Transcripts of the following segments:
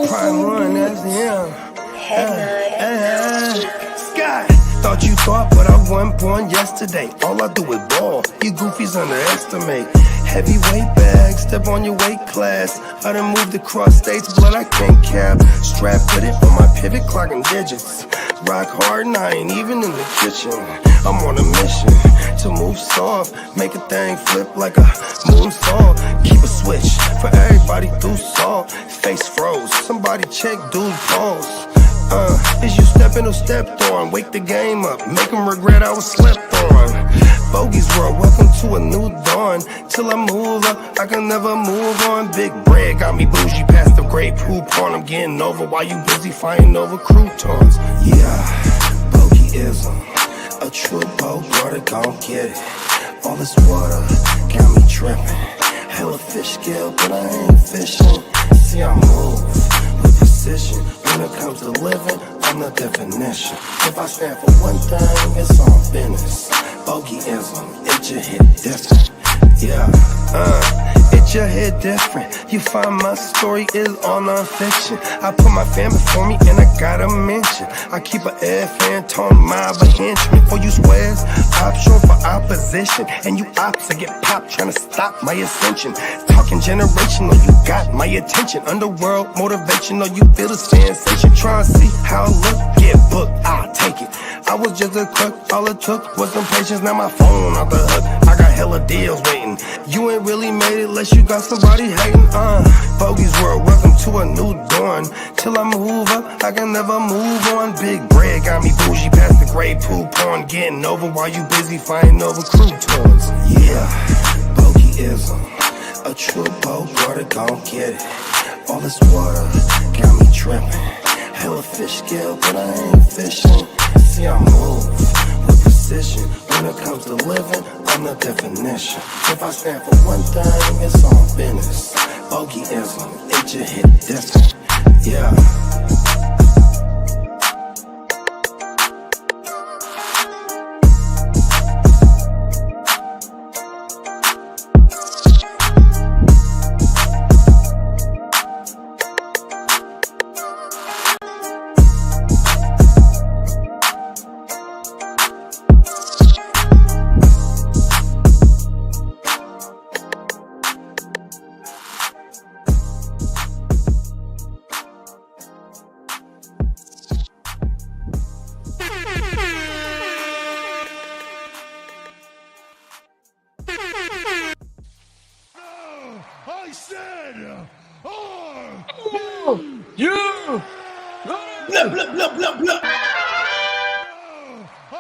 Prime one, that's him. Sky, thought you thought, but I wasn't born yesterday. All I do is ball, you goofies underestimate. Heavyweight bag, step on your weight class. I done moved across states, blood I can't cap. Strap with it on my pivot, clocking digits. Rock hard and I ain't even in the kitchen. I'm on a mission to move soft, make a thing flip like a moonsault. Keep a switch for everybody through salt. Face froze, somebody check dude's pulse. Is you stepping or stepped on? Wake the game up, make them regret I was slept on. Bogey's world, welcome to a new dawn. Till I move up, I can never move on. Big bread got me bougie past the great poop on. I'm getting over while you busy fighting over croutons. Yeah, bogeyism, a true Bogart, gon' get it. All this water got me tripping. Hella fish scale, but I ain't fishing. See, I move with precision. When it comes to living, I'm the definition. If I stand for one thing, it's on business. Bogeyism, it just hit different. Yeah, it just hit different. You find my story is all non-fiction. I put my family for me and I gotta mention. I keep an air fan, tone mob a henchman. For you squares, option for opposition. And you ops that get popped trying to stop my ascension. Talking generational, you got my attention. Underworld motivational, you feel the sensation. Try and see how I look, get booked, I'll take it. I was just a crook, all it took was some patience. Now my phone out the hook, I got hella deals waiting. You ain't really made it unless you got somebody hating. Bogey's world, welcome to a new dawn. Till I move up, I can never move on. Big bread got me bougie past the gray poop on. Getting over while you busy fighting over croutons. Yeah, bogeyism, a true Bogart, gon' get it. All this water got me tripping. Hella fish scale, but I ain't fishing. See, I move with precision. When it comes to living, I'm the definition. If I stand for one thing, it's on business. Bogeyism, it just hit different. Yeah.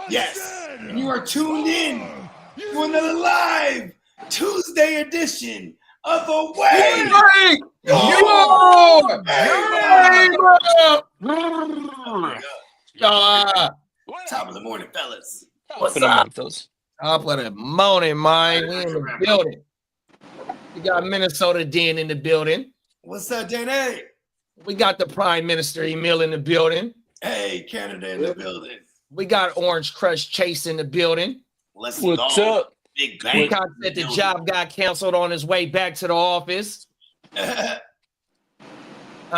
Yes, and you are tuned in to another live Tuesday edition of Away. Top of the morning, fellas. What's up? Top of the morning, man. We in the building. We got Minnesota Dan in the building. What's up, Danny? We got the Prime Minister Emil in the building. Hey, Canada in the building. We got Orange Crush Chase in the building. What's up? Big bang. That the job got canceled on his way back to the office. 100%. All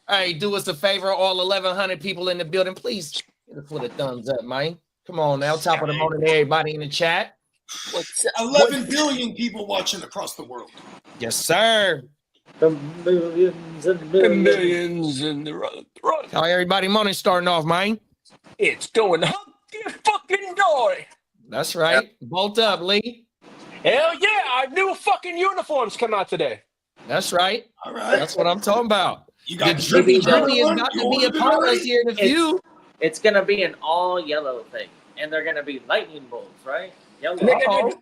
right, do us a favor, all 1,100 people in the building, please give us a thumbs up, man. Come on now, top of the morning, everybody in the chat. 11 billion people watching across the world. Yes, sir. The millions and millions in the road. How everybody morning starting off, man? It's going hunky fucking dory. That's right. Yep. Bolt up, Lee. Hell yeah, our new fucking uniforms come out today. That's right. All right. That's what I'm talking about. You got the Jimmy is about to be upon us here in a few. It's going to be an all yellow thing. And they're going to be lightning bolts, right? Yellow. We're not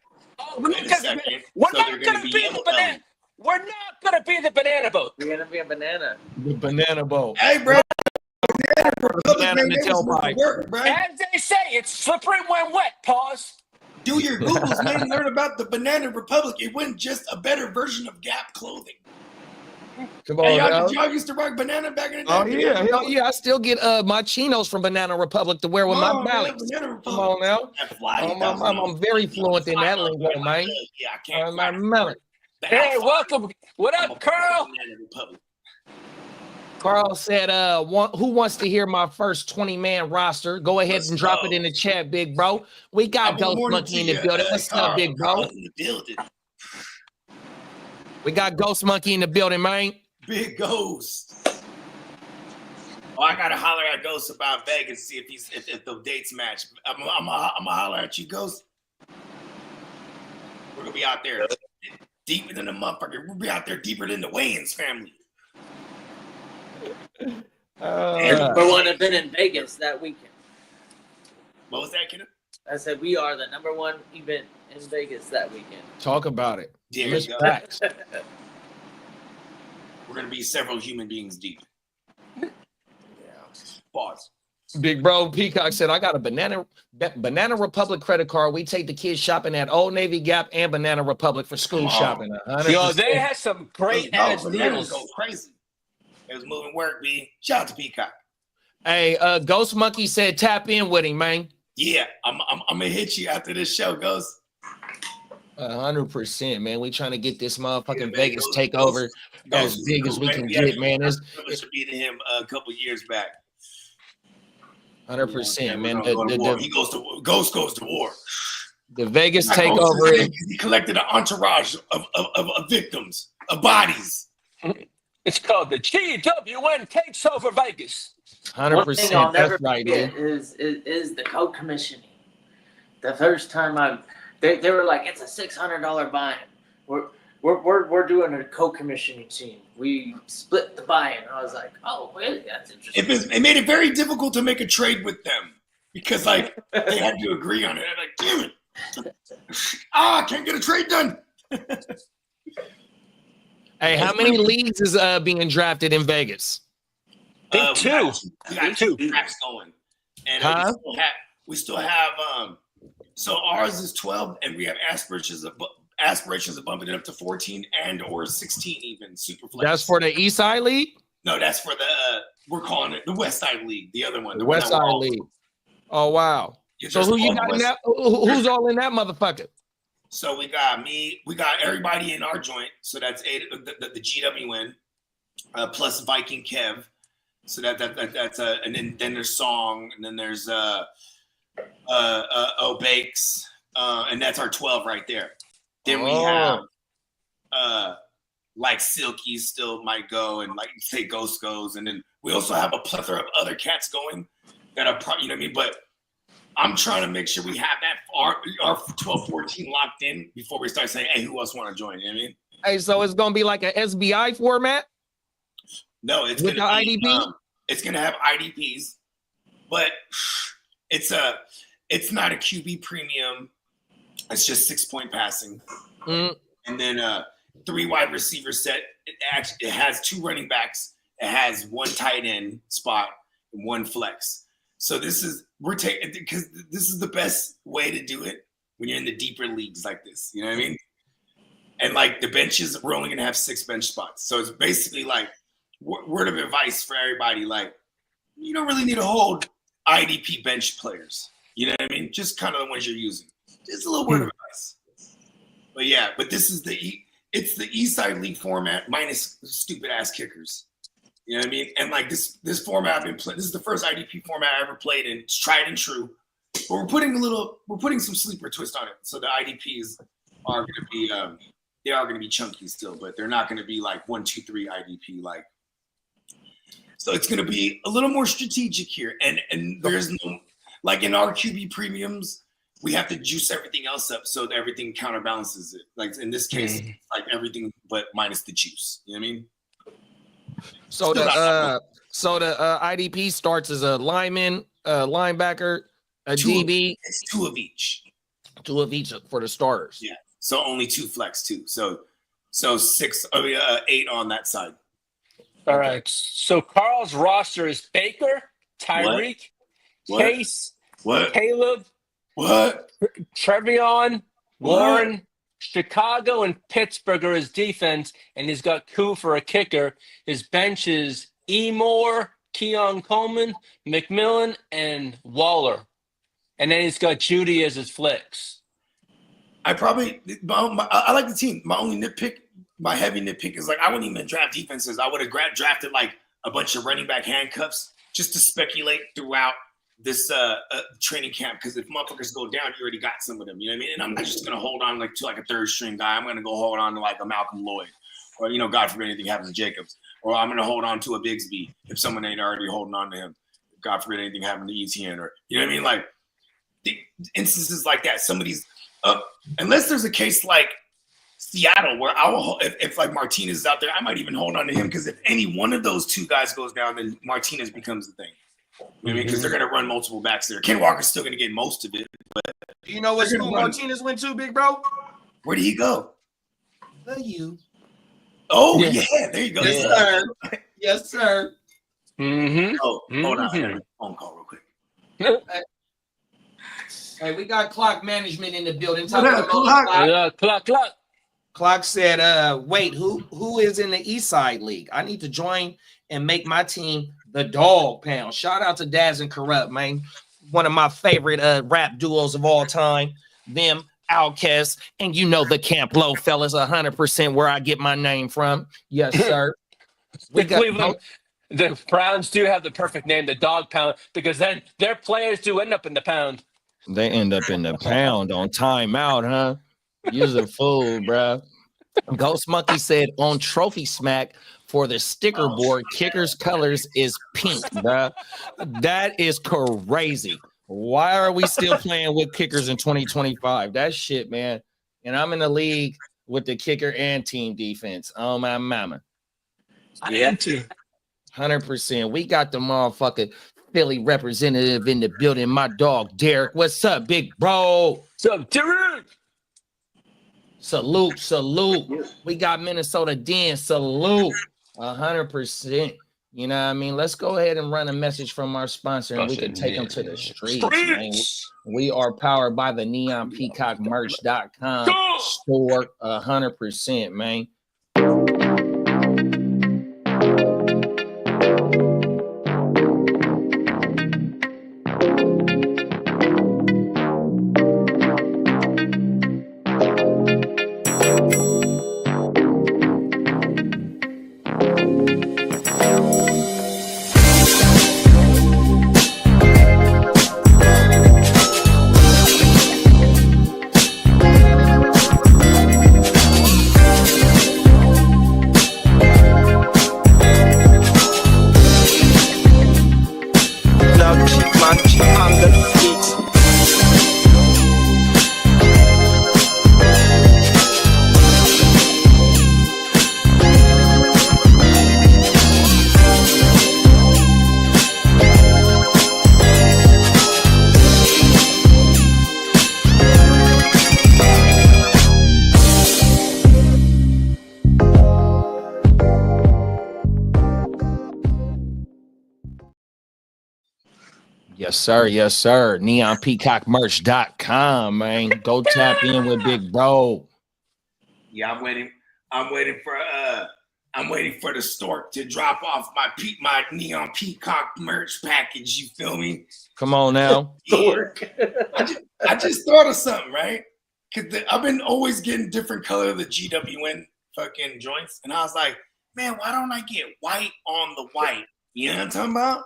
going to be the banana. We're not going to be the banana boat. We're going to be a banana. The banana boat. Hey, bro. Banana in the tailpipe. As they say, it's slippery when wet. Pause. Do your Googles, man. Learn about the Banana Republic. It wasn't just a better version of Gap clothing. Come on, hey, y'all used to rock banana back in the day? Oh, yeah. Hell yeah. I still get my chinos from Banana Republic to wear with my ballots. Come on now. I'm very fluent in that lingo, man. Yeah, I can't. My melon. Hey, welcome. What up, Carl? Carl said, who wants to hear my first 20-man roster? Go ahead and drop it in the chat, big bro. We got Ghost Monkey in the building. What's up, big bro? In the building. We got Ghost Monkey in the building, man. Big Ghost. Oh, I gotta holler at Ghost about Vegas, see if the dates match. I'm gonna holler at you, Ghost. We're gonna be out there deeper than the motherfucker. We'll be out there deeper than the Wayans family. Number one event in Vegas that weekend. What was that, Kenneth? I said we are the number one event in Vegas that weekend. Talk about it. There you go. We're gonna be several human beings deep. Yeah. Pause. Big bro Peacock said, I got a Banana Republic credit card. We take the kids shopping at Old Navy, Gap, and Banana Republic for school shopping. 100%. Yo, they had some great ass deals. Go crazy. It was moving work, B. Shout out to Peacock. Hey, Ghost Monkey said tap in with him, man. Yeah, I'm gonna hit you after this show, Ghost. 100%, man. We trying to get this motherfucking Vegas takeover as big as we can get, man. It's beating him a couple years back. 100%, man. Ghost goes to war. The Vegas takeover. He collected an entourage of victims, of bodies. It's called the GWN takes over Vegas. 100%. That's right, man. Is the co-commissioning. The first time they were like, it's a $600 buy-in. We're doing a co-commissioning team. We split the buy-in. I was like, oh, really? That's interesting. It made it very difficult to make a trade with them because like they had to agree on it. I'm like, damn it! I can't get a trade done. Hey, how many leagues is being drafted in Vegas? I think two. We got two tracks going, and we still have. So ours is 12, and we have aspirations of bumping it up to 14 and or 16 even super flex. That's for the East Side League? No, that's for the we're calling it the West Side League, the other one. The West Side League. Oh wow. Yeah, so who you got in that? Who's all in that motherfucker? So we got me, we got everybody in our joint. So that's the GWN plus Viking Kev. So that's and then there's Song, and then there's Bakes, and that's our 12 right there. Then we have like Silky still might go, and like say Ghost goes, and then we also have a plethora of other cats going that are probably, you know what I mean? But I'm trying to make sure we have that our 12, 14 locked in before we start saying, hey, who else want to join? You know what I mean? Hey, so it's gonna be like an SBI format? No, it's with gonna the IDP. It's gonna have IDPs, but it's not a QB premium. It's just 6-point passing, and then 3 wide receiver set. It has 2 running backs. It has 1 tight end spot and 1 flex. So we're taking because this is the best way to do it when you're in the deeper leagues like this. You know what I mean? And like the benches, we're only gonna have 6 bench spots. So it's basically like word of advice for everybody. Like you don't really need to hold IDP bench players. You know what I mean? Just kind of the ones you're using. Just a little word of advice. But yeah, this is it's the East Side League format minus stupid ass kickers. You know what I mean? And like this format I've been playing. This is the first IDP format I ever played, and it's tried and true. But we're putting some sleeper twist on it. So the IDPs are gonna be they are gonna be chunky still, but they're not gonna be like 1, 2, 3 IDP like. So it's gonna be a little more strategic here, and there's no like in our QB premiums, we have to juice everything else up so that everything counterbalances it. Like in this case, like everything but minus the juice. You know what I mean? So the IDP starts as a lineman, linebacker, a DB. It's 2 of each. 2 of each for the starters. Yeah. So only 2 flex too. So 8 on that side. All right. So Carl's roster is Baker, Tyreek, Case, Caleb, Trevion, Warren, Chicago, and Pittsburgh are his defense, and he's got Koo for a kicker. His bench is Emore, Keon Coleman, McMillan, and Waller. And then he's got Judy as his flex. I like the team. My only nitpick, my heavy nitpick is like I wouldn't even draft defenses. I would have drafted like a bunch of running back handcuffs just to speculate throughout this training camp. Because if motherfuckers go down, you already got some of them. You know what I mean? And I'm not just gonna hold on like to like a third string guy. I'm gonna go hold on to like a Malcolm Lloyd, or God forbid anything happens to Jacobs, or I'm gonna hold on to a Bigsby if someone ain't already holding on to him. God forbid anything happened to ETN, or you know what I mean? Like the instances like that. Somebody's unless there's a case like Seattle where I will, if like Martinez is out there, I might even hold on to him because if any one of those two guys goes down, then Martinez becomes the thing. You know what I mean? Because they're gonna run multiple backs there. Ken Walker's still gonna get most of it, but Do you know what school Martinez went to, big bro? Where did he go? The U. Oh yeah, there you go. Yes, sir. Yes, sir. Oh, hold on, I got a phone call real quick. Hey, we got clock management in the building. Clock. Clock said, wait, who is in the East Side League? I need to join and make my team the Dog Pound. Shout out to Daz and Corrupt, man. One of my favorite rap duos of all time. Them, Outkast, and you know the Camp Low fellas, 100% where I get my name from. Yes, sir. Cleveland, the Browns do have the perfect name, the Dog Pound, because then their players do end up in the pound. They end up in the pound on timeout, huh? You're a fool, bro. Ghost Monkey said on Trophy Smack for the sticker board, Kicker's colors is pink, bro. That is crazy. Why are we still playing with kickers in 2025? That shit, man. And I'm in the league with the kicker and team defense. Oh, my mama. Yeah. 100%. We got the motherfucking Philly representative in the building. My dog, Derek. What's up, big bro? What's up, Derek? Salute. We got Minnesota Den. Salute. 100%. You know what I mean? Let's go ahead and run a message from our sponsor and we can take them to the streets, man. We are powered by the neonpeacockmerch.com store. 100%, man. Yes, sir. Neonpeacockmerch.com, man. Go tap in with Big Bro. Yeah, I'm waiting for the stork to drop off my Neon Peacock merch package. You feel me? Come on now. Stork. I just thought of something, right? Because I've been always getting different color of the GWN fucking joints, and I was like, man, why don't I get white on the white? You know what I'm talking about?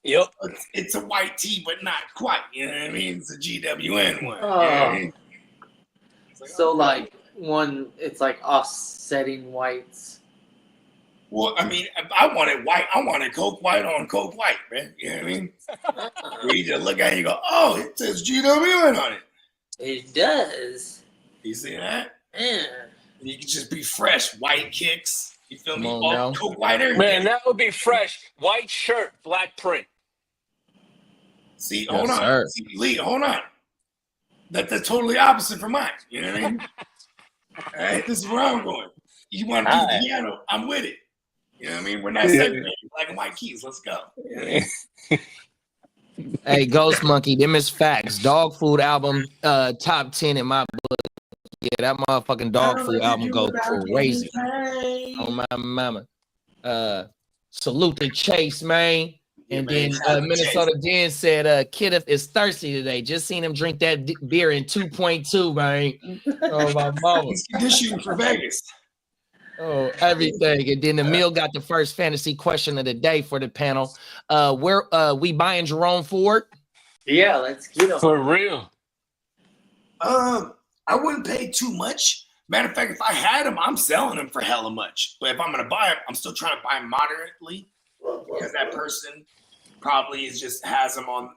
Yep. It's a white tee, but not quite. You know what I mean? It's a GWN one. Oh. You know what I mean? So like one, it's like offsetting whites. Well, I mean, I wanted white. I wanted Coke white on Coke white, man. You know what I mean? Where you just look at it and you go, oh, it says GWN on it. It does. You see that? Yeah. You can just be fresh, white kicks. You feel me? Come on All now. Coke white everything. Man, that would be fresh. White shirt, black print. See, Yes, hold on. sir. See, Lee, hold on. That's totally opposite from mine. You know what I mean? All right, this is where I'm going. You want to do the piano? I'm with it. You know what I mean? We're not segregated. Black and white keys. Let's go. You know what I mean? Hey, Ghost Monkey, them is facts. Dog food album, top 10 in my book. Yeah, that motherfucking dog food album goes crazy. Oh my mama. Salute to Chase, man. And then Minnesota Den said Kidduff is thirsty today. Just seen him drink that beer in 2.2, man. Oh my mama. He's conditioning for Vegas. Oh, everything. And then Emil got the first fantasy question of the day for the panel. Where we buying Jerome Ford? Yeah, let's get him. For real. I wouldn't pay too much. Matter of fact, if I had him, I'm selling him for hella much. But if I'm gonna buy him, I'm still trying to buy him moderately because that person probably just has him on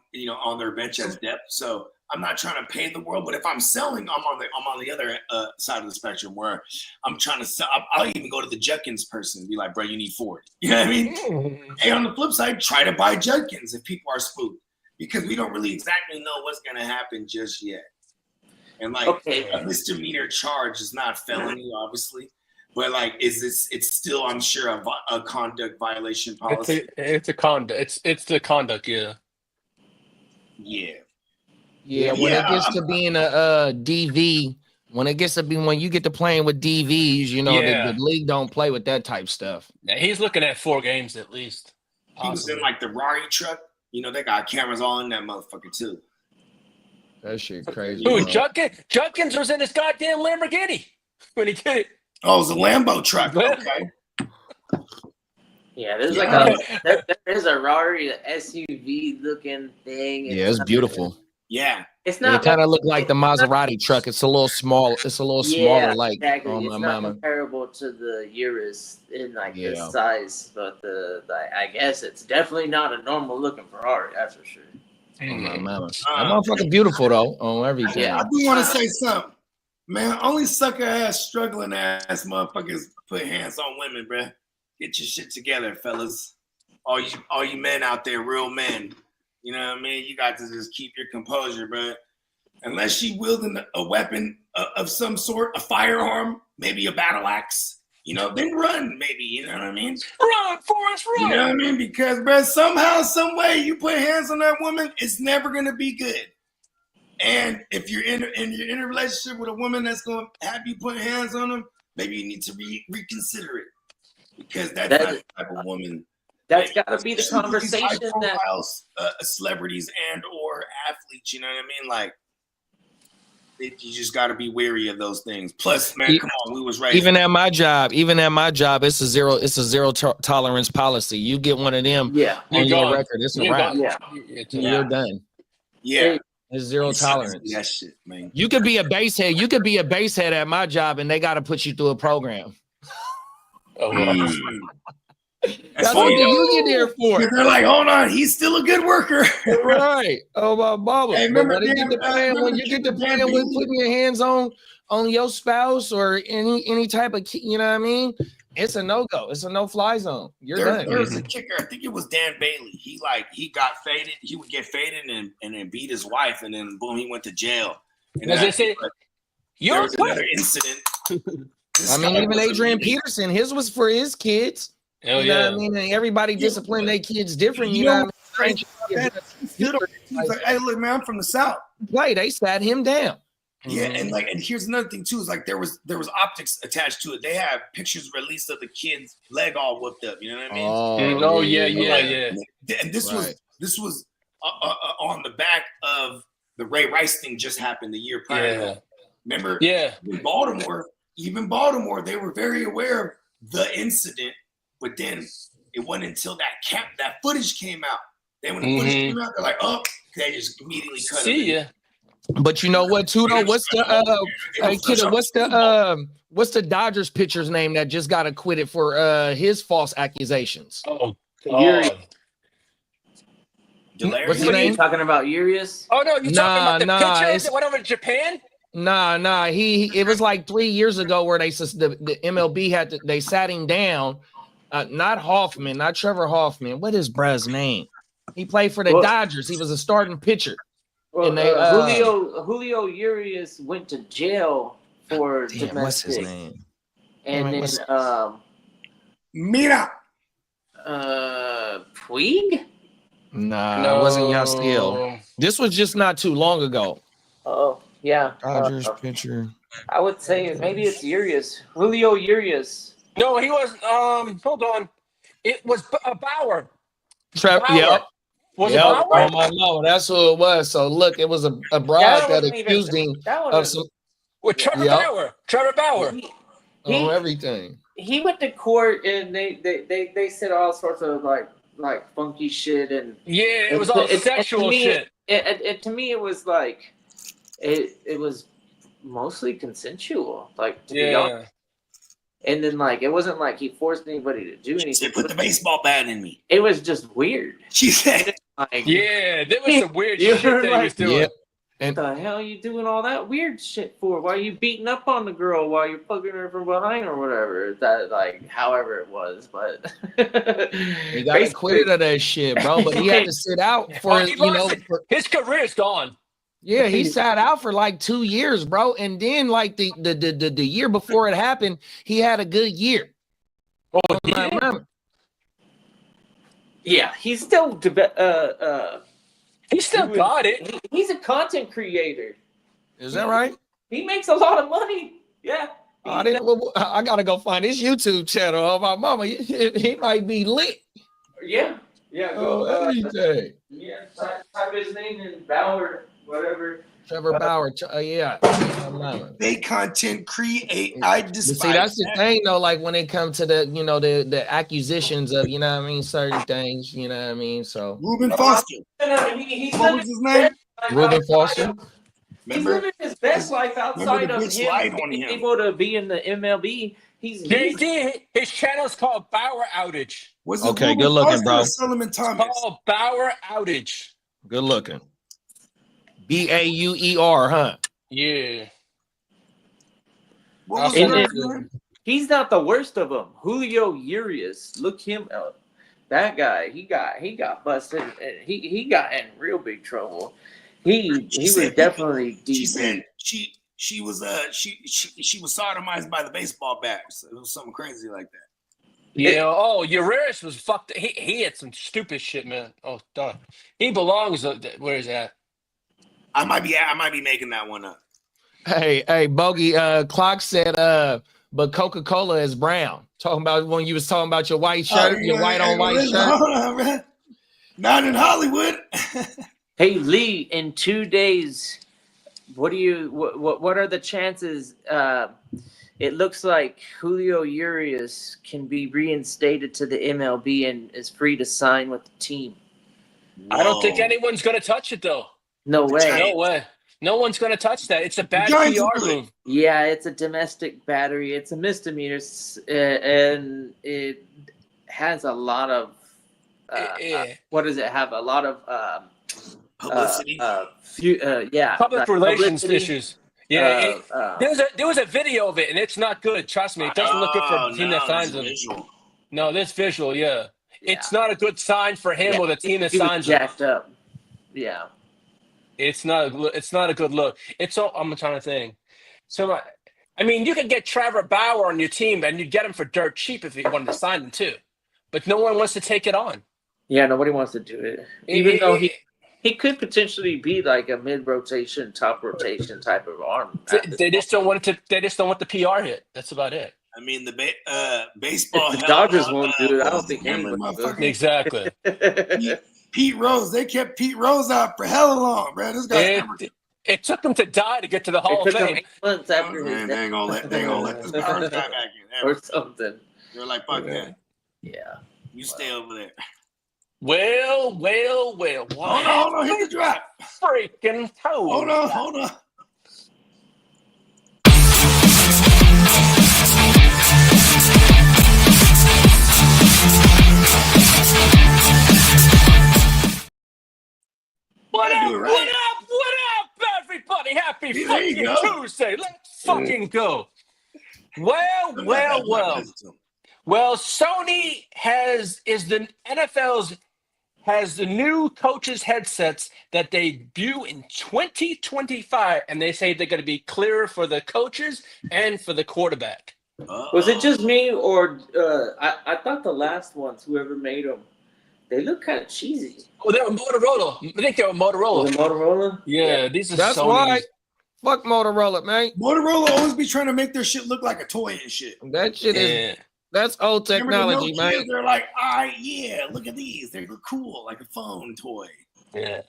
on their bench as depth. So I'm not trying to pay the world. But if I'm selling, I'm on the other side of the spectrum where I'm trying to sell. I'll even go to the Judkins person and be like, bro, you need Ford. You know what I mean? Hey, on the flip side, try to buy Judkins if people are spooked because we don't really exactly know what's gonna happen just yet. And like a misdemeanor charge is not felony, obviously, but like, it's still, I'm sure, a conduct violation policy. It's a conduct. It's the conduct. Yeah. Yeah. When it gets to being a DV, when you get to playing with DVs, the league don't play with that type stuff. Yeah, he's looking at 4 games at least. He was in like the Rari truck. They got cameras all in that motherfucker too. That shit crazy. Who, Judkins was in his goddamn Lamborghini when he did it. Oh, it was a Lambo truck. Okay. Yeah, there's there is a Rari SUV looking thing. Yeah, it's beautiful. Yeah. It's not. It kind of look like the Maserati truck. It's a little small. It's a little smaller, like exactly. on It's my not mama. comparable to the Urus in the size, but I guess it's definitely not a normal looking Ferrari. That's for sure. On my mama. That motherfucker beautiful though on everything. Yeah, I do want to say something, man. Only sucker ass, struggling ass motherfuckers put hands on women, bruh. Get your shit together, fellas. All you men out there, real men. You know what I mean? You got to just keep your composure, bruh. Unless she wielding a weapon of some sort, a firearm, maybe a battle axe, then run, maybe, you know what I mean? Run, Forrest, run! You know what I mean? Because, bro, somehow, some way, you put hands on that woman, it's never going to be good. And if you're in a relationship with a woman that's going to have you put hands on them, maybe you need to reconsider it. Because that's not the type of woman. That's got to be the conversation that celebrities and or athletes, you know what I mean? Like, you just got to be wary of those things. Plus, man, come on, we was right. Even at my job, it's a zero tolerance policy. You get one of them on your record, it's a wrap. You're done. Yeah. It's zero tolerance. That shit, man. You could be a basehead. You could be a basehead at my job, and they got to put you through a program. That's what you get there for. They're like, hold on, he's still a good worker. Right. Oh, my mama. Hey, when you get to playing with putting your hands on your spouse or any type of, you know what I mean? It's a no-go. It's a no-fly zone. Done. There's a kicker. I think it was Dan Bailey. He got faded. He would get faded and then beat his wife, and then boom, he went to jail. And there was another incident. I mean, even Adrian Peterson, his was for his kids. Hell you know what I mean? And everybody discipline their kids different. You know what I mean? He's like, hey, look, man, I'm from the South. They sat him down. Yeah, and here's another thing too, is like there was optics attached to it. They have pictures released of the kid's leg all whooped up. You know what I mean? Yeah. And this was on the back of the Ray Rice thing just happened the year prior. Yeah. Remember? Yeah. Even Baltimore, they were very aware of the incident, but then it wasn't until that footage came out. Then when the footage came out, they're like, oh, they just immediately cut it. See ya. But you know what, too, though? What's the Dodgers pitcher's name that just got acquitted for his false accusations? What's his name? You talking about Urias? Oh no, you talking about the pitcher that went over to Japan? Nah. It was like 3 years ago where the MLB they sat him down. Not Hoffman, not Trevor Hoffman. What is bruh's name? He played for the Dodgers. He was a starting pitcher. Well, Julio Urias went to jail for domestic. What's his name? And then Mira. Puig? Nah, it wasn't Yasiel. This was just not too long ago. Oh, yeah. Dodgers pitcher. I would say maybe it's Urias. Julio Urias. No, he was hold on. It was Bauer. Trevor, yep. Was it Bauer? Oh my lord, that's who it was. So look, it was a bride that accused him of some with Trevor Bauer. Trevor Bauer. everything. he went to court and they said all sorts of like funky shit and Yeah, it was all sexual shit. To me, it was like it was mostly consensual, like to be honest. And then like it wasn't like he forced anybody to do anything. She put the baseball bat in me. It was just weird. She said, Like, yeah, there was some weird shit that he was doing. Yep. What the hell are you doing all that weird shit for? Why are you beating up on the girl while you're fucking her from behind or whatever? That like, however it was, but he got acquitted of that shit, bro. But he had to sit out for his career's gone. Yeah, he sat out for like 2 years, bro. And then like the year before it happened, he had a good year. Oh, I remember. Yeah, he's still he still got it. He's a content creator. Is that right? He makes a lot of money. Yeah. I gotta go find his YouTube channel. Oh, my mama, he might be lit. Yeah. Oh, everything. Yeah, type his name in Bauer, whatever. Trevor Bauer. Yeah. they content create. I despise. See, that's the thing, though. Like when it comes to the accusations of certain things. You know what I mean. So Ruben Foster. He's what was his name? Ruben Foster. He's living his best life outside of him being able to be in the MLB. His channel's called Bauer Outage. Was it okay? Ruben Good looking, Foster bro. or Solomon Thomas? It's called Bauer Outage. Good looking. Bauer, huh? Yeah. He's not the worst of them. Julio Urias, look him up. That guy, he got busted. He got in real big trouble. He was definitely deep. She said she was sodomized by the baseball bat. So it was something crazy like that. Yeah. Urias was fucked. He had some stupid shit, man. Oh, dog. He belongs. Where is that? I might be making that one up. Hey, Bogey. Clock said, but Coca-Cola is brown. Talking about when you was talking about your white shirt, your white on white shirt. Hold on, man. Not in Hollywood. Hey Lee, in 2 days, what are the chances? It looks like Julio Urias can be reinstated to the MLB and is free to sign with the team. Whoa. I don't think anyone's going to touch it, though. No way. No way. No one's going to touch that. It's a bad PR move. Yeah, it's a domestic battery. It's a misdemeanor, and it has a lot of what does it have? A lot of publicity. Public relations issues. Yeah, there was a video of it, and it's not good. Trust me, it doesn't look good for the team that signs him. No, this visual, it's not a good sign for him or the team that signs him. Jacked up. Yeah, it's not a good look. I'm trying to think. So, I mean, you could get Trevor Bauer on your team, and you'd get him for dirt cheap if you wanted to sign him too. But no one wants to take it on. Yeah, nobody wants to do it, even though he could potentially be like a mid-rotation, top rotation type of arm. They just don't want it to. They just don't want the PR hit. That's about it. I mean, the baseball. If the Dodgers won't do it. I don't think anyone will. Exactly. Pete Rose. They kept Pete Rose out for hella long, bro. This guy. It took him to die to get to the Hall of Fame. Months after they ain't gonna let this guy back in or something. They're like, fuck that. Yeah. You stay over there. Well. Hold on, hit the drop. Freaking toe. Hold on. What up, everybody? Happy fucking Tuesday. Let's fucking go. Well, Sony has the new coaches headsets that debut in 2025, and they say they're going to be clearer for the coaches and for the quarterback. Was it just me, or I thought the last ones, whoever made them, they look kind of cheesy. Oh, they were Motorola. I think they were Motorola. Was it Motorola? Yeah, these are That's Sony's. why. Fuck Motorola, man. Motorola always be trying to make their shit look like a toy and shit. That shit is. That's old technology, man. They're like, yeah, look at these. They look cool, like a phone toy. Yeah.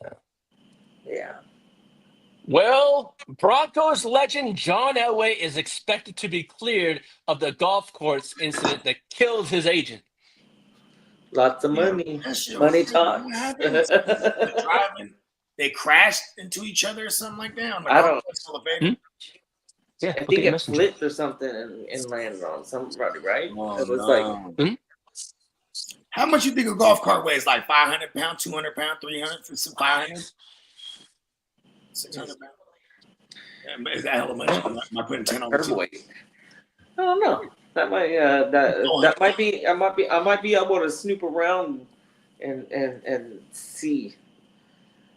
Well, Broncos legend John Elway is expected to be cleared of the golf course incident that killed his agent. Lots of money. That shit Money was- talks. What happened? Driving, they crashed into each other or something like that. On the I golf don't- course elevator. Yeah, I think it flipped or something and landed on somebody, right? Oh, it was no. like How much you think a golf cart weighs? Like 500 pounds, 200 pounds, 300 for some 500? 600 pounds. Yeah, is that hella much? Am I putting 10 on the her two? weight. I don't know. That might that might be I might be able to snoop around and see.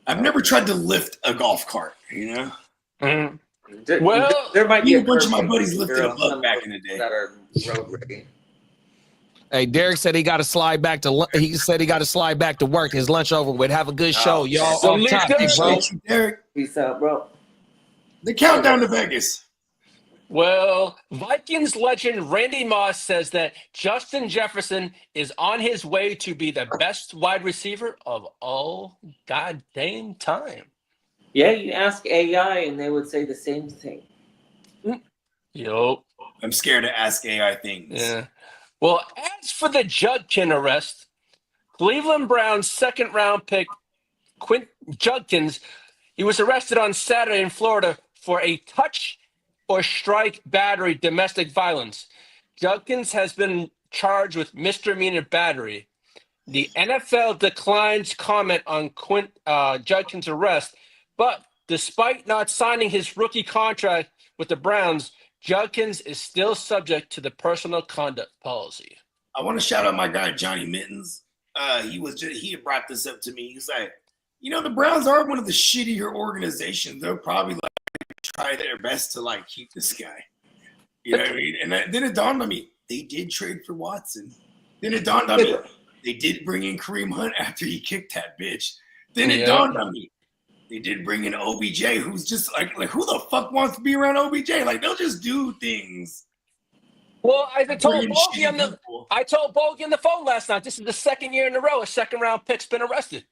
I've never tried to lift a golf cart, you know? Mhm. Well, there might Me be and a bunch of my curve buddies weight lifted there a on buck some back in the day. that are road ready. Hey, Derek said he got to slide back to. He said he got to slide back to work. His lunch over with. Have a good show, y'all. So Off Lee topic, Derek- bro. Appreciate you, Derek. Peace out, bro. The countdown to Vegas. Well, Vikings legend Randy Moss says that Justin Jefferson is on his way to be the best wide receiver of all goddamn time. Yeah, you ask AI and they would say the same thing. Yup. I'm scared to ask AI things. Yeah. Well, as for the Judkins arrest, Cleveland Browns second round pick Quint Judkins, he was arrested on Saturday in Florida for a touch or strike battery domestic violence. Judkins has been charged with misdemeanor battery. The NFL declines comment on Judkins' arrest, but despite not signing his rookie contract with the Browns, Judkins is still subject to the personal conduct policy. I want to shout out my guy Johnny Mittens. He had brought this up to me. He's like, the Browns are one of the shittier organizations. They'll probably like try their best to like keep this guy. You know what I mean? And then it dawned on me, they did trade for Watson. Then it dawned on me, they did bring in Kareem Hunt after he kicked that bitch. Then it dawned on me, they did bring in OBJ, who's just like who the fuck wants to be around OBJ? Like they'll just do things. Well, I told Bring in Bogey shitty on the people. I told Bogey on the phone last night. This is the second year in a row a second round pick's been arrested.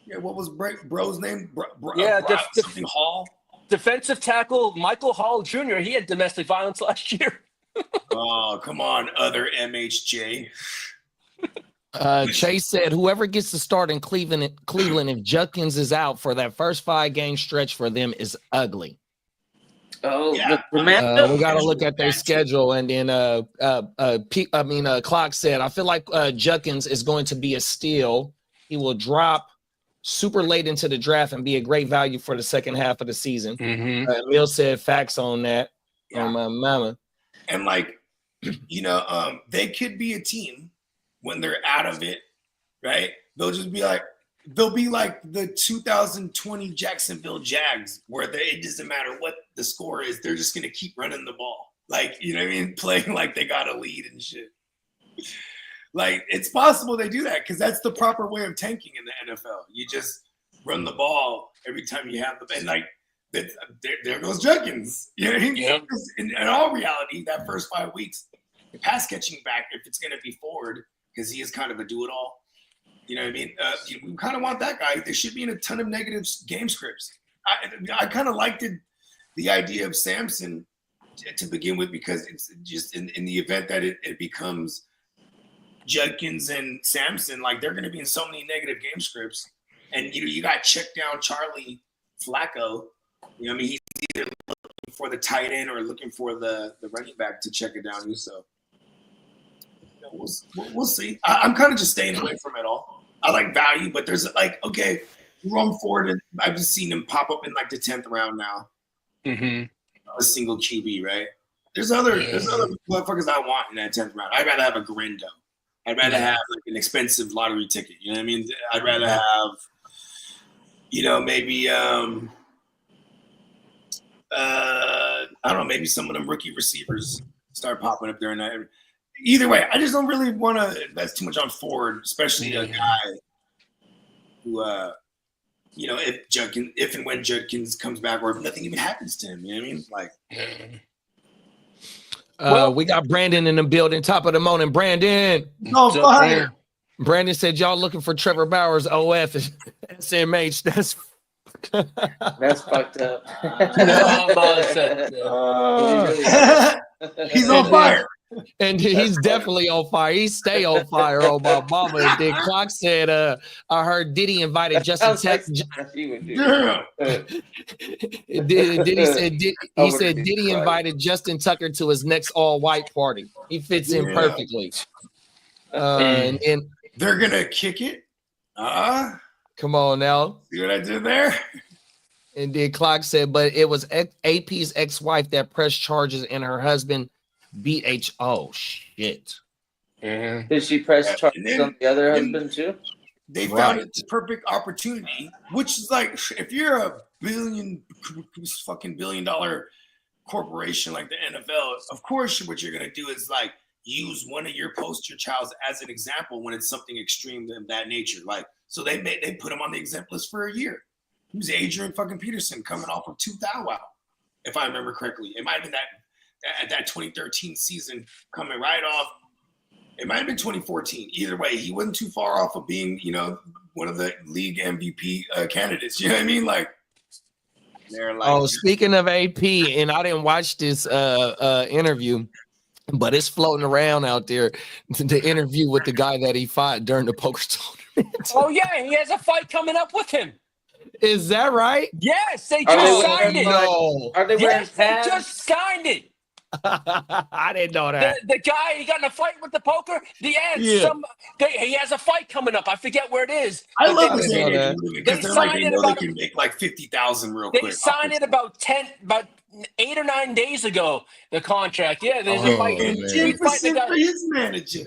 Yeah, what was bro's name? Yeah, something Hall. Defensive tackle Michael Hall Jr. He had domestic violence last year. Oh, come on, other MHJ. Chase said, "Whoever gets to start in Cleveland, if Judkins is out for that first 5-game stretch for them is ugly." Oh, Yeah. the matchup. We got to look at their schedule, and then Clock said, "I feel like Judkins is going to be a steal. He will drop super late into the draft and be a great value for the second half of the season." Mm-hmm. Mill said, "Facts on that." Yeah. On my mama. And they could be a team when they're out of it, right? They'll be like the 2020 Jacksonville Jags, where it doesn't matter what the score is, they're just gonna keep running the ball. Like, you know what I mean? Playing like they got a lead and shit. Like, it's possible they do that because that's the proper way of tanking in the NFL. You just run the ball every time you have the and like there goes Judkins. You know what I mean? Yeah. In all reality, that first 5 weeks, the pass catching back, if it's going to be forward, because he is kind of a do-it-all. You know what I mean? We kind of want that guy. There should be in a ton of negative game scripts. I kind of liked the idea of Samson to begin with, because it's just in the event that it becomes Judkins and Samson, like they're going to be in so many negative game scripts. And, you got check down Charlie Flacco. You know what I mean? He's either looking for the tight end or looking for the running back to check it down. So we'll see. I'm kind of just staying away from it all. I like value, but there's okay, run forward, and I've just seen him pop up in like the 10th round now. Mm-hmm. A single QB, right? There's other motherfuckers I want in that 10th round. I'd rather have a Grindo. I'd rather have like an expensive lottery ticket. You know what I mean? I'd rather have, maybe I don't know, maybe some of them rookie receivers start popping up there. And either way, I just don't really want to invest too much on Ford, especially a guy who, if and when Judkins comes back, or if nothing even happens to him. You know what I mean? Like, we got Brandon in the building. Top of the morning, Brandon. no, go ahead. Brandon said, "Y'all looking for Trevor Bauer's OF SMH? That's That's fucked up. No, I'm all set. He's on fire. And he's definitely on fire. He stay on fire on my mama. And then Clock said, I heard Diddy invited Justin Sounds like Tucker. something he would do. Yeah. Diddy said I wouldn't be Diddy surprised. invited Justin Tucker to his next all-white party. He fits in Yeah. perfectly. And then They're gonna kick it. come on now. See what I did there? And then Clock said, but it was AP's ex-wife that pressed charges and her husband beat H. Oh shit. Yeah. Did she press And charges then- on the other then- husband too? They found Right. it the perfect opportunity, which is like if you're a fucking billion dollar corporation like the NFL, of course what you're gonna do is like use one of your poster childs as an example when it's something extreme of that nature. Like so they put him on the exempt list for a year. He was Adrian fucking Peterson coming off of 2 Thou Wow, if I remember correctly. It might have been that 2013 season coming right off. It might have been 2014. Either way, he wasn't too far off of being, one of the league MVP candidates. You know what I mean? Like, they're like, Oh, speaking of AP, and I didn't watch this interview, but it's floating around out there. The interview with the guy that he fought during the poker tournament. Oh yeah, he has a fight coming up with him. Is that right? Yes, they Are they just wearing signed it. No. Are they wearing Yes, they pads? just signed it. I didn't know that. The guy he got in a fight with the poker. He has a fight coming up. I forget where it is. I But love they- this didn't know age because They they're like, signed they it know they about- can make like 50,000 real They quick. signed it about 8 or 9 days ago. The contract. Yeah, there's Oh, a fight. man. And He's fighting 10% the for his manager.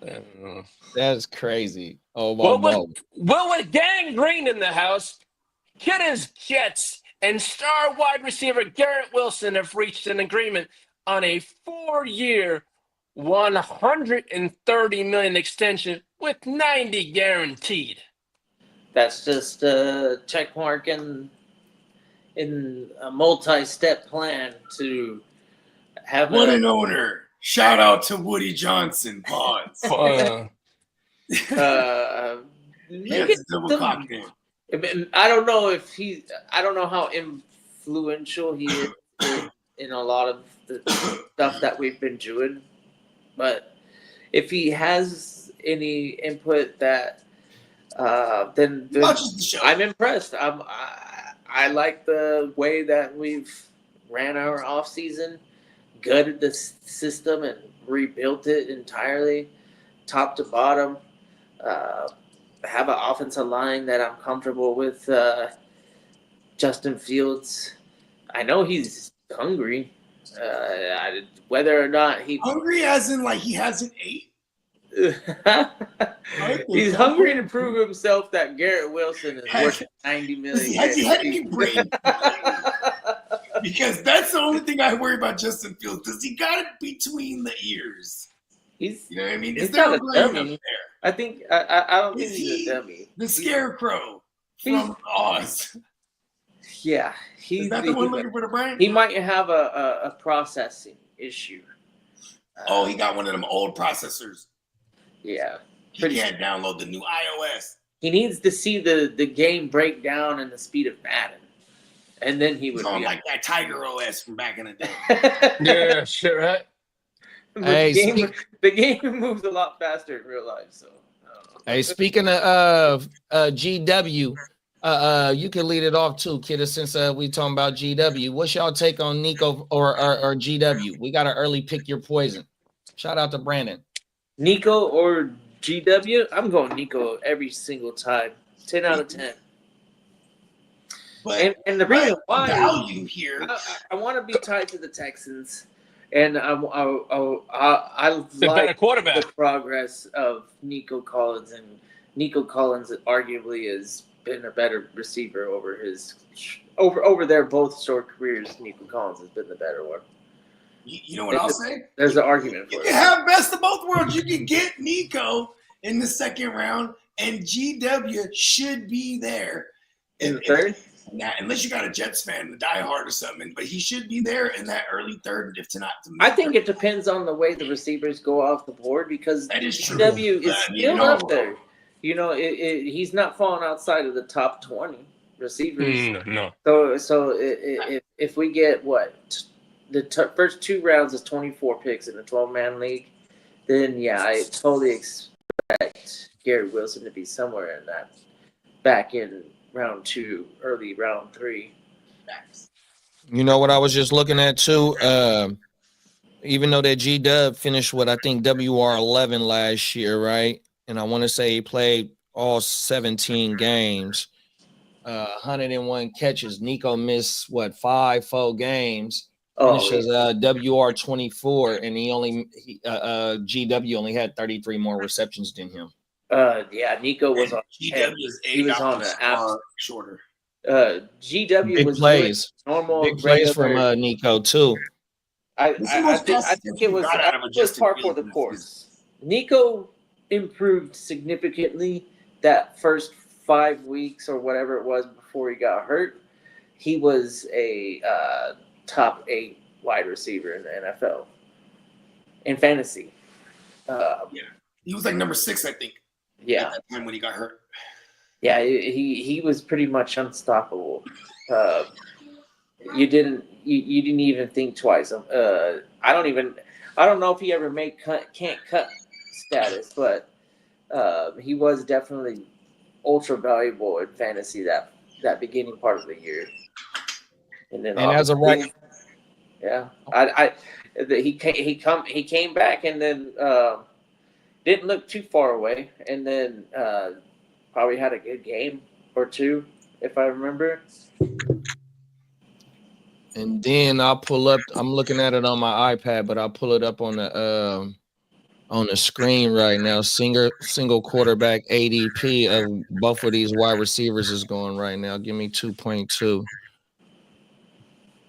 guy. That's crazy. Oh my Well, God. with Gang Green in the house, Kidder's Jets and star wide receiver Garrett Wilson have reached an agreement on a 4-year, $130 million extension with 90 guaranteed. That's just a check mark in a multi-step plan to have What a, an owner. Shout out to Woody Johnson. Pause. make Yes, it double some- cock game. I don't know how influential he is in a lot of the stuff that we've been doing, but if he has any input that then Watches the show. I'm impressed. I like the way that we've ran our off season, gutted the system and rebuilt it entirely, top to bottom. Have an offensive line that I'm comfortable with. Justin Fields, I know he's hungry. Whether or not he Hungry as in like he hasn't ate. he's hungry to prove himself that Garrett Wilson is worth $90 million. Has he had any brain? Because that's the only thing I worry about Justin Fields. Does he got it between the ears? He's You know what I mean? He's Is there not a a brain up dummy. there? I think I don't think Is he's he a dummy. The Scarecrow from Oz. Yeah, Is that the one looking for the brain? he might have a processing issue. Oh, he got one of them old processors. Yeah. He Pretty can't download the new iOS. He needs to see the game break down and the speed of Madden, and then he He's would on be like that Tiger OS from back in the day. Yeah, sure, right? But Hey, the game moves a lot faster in real life. So, I don't know. Hey, speaking of GW, you can lead it off too, kiddo, since we talking about GW. What's y'all take on Nico or GW? We got to early pick your poison. Shout out to Brandon. Nico or GW? I'm going Nico every single time. 10 out of 10. But And the reason why value here. I want to be tied to the Texans, and I The better like quarterback. the progress of Nico Collins, and Nico Collins arguably has been a better receiver over their both short careers. Nico Collins has been the better one. You know what I'll say? There's an argument You for can it. have best of both worlds. You can get Nico in the second round, and GW should be there. In the third, Unless you got a Jets fan, a diehard or something, but he should be there in that early third, if to not. I think it depends on the way the receivers go off the board, because That is true. GW is You still know. up there. You know, he's not falling outside of the top 20. receivers. No. So if we get first 2 rounds is 24 picks in a 12-man league, then yeah, I totally expect Gary Wilson to be somewhere in that back in round 2, early round 3. You know what I was just looking at too? Even though that G Dub finished what I think WR11 last year, right? And I want to say he played all 17 games, 101 catches. Nico missed what 4 games. Oh, Finishes WR24, and GW only had 33 more receptions than him. yeah, Nico was on. GW is He was on an app. shorter. GW Big was plays, doing normal, big plays regular. from Nico too. I think it was par for the course. Nico improved significantly that first 5 weeks or whatever it was before he got hurt. He was a top 8 wide receiver in the NFL in fantasy. He was like number 6, I think. Yeah, at that time when he got hurt. yeah, he was pretty much unstoppable. You didn't even think twice. I don't know if he ever made can't cut status, but he was definitely ultra valuable in fantasy that beginning part of the year. And then as a right, yeah, he came back and then didn't look too far away, and then probably had a good game or two, if I remember. and then I'll pull up. I'm looking at it on my iPad, but I'll pull it up on the screen right now. Single quarterback ADP of both of these wide receivers is going right now. Give me 2.2.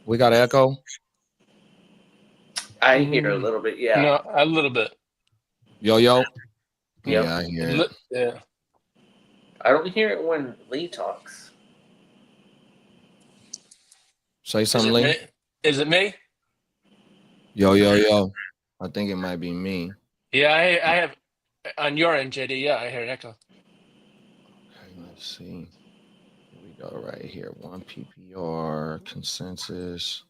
We got echo. I hear a little bit, yeah. No, a little bit. Yo. Yep. Yeah, I hear it. Yeah. I don't hear it when Lee talks. Say something, Lee. Is it me? Yo. I think it might be me. Yeah, I have on your end, JD. Yeah, I hear an echo. Okay, let's see. Here we go right here. 1 PPR consensus.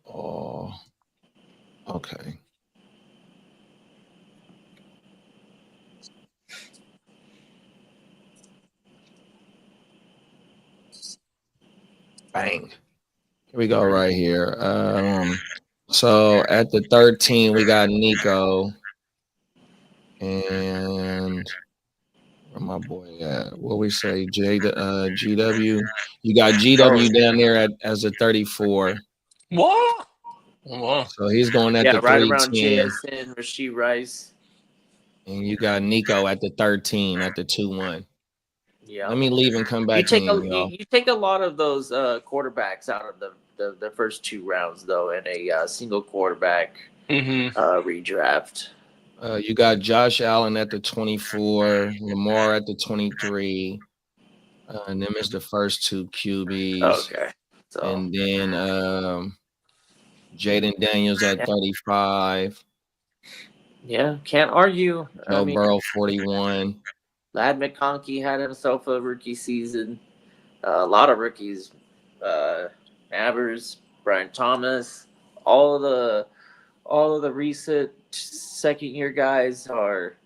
All. Okay. Bang. Here we go right here. So at the 13, we got Nico. And where my boy at? What we say? GW. You got GW down there as a 34. What? Wow. So he's going at the right around 310. JSN, Rasheed Rice. And you got Nico at the 13 at the 2-1. Yeah. Let me leave and come back you take a lot of those quarterbacks out of the first 2 rounds though in a single quarterback redraft. You got Josh Allen at the 24, Lamar at the 23, and them is the first 2 QBs. Okay. So And then Jaden Daniels at 35. yeah, can't argue. Joe Burrow 41. Lad McConkey had himself a rookie season. A lot of rookies, Nabers, Brian Thomas, all of the recent second-year guys are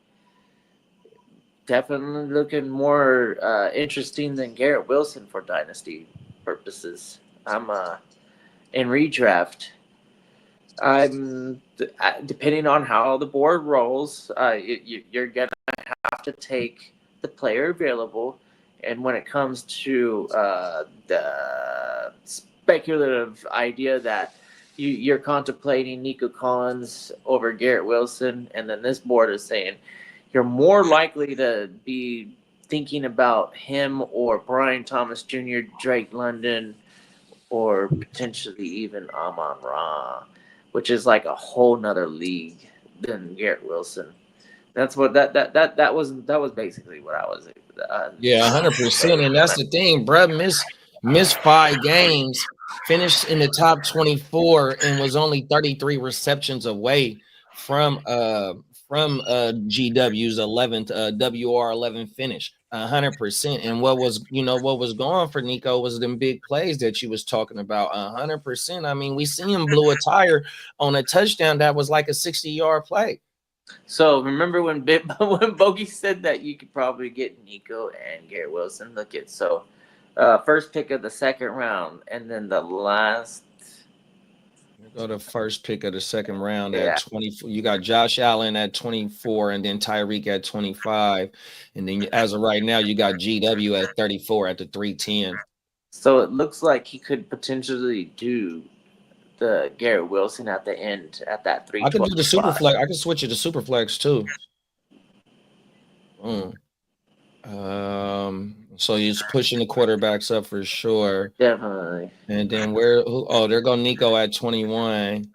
definitely looking more interesting than Garrett Wilson for dynasty purposes. I'm in redraft. I'm depending on how the board rolls. You're gonna have to take the player available, and when it comes to the speculative idea that you're contemplating Nico Collins over Garrett Wilson, and then this board is saying you're more likely to be thinking about him or Brian Thomas Jr., Drake London, or potentially even Amon-Ra, which is like a whole nother league than Garrett Wilson. That's what that was basically what I was. 100%, and that's the thing, bro. Missed 5 games, finished in the top 24, and was only 33 receptions away from GW's 11th WR11 finish. 100%. And what was, what was going for Nico was them big plays that you was talking about. 100%. I mean, we see him blew a tire on a touchdown that was like a 60-yard play. So remember when when Bogey said that you could probably get Nico and Garrett Wilson? Look at first pick of the second round, and then the last. Go to first pick of the second round at 24. You got Josh Allen at 24, and then Tyreek at 25, and then as of right now, you got GW at 34 at the 310. So it looks like he could potentially do the Garrett Wilson at the end at that 3. I could do the super flex. I could switch it to super flex too. So he's pushing the quarterbacks up for sure. Definitely. And then they're going Nico at 21.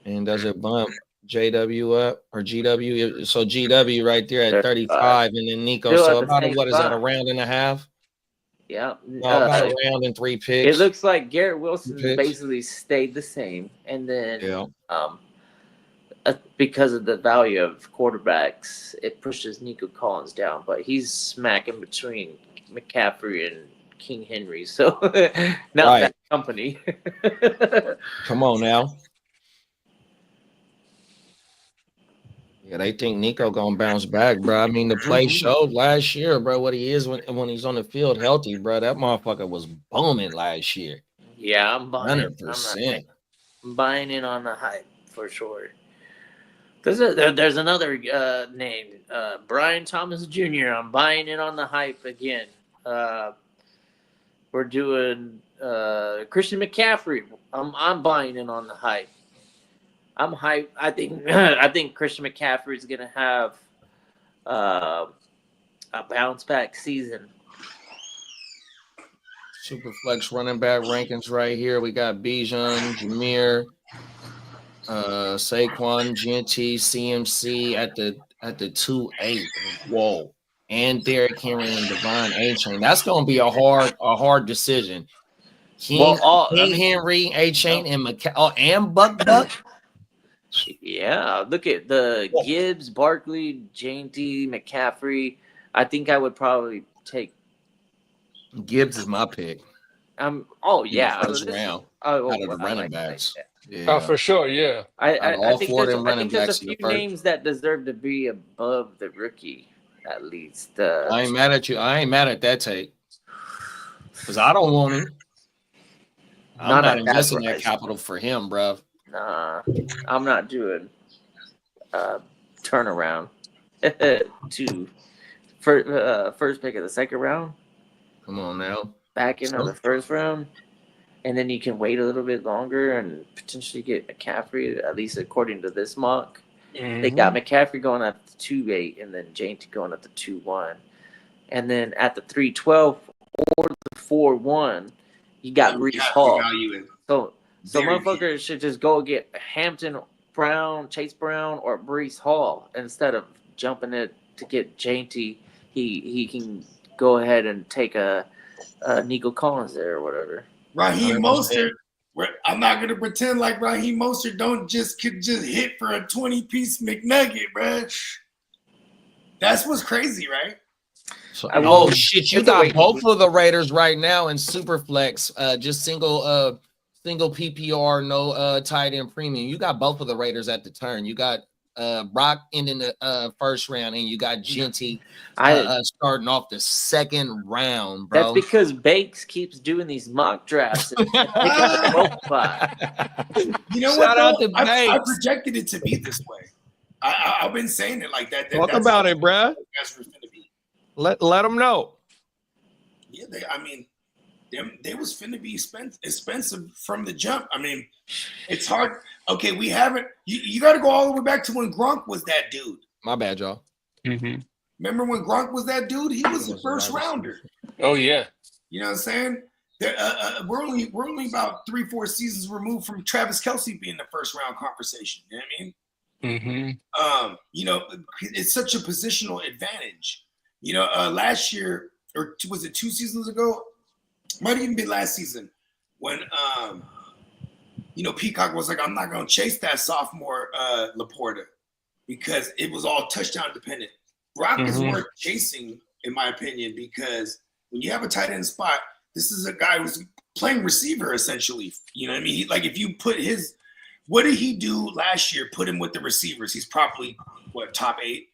And does it bump JW up or GW? So GW right there at 35, and then Nico. Still So about what is that, a round and a half? Yeah. About a round and 3 picks. It looks like Garrett Wilson basically stayed the same. And then because of the value of quarterbacks, it pushes Nico Collins down, but he's smacking between McCaffrey and King Henry, so not that company. Come on now. Yeah, they think Nico gonna bounce back, bro. I mean, the play showed last year, bro, what he is when he's on the field healthy, bro. That motherfucker was booming last year. Yeah, I'm buying 100%. I'm buying in on the hype for sure. There's another name, Brian Thomas Jr. I'm buying in on the hype again. We're doing Christian McCaffrey. I'm buying in on the hype. I'm hyped. I think Christian McCaffrey is gonna have a bounce back season. Super flex running back rankings right here. We got Bijan, Jameer, Saquon, GNT, CMC at the 2-8. Whoa. And Derrick Henry and Devon A-Chain. That's gonna be a hard decision. King Henry, A-Chain, and Buck. Yeah, look at the Gibbs, Barkley, JT, McCaffrey. I think I would probably take Gibbs is my pick. First round out of the running backs. Oh, for sure, yeah. I think there's a few names that deserve to be above the rookie, at least. I ain't mad at you. I ain't mad at that take. Because I don't want him. I'm not investing that capital for him, bro. Nah, I'm not doing turnaround to first pick of the second round. Come on now. Back in the first round. And then you can wait a little bit longer and potentially get McCaffrey, at least according to this mock. Mm-hmm. They got McCaffrey going at the 2-8 and then JT going at the 2-1. And then at the 3-12 or the 4-1, you got Breece Hall. So motherfuckers should just go get Hampton Brown, Chase Brown, or Breece Hall instead of jumping it to get JT. He can go ahead and take a Nico Collins there or whatever. Raheem Mostert. I'm not gonna pretend like Raheem Mostert could just hit for a 20-piece McNugget, bro. That's what's crazy, right? So, shit! You got both of the Raiders right now in Superflex, just single PPR, no tight end premium. You got both of the Raiders at the turn. You got Brock ending the first round, and you got Genty starting off the second round, bro. That's because Banks keeps doing these mock drafts. And you know what? I projected it to be this way. I've been saying it like that. Talk about it, bro. Let them know. Yeah, they was finna be expensive from the jump. I mean, it's hard. Okay, we haven't. You got to go all the way back to when Gronk was that dude. My bad, y'all. Mm-hmm. Remember when Gronk was that dude? He was the first rounder. Oh yeah. You know what I'm saying? We're only about 3-4 seasons removed from Travis Kelce being the first round conversation. You know what I mean? Mm-hmm. It's such a positional advantage. Last year, or was it 2 seasons ago? Might have even been last season when Peacock was like, I'm not gonna chase that sophomore Laporta because it was all touchdown dependent. Brock is worth chasing in my opinion, because when you have a tight end spot, this is a guy who's playing receiver essentially. You know what I mean? Like if you put what did he do last year? Put him with the receivers. He's probably top 8.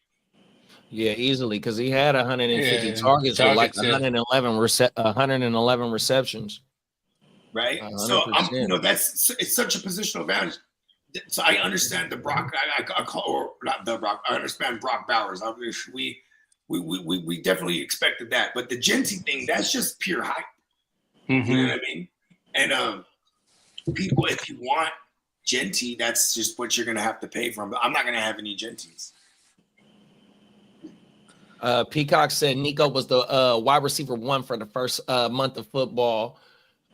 Yeah, easily, because he had 150 targets with like 111 receptions. Right. 100%. So it's such a positional advantage. So I understand the Brock. I call, or not the Brock. I understand Brock Bowers. We definitely expected that, but the Genty thing, that's just pure hype. Mm-hmm. You know what I mean? And people, if you want Genty, that's just what you're gonna have to pay for him. But I'm not gonna have any Genties. Peacock said Nico was the wide receiver 1 for the first month of football.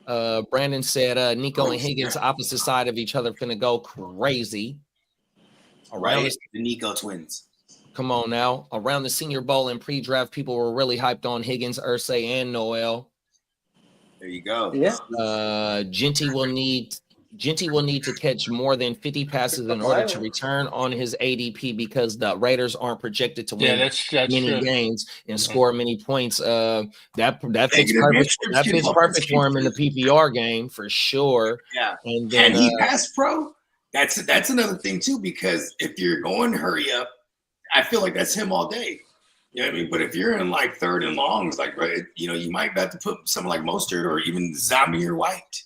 Brandon said Nico and Higgins opposite side of each other finna go crazy. The Nico twins. Come on now. Around the Senior Bowl and pre-draft, people were really hyped on Higgins, Irsay, and Noel. There you go. Yeah. Genty will need to catch more than 50 passes in order to return on his ADP because the Raiders aren't projected to win many games and score many points. That fits perfect. That fits perfect for him in the PPR game for sure. Yeah. And then he pass pro. That's another thing too, because if you're going hurry up, I feel like that's him all day. You know what I mean? But if you're in like third and longs, like, you might have to put someone like Mostert or even Zamir White,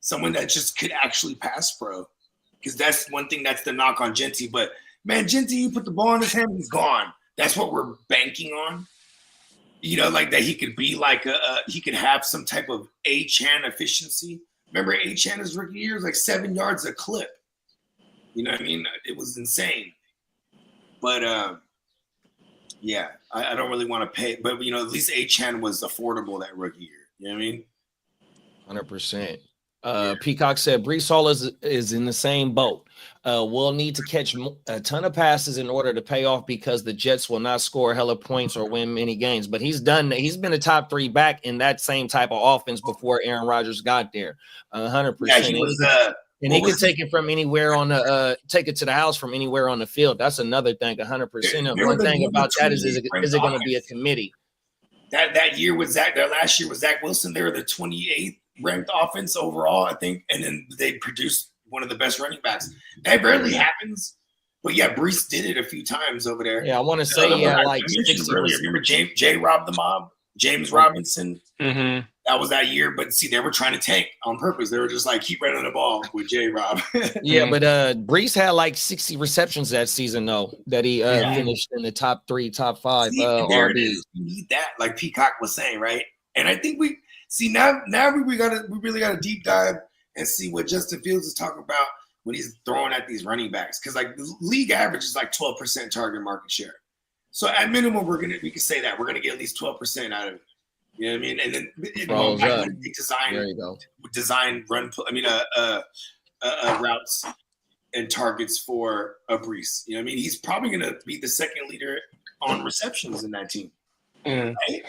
someone that just could actually pass pro. Because that's one thing, that's the knock on Genty. But man, Genty, you put the ball in his hand, he's gone. That's what we're banking on. Like that he could be like he could have some type of Achane efficiency. Remember Achane his rookie year was like 7 yards a clip. You know what I mean? It was insane. But yeah, I don't really want to pay. But at least Achane was affordable that rookie year. You know what I mean? 100%. Peacock said Brees Hall is in the same boat. We'll need to catch a ton of passes in order to pay off because the Jets will not score hella points or win many games. But he's been a top 3 back in that same type of offense before Aaron Rodgers got there. 100%. Yeah, he was. And he can take it from anywhere on the take it to the house from anywhere on the field. That's another thing. 100%. One thing about that is it going to be a committee? That year was Zach. That last year was Zach Wilson. They were the 28th ranked offense overall, I think, and then they produced one of the best running backs. That rarely happens, but yeah, Brees did it a few times over there. Yeah, I want to say like 60%. Remember J Rob the Mob, James Robinson. Mm-hmm. That was that year, but see, they were trying to tank on purpose. They were just like, keep running the ball with J Rob. Yeah, but Brees had like 60 receptions that season, though, that he finished in the top 3, top 5 there RBs. it is. You need that, like Peacock was saying, right? And I think we see now we really got to deep dive and see what Justin Fields is talking about when he's throwing at these running backs, because like the league average is like 12% target market share. So at minimum, we can say that we're gonna get at least 12% out of it. You know what I mean? And then design routes and targets for a Brees. You know what I mean? He's probably gonna be the second leader on receptions in that team. Mm. Right?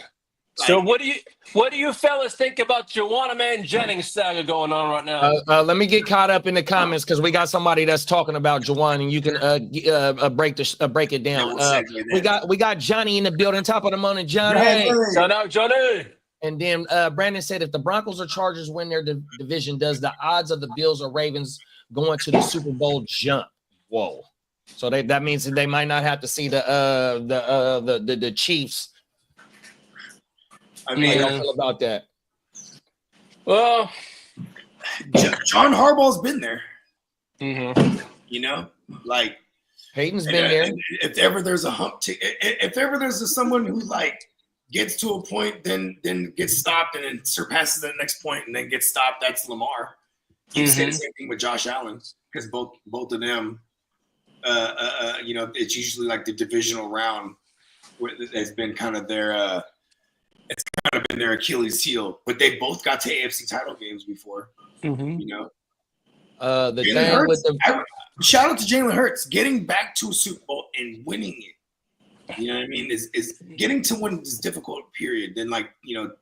So what do you fellas think about Joanna Man Jennings saga going on right now? Let me get caught up in the comments because we got somebody that's talking about Juwan, and you can break it down. We got Johnny in the building. Top of the morning, Johnny. Shout out, Johnny. And then Brandon said, if the Broncos or Chargers win their division, does the odds of the Bills or Ravens going to the Super Bowl jump? Whoa! So that means that they might not have to see the Chiefs. I mean, how y'all feel about that? Well, John Harbaugh's been there. Mm-hmm. Like Hayden's been there. If ever there's a hump, if ever there's someone who like gets to a point, then gets stopped, and then surpasses the next point, and then gets stopped, that's Lamar. You say the same thing with Josh Allen, because both of them, it's usually like the divisional round has been kind of their. It's kind of been their Achilles heel, but they both got to AFC title games before. Mm-hmm. The thing with shout out to Jalen Hurts getting back to a Super Bowl and winning it. You know what I mean? Is getting to win this difficult period. Then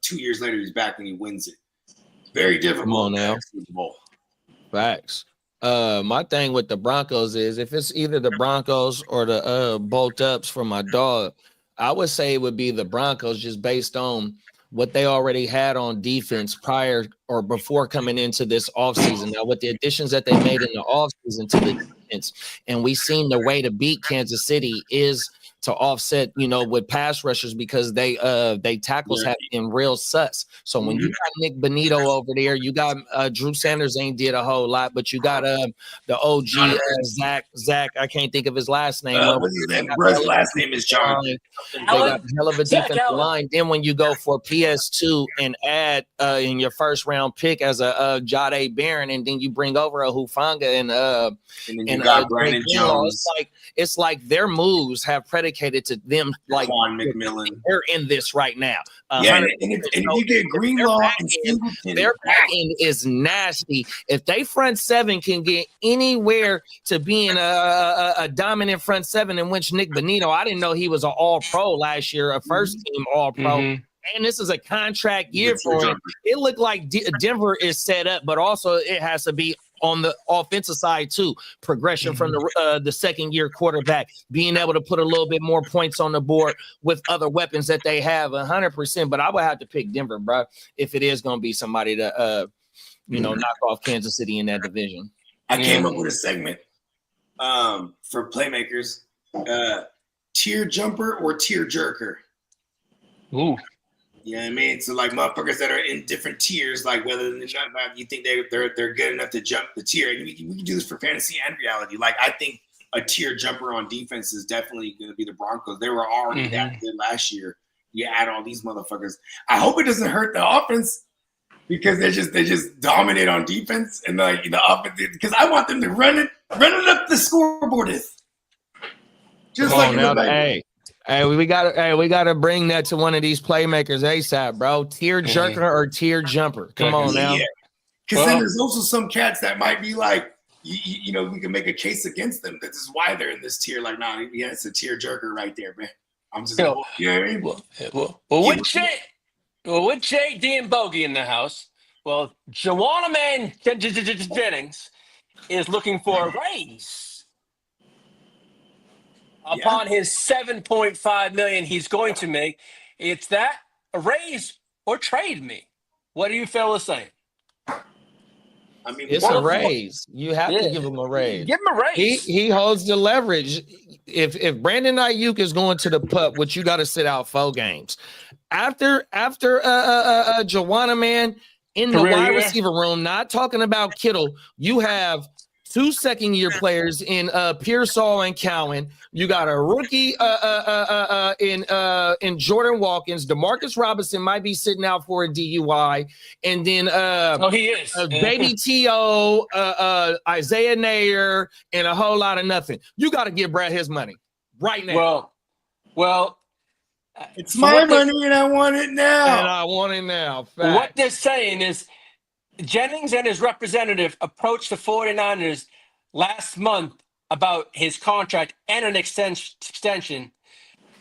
2 years later he's back and he wins it. Very difficult. Come on now. Super Bowl. Facts. My thing with the Broncos is if it's either the Broncos or the Bolt Ups for my dog, I would say it would be the Broncos, just based on what they already had on defense prior or before coming into this offseason. Now, with the additions that they made in the offseason to the defense, and we seen the way to beat Kansas City is to offset, with pass rushers, because they tackles have been real sus. So when you got Nick Bonito over there, you got Drew Sanders ain't did a whole lot, but you got the OG Zach. I can't think of his last name. What's his name? Bro's last name is John. They got a hell of a defensive line. Then when you go for PS2 and add in your first round pick as a Jade Barron, and then you bring over a Hufanga and then you got Brandon Jones. It's like their moves have predicated to them like Juan McMillan. They're in this right now. And if you get Greenlaw and Singleton, their back end is nasty. If they front seven can get anywhere to being a dominant front seven, in which Nick Bonito, I didn't know he was an all-pro last year, a first team all-pro. And this is a contract year for him. It looked like Denver is set up, but also it has to be on the offensive side too. Progression from the second year quarterback, being able to put a little bit more points on the board with other weapons that they have 100%. But I would have to pick Denver, bro, if it is going to be somebody to, knock off Kansas City in that division. I came up with a segment for playmakers, tier jumper or tier jerker. Ooh. You know what I mean? So like motherfuckers that are in different tiers, like whether you think they're good enough to jump the tier, and we can do this for fantasy and reality. Like I think a tier jumper on defense is definitely going to be the Broncos. They were already that good last year. You add all these motherfuckers. I hope it doesn't hurt the offense because they just dominate on defense and like the offense, because I want them to run it up the scoreboard. Just like Hey, we gotta bring that to one of these playmakers ASAP, bro. Tier jerker or tier jumper. Come on now. Because then there's also some cats that might be like, we can make a case against them. This is why they're in this tier. Like, nah, yeah, it's a tier jerker right there, man. I'm just, you know what I mean? With JD and Bogey in the house, Joanna Man Jennings is looking for a raise. Upon his $7.5 million he's going to make, it's that a raise or trade me. What do you fellas saying? I mean, it's a raise. You have to give him a raise. Give him a raise. He holds the leverage. If Brandon Ayuk is going to the pup, which you got to sit out 4 games after Joanna Man in the wide receiver room. Not talking about Kittle. You have 2 second-year players in Pearsall and Cowan. You got a rookie in Jordan Watkins. Demarcus Robinson might be sitting out for a DUI, and then he is Baby T.O., Isaiah Nayer, and a whole lot of nothing. You got to give Brad his money right now. Well, it's my money, and I want it now. Fact. What they're saying is, Jennings and his representative approached the 49ers last month about his contract and an extension,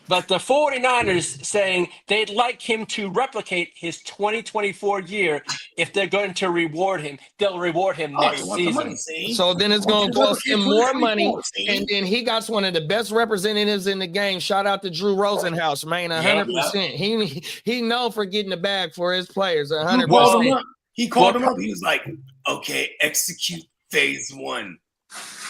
but the 49ers saying they'd like him to replicate his 2024 year. If they're going to reward him, they'll reward him next season. So then it's going to cost him more money, and then he got one of the best representatives in the game. Shout out to Drew Rosenhaus, man, 100%. He known for getting the bag for his players, 100%. He called him up. He was like, okay, execute phase 1.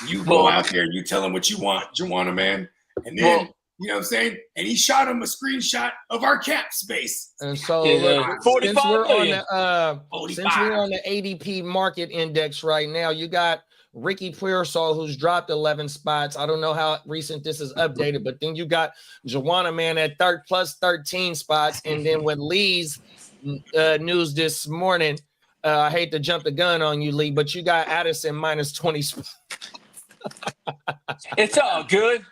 You go out there, you tell him what you want, Joanna Man. And then, you know what I'm saying? And he shot him a screenshot of our cap space. And so since we're on the ADP market index right now, you got Ricky Pearsall, who's dropped 11 spots. I don't know how recent this is updated, but then you got Joanna Man at plus 13 spots. And then with Lee's news this morning, I hate to jump the gun on you, Lee, but you got Addison minus 20 spots. It's all good.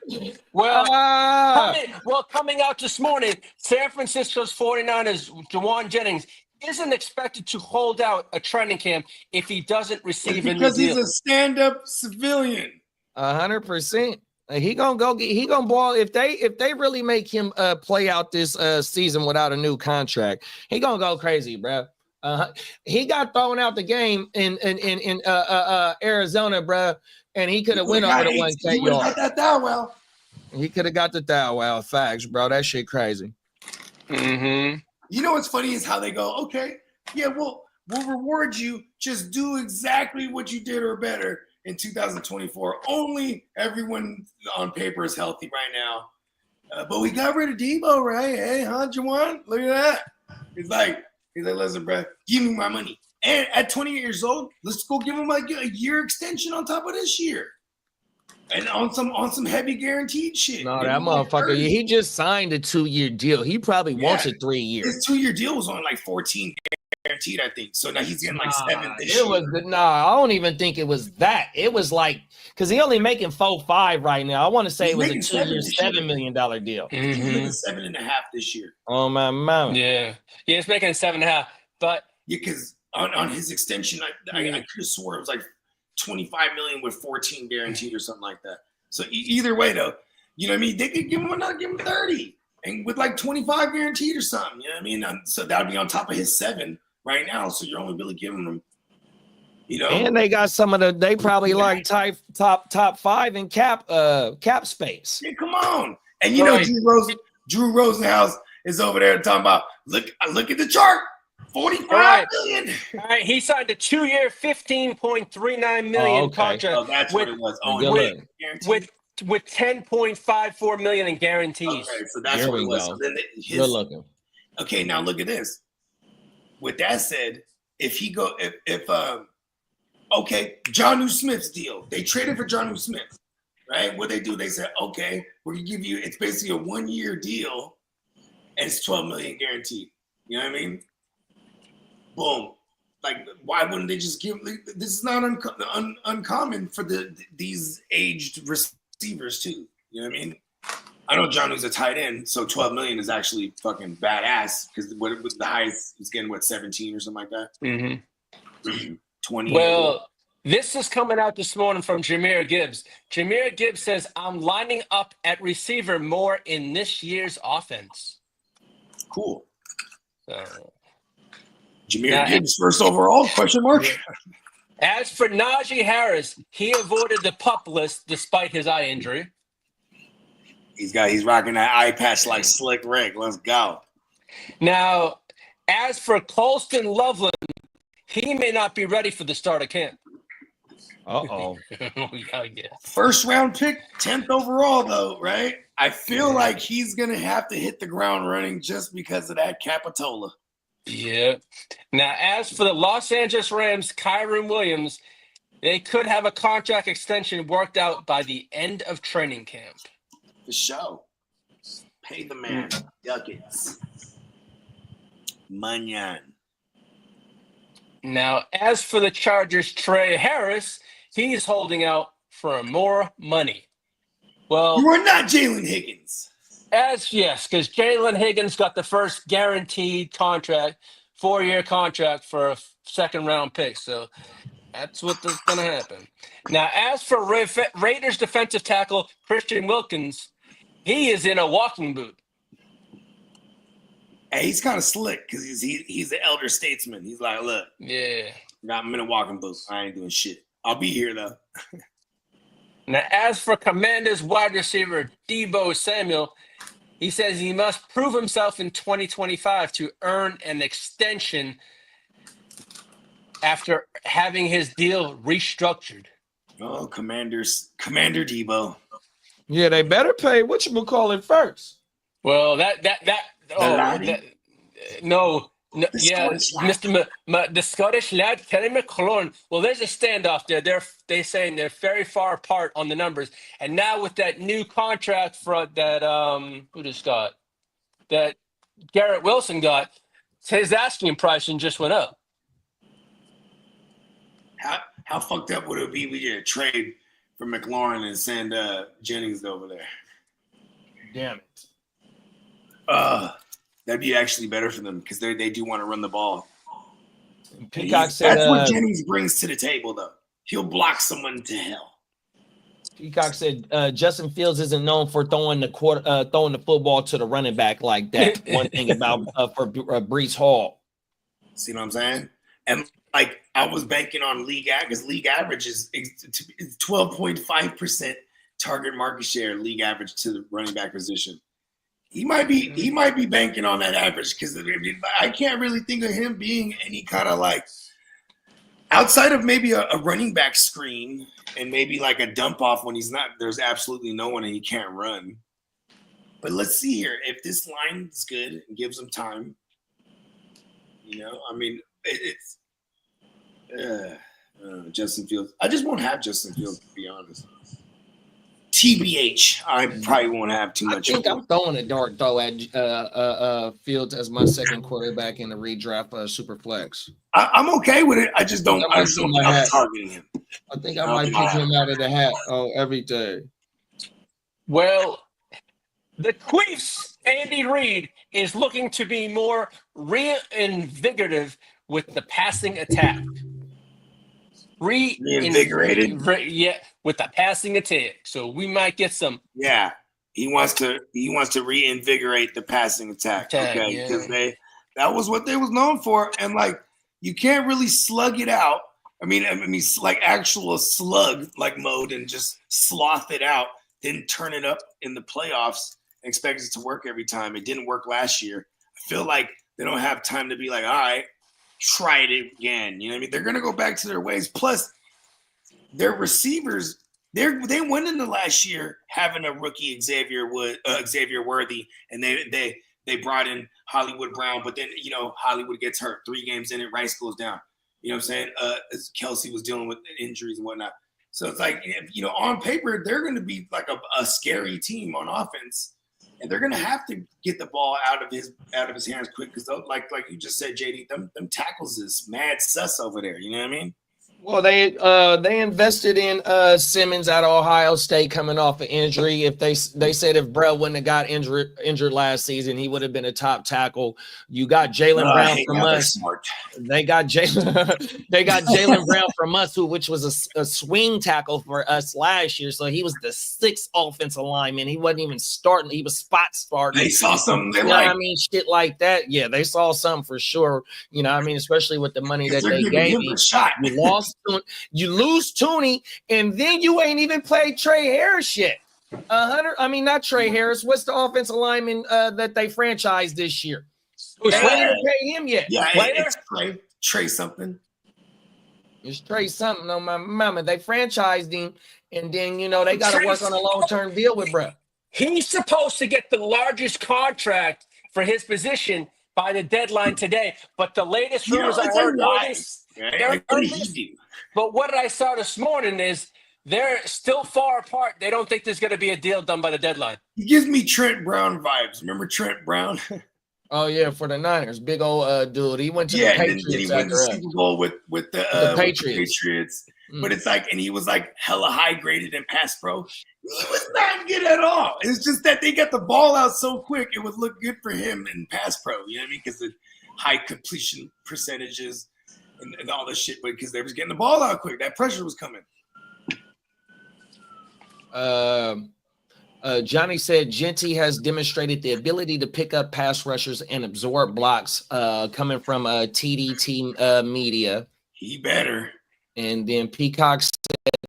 Coming out this morning, San Francisco's 49ers, Juwan Jennings, isn't expected to hold out a training camp if he doesn't receive a new deal. Because he's a stand-up civilian. 100%. He gonna ball if they really make him play out this season without a new contract. He gonna go crazy, bro. He got thrown out the game in Arizona, bro, and he could have went over the 1K yard. He could have got the thou wow facts, bro. That shit crazy. Mm-hmm. You know what's funny is how they go, okay, yeah, we'll reward you. Just do exactly what you did or better in 2024. Only everyone on paper is healthy right now. But we got rid of Debo, right? Hey, huh, Juwan? Look at that. He's like, listen, bro, give me my money. And at 28 years old, let's go give him like a year extension on top of this year. And on some heavy guaranteed shit. No, that motherfucker, he just signed a 2-year deal. He probably wants a 3 year. His 2-year deal was on like 14 guaranteed, I think. So now he's getting like 7 this year. I don't even think it was that. It was like, because he only making 4.5 right now. I want to say He's it was a making 2-year, $7 $7 million deal. He's making 7.5 this year. Oh my mouth. Yeah, he's making 7.5. But yeah, because on his extension, I could have swore it was like 25 million with 14 guaranteed or something like that. So either way, though, you know what I mean? They could give him 30 and with like 25 guaranteed or something. You know what I mean? So that would be on top of his 7 right now. So you're only really giving them, you know. And they got some of they probably like top 5 in cap space. Yeah, come on. And you know, Drew Rosenhaus is over there talking about look at the chart. 45 million. All right, he signed a 2-year, $15.39 million contract. Oh, that's what it was. Oh, with 10.54 million in guarantees. Okay, so that's what it was. So then good looking. Okay, now look at this. With that said, if Jonnu Smith's deal, they traded for Jonnu Smith, right? What they do, they said, okay, we're gonna give you. It's basically a 1-year deal, and it's 12 million guaranteed. You know what I mean? Boom. Like, why wouldn't they just give? This is not uncommon for these aged receivers too. You know what I mean? I know Jonnu's a tight end, so 12 million is actually fucking badass because the highest is getting 17 or something like that. Mm-hmm. 20. Well, this is coming out this morning from Jahmyr Gibbs. Jahmyr Gibbs says, "I'm lining up at receiver more in this year's offense." Cool. Jahmyr Gibbs first overall? Question mark. As for Najee Harris, he avoided the PUP list despite his eye injury. He's rocking that eye patch like Slick Rick. Let's go. Now, as for Colston Loveland, he may not be ready for the start of camp. Uh-oh. First round pick, 10th overall, though, right? I feel like he's going to have to hit the ground running just because of that Capitola. Yeah. Now, as for the Los Angeles Rams, Kyron Williams, they could have a contract extension worked out by the end of training camp. The show. Pay the man. Ducats. Manyan. Now, as for the Chargers, Trey Harris, he's holding out for more money. Well, you are not Jalen Higgins. Yes, because Jalen Higgins got the first guaranteed contract, 4-year contract for a second-round pick. So that's what's going to happen. Now, as for Raiders defensive tackle Christian Wilkins, he is in a walking boot. Hey, he's kind of slick because he's the elder statesman. He's like, look, I'm in a walking boot. I ain't doing shit. I'll be here, though. Now, as for Commanders wide receiver Deebo Samuel, he says he must prove himself in 2025 to earn an extension after having his deal restructured. Oh, Commander Deebo. Yeah, they better pay whatchamacallit first. Well, the Scottish lad, Terry McLaurin. Well, there's a standoff there. They're saying they're very far apart on the numbers. And now with that new contract for that that Garrett Wilson got, his asking price just went up. How fucked up would it be we did a trade for McLaurin and send Jennings over there? Damn it. That'd be actually better for them because they do want to run the ball. Peacock said that's what Jennings brings to the table, though. He'll block someone to hell. Peacock said Justin Fields isn't known for throwing the football to the running back like that. One thing about for Breece Hall. See what I'm saying? And like I was banking on league average because league average is 12.5% target market share league average to the running back position. He might be banking on that average because I can't really think of him being any kind of like outside of maybe a running back screen and maybe like a dump off when there's absolutely no one and he can't run. But let's see here. If this line is good and gives him time, I mean, it's Justin Fields. I just won't have Justin Fields, to be honest. TBH, I probably won't have too much. I think I'm throwing a dart though at Fields as my second quarterback in the redraft super flex. I'm okay with it. I just don't think I'm targeting him. I think I might pick him out of the hat every day. Well, the Queefs, Andy Reid, is looking to be more reinvigorative with the passing attack. Reinvigorated? Yeah, with the passing attack. So we might get some. Yeah, he wants to reinvigorate the passing attack. Okay, because that was what they was known for, and like you can't really slug it out. I mean, like actual slug like mode and just sloth it out, then turn it up in the playoffs and expect it to work every time. It didn't work last year. I feel like they don't have time to be like, all right, try it again. You know what I mean? They're going to go back to their ways. Plus, their receivers, they went into last year having a rookie Xavier Worthy, and they brought in Hollywood Brown, but then, Hollywood gets hurt. 3 games in it, Rice goes down. You know what I'm saying? Kelsey was dealing with injuries and whatnot. So it's like, on paper, they're going to be like a scary team on offense. And they're going to have to get the ball out of his hands quick because, like you just said, JD, them tackles is mad sus over there. You know what I mean? Well, they invested in Simmons out of Ohio State coming off an injury. If they said if Brell wouldn't have got injured last season, he would have been a top tackle. You got Jalen Brown from us. They got Jalen Brown from us, which was a swing tackle for us last year. So he was the 6th offensive lineman. He wasn't even starting. He was spot starting. They saw something. Shit like that. Yeah, they saw something for sure. Especially with the money that they gave me. You lose Tooney, and then you ain't even played Trey Harris yet. Not Trey Harris. What's the offensive lineman that they franchised this year? They ain't even paid him yet. Yeah, it's Trey something. It's Trey something on my mama. They franchised him, and then they got to work on a long-term deal with Brett. He's supposed to get the largest contract for his position by the deadline today, but the latest rumors I heard. But what I saw this morning is they're still far apart. They don't think there's going to be a deal done by the deadline. He gives me Trent Brown vibes. Remember Trent Brown? Oh yeah, for the Niners, big old dude. He went to the Patriots. He went to the Super Bowl with the Patriots. But it's like, and he was like hella high graded in pass pro. He was not good at all. It's just that they got the ball out so quick, it would look good for him in pass pro. You know what I mean? Because the high completion percentages. And all this shit, but because they was getting the ball out quick, that pressure was coming. Johnny said Genty has demonstrated the ability to pick up pass rushers and absorb blocks coming from TDT Media. He better. And then Peacock said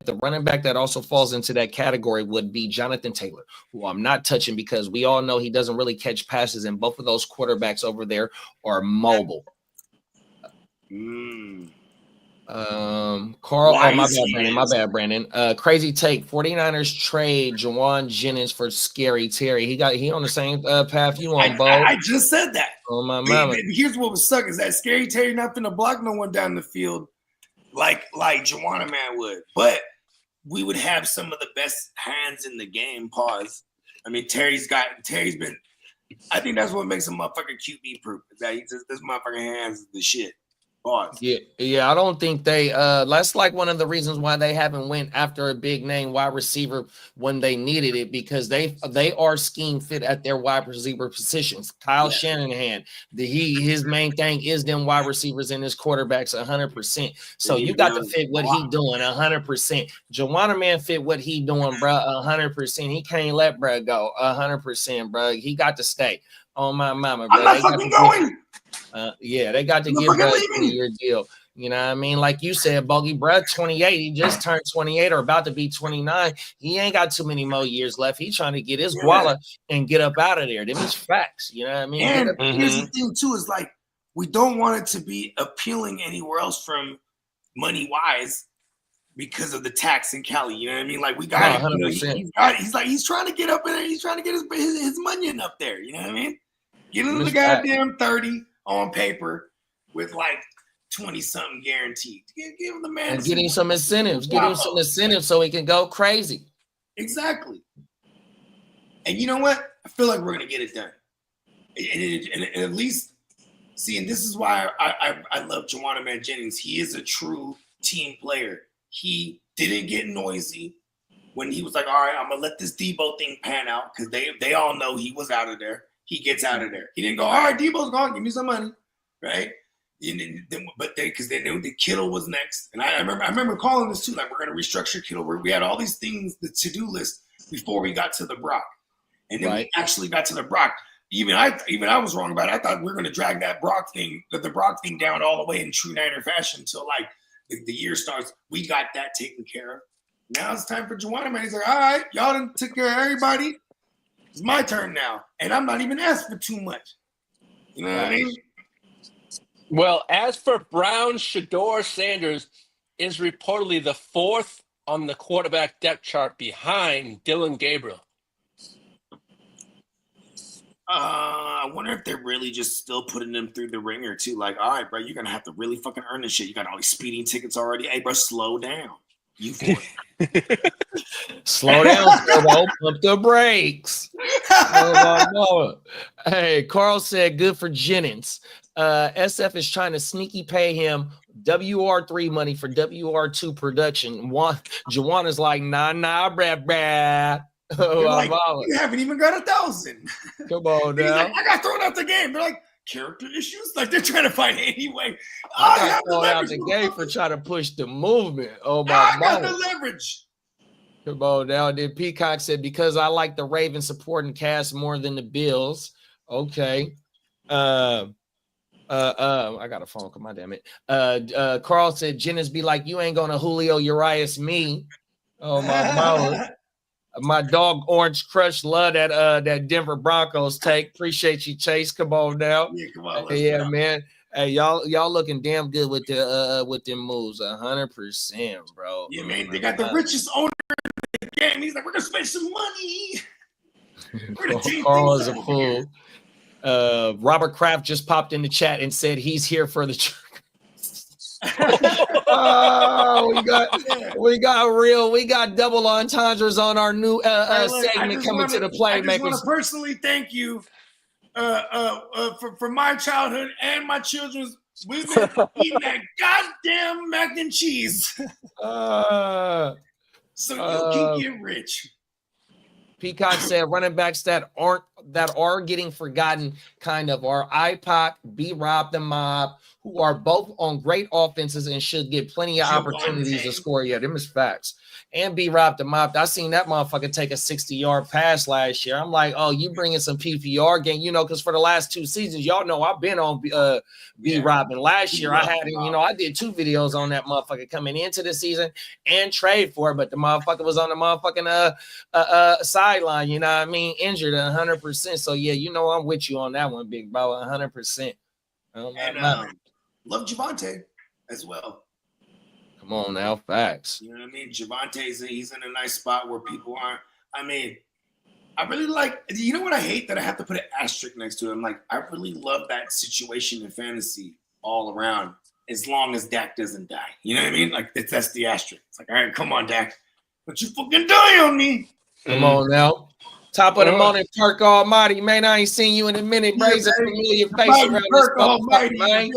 the running back that also falls into that category would be Jonathan Taylor, who I'm not touching because we all know he doesn't really catch passes, and both of those quarterbacks over there are mobile. Carl, my bad, Brandon. Crazy take. 49ers trade Jawan Jennings for Scary Terry. He on the same path you on, Bo. I just said that. Oh my mama. Here's what was suck is that Scary Terry not finna block no one down the field like Juwanna Man would. But we would have some of the best hands in the game. Pause. I mean, Terry's been. I think that's what makes him motherfucking QB proof. That he just this motherfucking hands is the shit. Pause. Yeah. I don't think they. That's like one of the reasons why they haven't went after a big name wide receiver when they needed it, because they are scheme fit at their wide receiver positions. Kyle Shanahan, his main thing is them wide receivers and his quarterbacks 100%. So you got to fit what he doing 100%. Juwanna Man fit what he doing, bro, 100%. He can't let bro go 100%, bro. He got to stay. On my mama, bro. I'm not fucking going. They got to give us a 3-year deal. You know what I mean? Like you said, Bogey Brad, 28. He just turned 28 or about to be 29. He ain't got too many more years left. He's trying to get his guala and get up out of there. Them is facts. You know what I mean? And here's the thing, too, is like we don't want it to be appealing anywhere else from money-wise because of the tax in Cali. You know what I mean? Like we got it. You know, he's trying to get up in there. He's trying to get his money up there. You know what I mean? Get him the goddamn 30 on paper with like 20-something guaranteed. Give him the man. And getting some incentives. Get him some incentives so he can go crazy. Exactly. And you know what? I feel like we're going to get it done. And at least, see, and this is why I love Juwan Man Jennings. He is a true team player. He didn't get noisy when he was like, all right, I'm going to let this Debo thing pan out because they all know he was out of there. He gets out of there. He didn't go, all right, Debo's gone. Give me some money. Right? But because they knew the Kittle was next. And I remember calling this too, like we're going to restructure Kittle. We had all these things, the to-do list before we got to the Brock. And then we actually got to the Brock. Even I was wrong about it. I thought we were going to drag that the Brock thing down all the way in true Niner fashion until like the year starts. We got that taken care of. Now it's time for Juwan, man. He's like, all right, y'all done took care of everybody. It's my turn now. And I'm not even asking for too much. You know what I mean? Well, as for Brown, Shador Sanders is reportedly the fourth on the quarterback depth chart behind Dylan Gabriel. I wonder if they're really just still putting them through the ringer too. Like, all right, bro, you're gonna have to really fucking earn this shit. You got all these speeding tickets already. Hey, bro, slow down. You slow down, pump the brakes. Hey, Carl said, good for Jennings. SF is trying to sneaky pay him WR3 money for WR2 production. Juwan is like, nah, bruh. Like, you haven't even got 1,000. Come on now. Like, I got thrown out the game. They're like, character issues? Like, they're trying to find any way. I got thrown out the game for trying to push the movement. Oh, my God. I got the leverage. Come on now. Then Peacock said, because I like the Ravens supporting cast more than the Bills. Okay. I got a phone call. My damn it. Carl said, Jennings be like, you ain't gonna Julio Urias me. Oh, my mouth. My dog Orange Crush love that Denver Broncos take. Appreciate you, Chase. Come on now. Yeah, come on. Yeah, man. Hey, y'all looking damn good with them moves. 100%, bro. Yeah, man. They got the richest owner in the game. He's like, we're gonna spend some money. Carl is a fool. Robert Kraft just popped in the chat and said he's here for the oh, we got double entendres on our new segment coming to the Playmakers. I just want to personally thank you for my childhood and my children's. We've been eating that goddamn mac and cheese. So you can get rich. Peacock said running backs that are getting forgotten kind of are IPOC, B-Rob the Mob, who are both on great offenses and should get plenty of opportunities to score. Yeah, them is facts. And B-Rob the Mob, I seen that motherfucker take a 60-yard pass last year. I'm like, oh, you bringing some PPR game, because for the last 2 seasons, y'all know I've been on B-Rob. And last year I had, I did 2 videos on that motherfucker coming into the season and trade for it, but the motherfucker was on the motherfucking sideline, you know what I mean? Injured 100%. So, yeah, I'm with you on that one, big bro, 100%. And love Javonte as well. Come on now, facts. You know what I mean? Javonte's he's in a nice spot where people aren't. I mean, I really like. You know what I hate that I have to put an asterisk next to it. I'm like, I really love that situation in fantasy all around, as long as Dak doesn't die. You know what I mean? Like that's the asterisk. It's like, all right, come on, Dak, but you fucking die on me. Come on now. Top of the morning, Perk Almighty, man. I ain't seen you in a minute. Raise a familiar face around this motherfucker, man.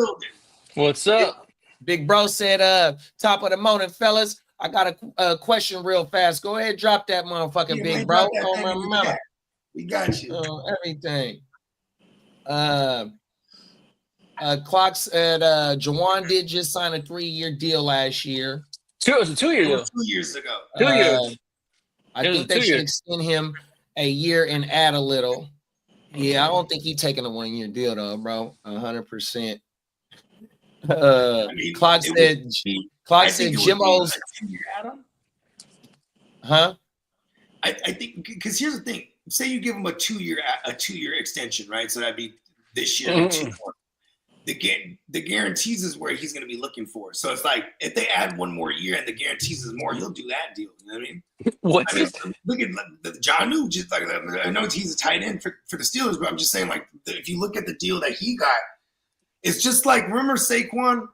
What's up? Big bro said, top of the morning, fellas. I got a question real fast. Go ahead, drop that motherfucking big bro. Oh, my mama. We got you. Everything. Clock said, Juwan did just sign a 3-year deal last year. It was a 2-year deal. 2 years ago. 2 years. I think they should extend him a year and add a little. Yeah, I don't think he's taking a 1-year deal, though, bro. 100%. I mean, Clock it said. would be- Clock I said think it would be Jimmo's. a 10-year add-on. Huh? I think because here's the thing: say you give him a 2-year extension, right? So that'd be this year and 2 more. The guarantees is where he's going to be looking for. So it's like if they add 1 more year and the guarantees is more, he'll do that deal. You know what I mean? What's I mean, this? look at the John just like I know he's a tight end for the Steelers, but I'm just saying like if you look at the deal that he got, it's just like remember Saquon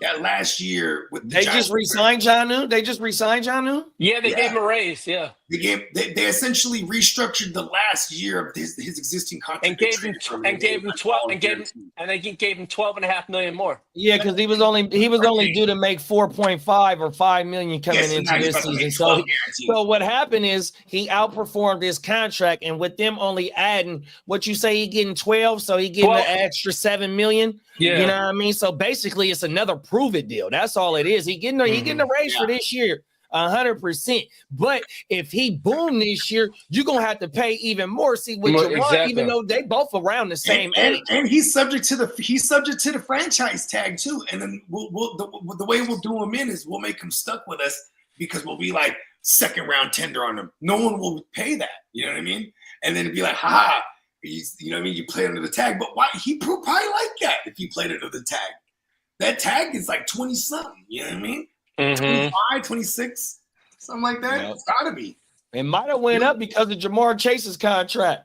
that last year with the They just re-signed Jonnu. Yeah, they gave him a raise. Yeah, they essentially restructured the last year of his existing contract and gave him 12.5 million more. Yeah, because he was only due to make 4.5 or 5 million coming into this season. So what happened is he outperformed his contract, and with them only adding what you say he getting 12, so he getting 12. an extra 7 million. Yeah, You know what I mean? So basically, it's another prove it deal. That's all it is. He getting a raise for this year, 100%. But if he boom this year, you're gonna have to pay even more. See what you want, even though they both around the same age. And he's subject to the franchise tag too. And then the way we'll do him in is we'll make him stuck with us because we'll be like 2nd round tender on him. No one will pay that. You know what I mean? And then it'd be like, ha. You know what I mean? You play under the tag, but why? He probably like that if you played under the tag. That tag is like 20-something. You know what I mean? 25, 26, something like that. Yep. It's gotta be. It might have went up because of Jamar Chase's contract.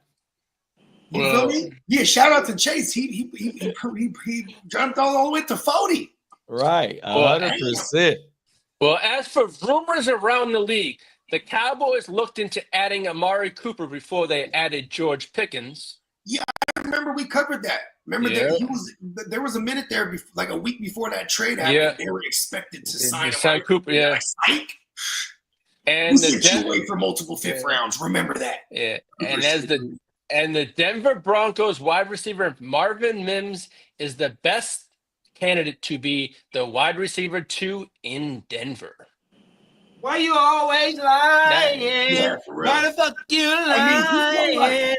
You feel me? Yeah, shout out to Chase. He jumped all the way to 40. Right, 100%. Well, as for rumors around the league, the Cowboys looked into adding Amari Cooper before they added George Pickens. Yeah, I remember we covered that. Remember that there was a minute there, like a week before that trade happened. Yeah. They were expected to sign Cooper. Yeah, like, and the away for multiple 5th rounds. Remember that. Yeah, and the Denver Broncos wide receiver Marvin Mims is the best candidate to be the wide receiver 2 in Denver. Why you always lying? Yeah, why the fuck you lying?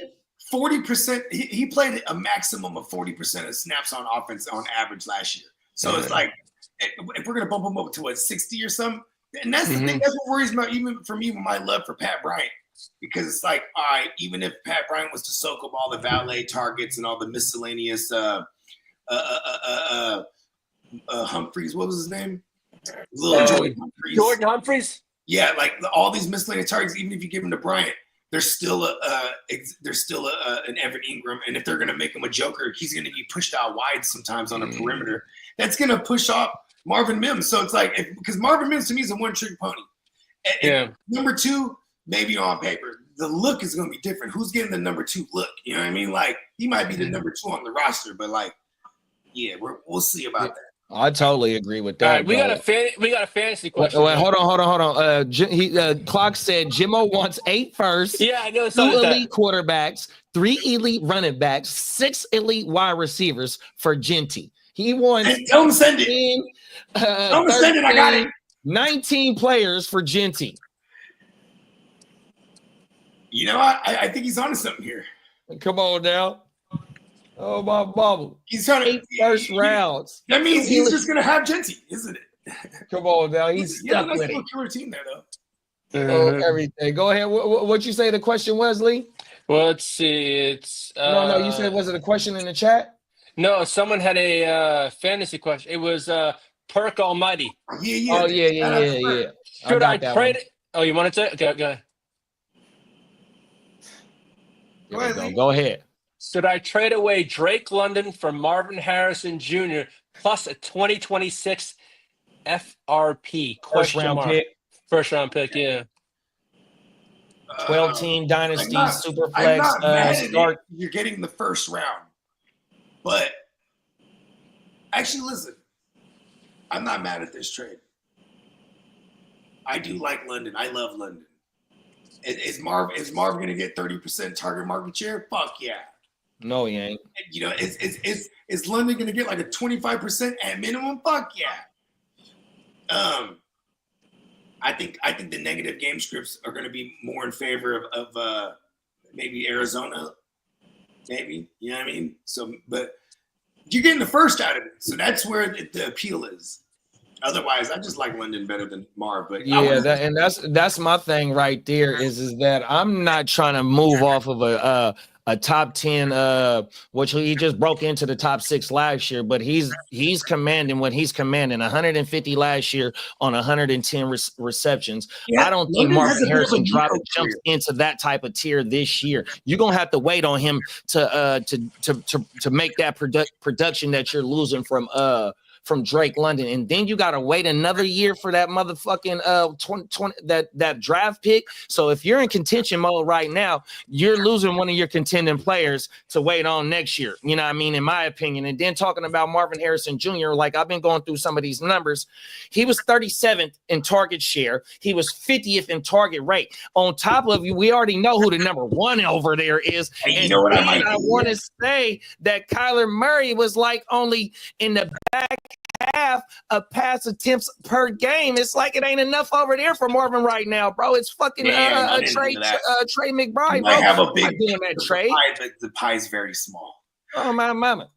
40%. He played a maximum of 40% of snaps on offense on average last year. So it's like if we're gonna bump him up to a 60 or something, and that's the thing. That's what worries me, even for me, with my love for Pat Bryant, because it's like, all right, even if Pat Bryant was to soak up all the valet targets and all the miscellaneous Humphreys, what was his name? Jordan Humphreys. Yeah, like all these miscellaneous targets. Even if you give him to Bryant, there's still an Evan Ingram, and if they're gonna make him a joker, he's gonna be pushed out wide sometimes on the perimeter. That's gonna push off Marvin Mims. So it's like because Marvin Mims to me is a one-trick pony. And number 2, maybe on paper, the look is gonna be different. Who's getting the number 2 look? You know what I mean? Like he might be the number 2 on the roster, but like, yeah, we'll see about that. I totally agree with that. All right, we got a fantasy question. Wait, hold on. Clock said Jimmo wants 8 firsts. Yeah, I know. 2 elite quarterbacks, 3 elite running backs, 6 elite wide receivers for Genty. He wants. Tell him to send it. Tell him to send it. I got it. 19 players for Genty. You know, I think he's onto something here. Come on now. Oh, my bubble. He's trying to 8 first rounds. That means he's just going to have Genty, isn't it? Come on now. He's stuck with it. Killer team there, though. Everything. Go ahead. What you say the question was, Lee? Well, let's see. It's no. You said, was it a question in the chat? No, someone had a fantasy question. It was Perk Almighty. Yeah. Oh, yeah. Should I trade it? Oh, you wanted to? Okay, go ahead. Go ahead. Should I trade away Drake London for Marvin Harrison Jr. plus a 2026 FRP? First round pick, yeah. 12-team dynasty, Superflex. Start. You're getting the first round. But actually, listen, I'm not mad at this trade. I do like London. I love London. Is Marv going to get 30% target market share? Fuck yeah. No, he ain't. You know, is London going to get like a 25% at minimum? Fuck yeah. I think the negative game scripts are going to be more in favor of maybe Arizona, maybe, you know what I mean? So, but You're getting the first out of it, so that's where the appeal is. Otherwise, I just like London better than Marv. But Yeah, that's my thing right there. Is that I'm not trying to move off of a top 10, which he just broke into the top 6 last year, but he's commanding what he's commanding 150 last year on 110 receptions. yeah, I don't think London has Marvin a bit of a Harrison Nico jumps career. into that type of tier this year. You're gonna have to wait on him to make that production that you're losing from Drake London, and then you gotta wait another year for that motherfucking 20 that draft pick. So if you're in contention mode right now, you're losing one of your contending players to wait on next year. You know what I mean? In my opinion. And then talking about Marvin Harrison Jr., like I've been going through some of these numbers. He was 37th in target share. He was 50th in target rate. On top of you, we already know who the number 1 over there is. Hey, you And know what I want to say that Kyler Murray was like only in the back half of pass attempts per game. It's like it ain't enough over there for Marvin right now, bro. It's fucking Trey McBride, bro. I have a big doing that trade. The pie is very small. Oh my mama.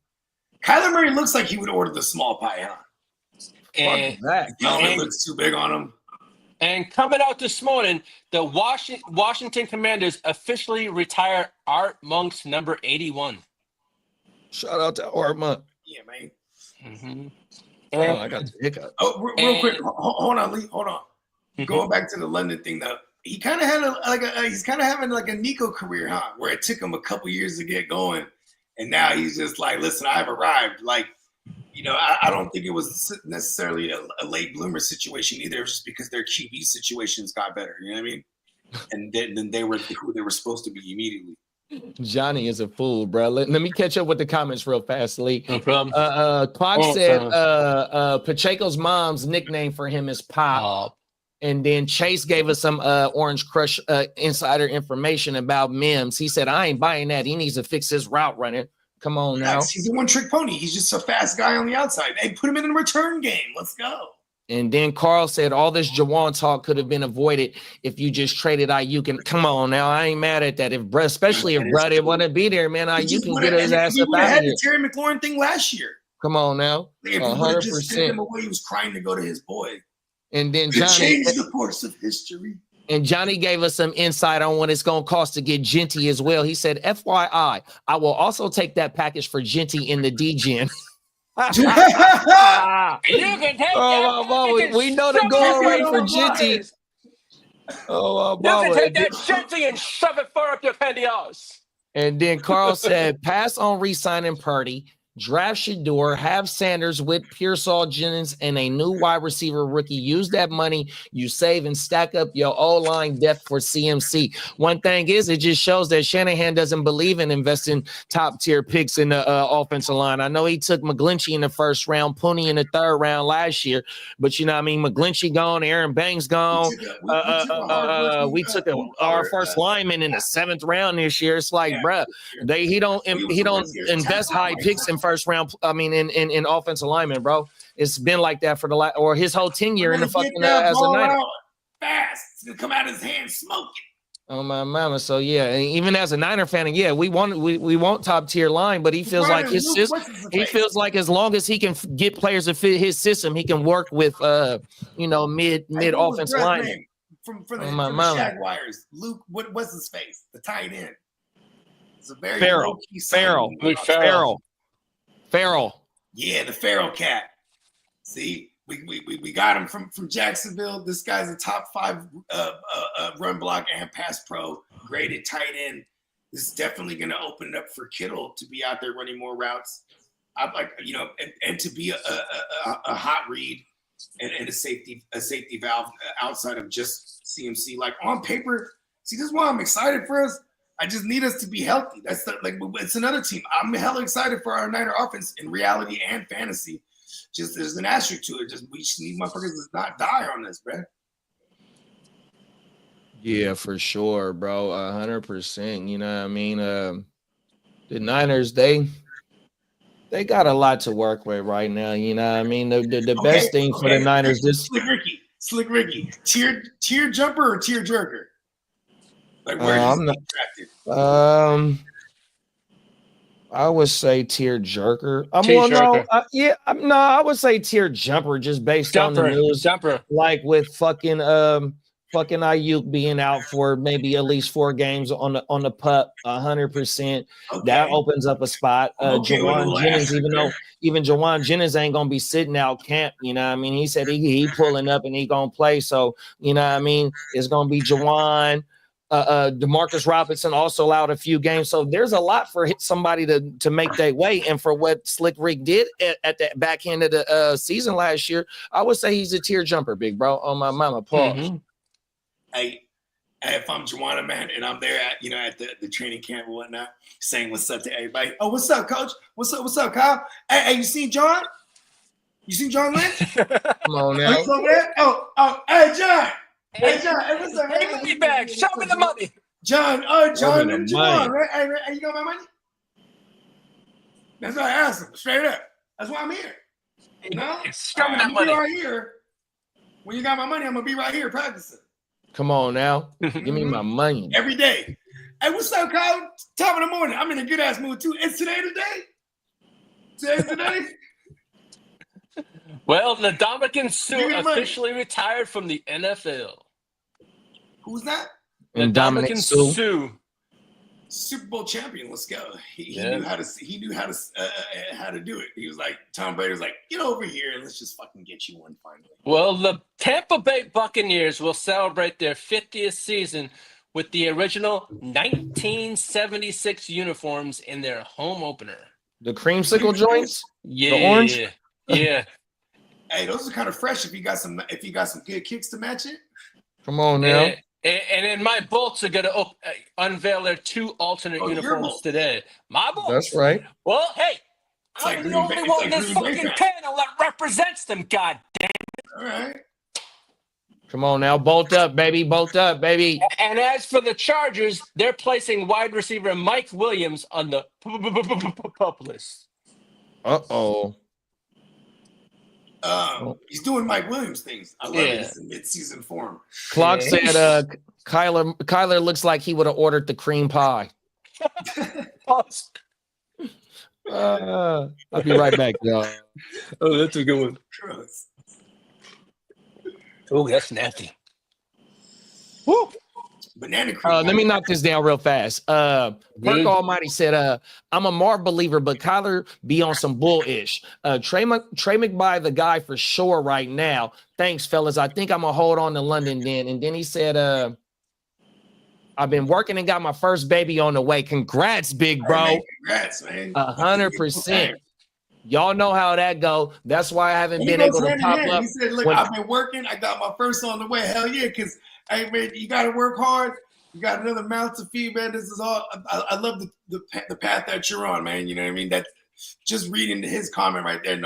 Kyler Murray looks like he would order the small pie, huh? And, that. It looks too big on him. and coming out this morning, the Washington Commanders officially retire Art Monk's number 81. Shout out to Art Monk. Yeah, man. Mm-hmm. Oh, I got the hiccup. Oh, real quick, hold on, Lee. Hold on. Mm-hmm. Going back to the London thing, though, he kind of had he's kind of having like a Nico career, huh? Where it took him a couple years to get going, and now he's just like, listen, I've arrived. Like, you know, I don't think it was necessarily a late bloomer situation either. It was just because their QB situations got better. You know what I mean? And then they were who they were supposed to be immediately. Johnny is a fool, bro. Let me catch up with the comments real fast, Lee. No problem. Clock said Pacheco's mom's nickname for him is Pop. And then Chase gave us some Orange Crush insider information about Mims. He said, I ain't buying that. He needs to fix his route running. Come on now. He's a one-trick pony. He's just a fast guy on the outside. Hey, put him in the return game. Let's go. And then Carl said all this Jawan talk could have been avoided if you just traded Ayuk. And come on now, I ain't mad at that. Especially if Bruh didn't want to be there, man, Ayuk can get his ass up out of had here. the Terry McLaurin thing last year. Come on now, If he would have just sent him away, he was crying to go to his boy. And then Johnny changed Johnny the course of history. and Johnny gave us some insight on what it's going to cost to get Genty as well. He said, FYI, I will also take that package for Genty in the DGen. You can take that. We know the going rate for Genty. Oh, you can take that Genty and shove it far up your pantyhose. And then Carl said, pass on re-signing Purdy, draft Shador, have Sanders with Pearsall Jennings and a new wide receiver rookie. Use that money you save and stack up your O-line depth for CMC. One thing is, it just shows that Shanahan doesn't believe in investing top-tier picks in the offensive line. I know he took McGlinchey in the first round, Pooney in the third round last year, but you know what I mean? McGlinchey gone, Aaron Banks gone. We took our first lineman in the 7th round this year. It's like, bruh, he don't invest high picks in first round. I mean, in offensive lineman, bro. It's been like that for the or his whole tenure in the fucking as a Niner. Fast, it's gonna come out of his hand smoking. Oh my mama. So yeah, and even as a Niner fan, yeah, we want top tier line, but he feels like his system. He feels like as long as he can get players to fit his system, he can work with mid offensive line. From the Jaguars, Luke, what's his face? The tight end. It's a very Farrell. Yeah, the Farrell cat. See, we got him from Jacksonville. This guy's a top 5 run block and pass pro, graded tight end. This is definitely going to open it up for Kittle to be out there running more routes. I'd like, and to be a hot read and a safety valve outside of just CMC. Like on paper, see, this is why I'm excited for us. I just need us to be healthy. It's another team. I'm hella excited for our Niner offense in reality and fantasy. Just there's an asterisk to it. We just need motherfuckers to not die on this, bro. Yeah, for sure, bro. 100%. You know what I mean? The Niners, they got a lot to work with right now. You know what I mean? The best thing for the Niners this Slick Ricky. Tier jumper or tier jerker? Like where I'm not. I would say tear jerker. Tear-jerker. I would say tear jumper just based on the news. Jumper. Like with fucking Ayuk being out for maybe at least 4 games on the pup, 100%. That opens up a spot. Jawan Jennings, even Jawan Jennings ain't gonna be sitting out camp. You know what I mean? He said he pulling up and he gonna play. So you know what I mean? It's gonna be Jawan. Demarcus Robinson also allowed a few games, so there's a lot for somebody to make their way. And for what Slick Rick did at the back end of the season last year, I would say he's a tier jumper, big bro. On my mama, pause. Mm-hmm. Hey, if I'm Juana, man, and I'm there at the training camp and whatnot, saying what's up to everybody. Oh, what's up, coach? What's up, Kyle? Hey, you seen John? You seen John Lynch? Come on now. What's over there? Oh, hey, John. Hey, John. Hey, what's up, man? Hey, money bag. Show me the money. John, John, right? Hey, you got my money? That's what I asked him, straight up. That's why I'm here. You know? Show me that I'm money. right here. When you got my money, I'm gonna be right here practicing. Come on now. Give me my money. Every day. Hey, what's up, Kyle? Top of the morning. I'm in a good ass mood too. It's today today? Today's today? Well, Ndamukong Suh officially retired from the NFL. Who's that? Ndamukong Suh. Super Bowl champion. Let's go. He knew how to do it. He was like, Tom Brady was like, get over here and let's just fucking get you one finally. Well, the Tampa Bay Buccaneers will celebrate their 50th season with the original 1976 uniforms in their home opener. The creamsicle joints? Yeah. The orange? Yeah. Hey, those are kind of fresh if you got some good kicks to match it. Come on now. And then my Bolts are going to unveil their 2 alternate uniforms today. My Bolts. That's right. Well, hey, It's I'm like the Green only Bay- one in it's this like Green Bay fucking panel that represents them, god damn. All right. Come on now. Bolt up, baby. Bolt up, baby. And as for the Chargers, they're placing wide receiver Mike Williams on the pup list. Uh-oh. He's doing Mike Williams things. I love it. It's in mid-season form. Clock said Kyler looks like he would have ordered the cream pie. I'll be right back, y'all. Oh, that's a good one. Gross. Oh, that's nasty. Woo! Banana cream. Let me knock this down real fast. Perk Almighty said, I'm a Marv believer, but Kyler be on some bullish. Trey McBride, the guy for sure right now. Thanks, fellas. I think I'm going to hold on to London then. And then he said, I've been working and got my first baby on the way. Congrats, big bro. Right, man, congrats, man. 100%. Y'all know how that go. That's why I haven't been able to pop up. He said, look, I've been working. I got my first on the way. Hell yeah, because, hey, man, you got to work hard. You got another mouth to feed, man. This is all. I love the path that you're on, man. You know what I mean? That's just reading his comment right there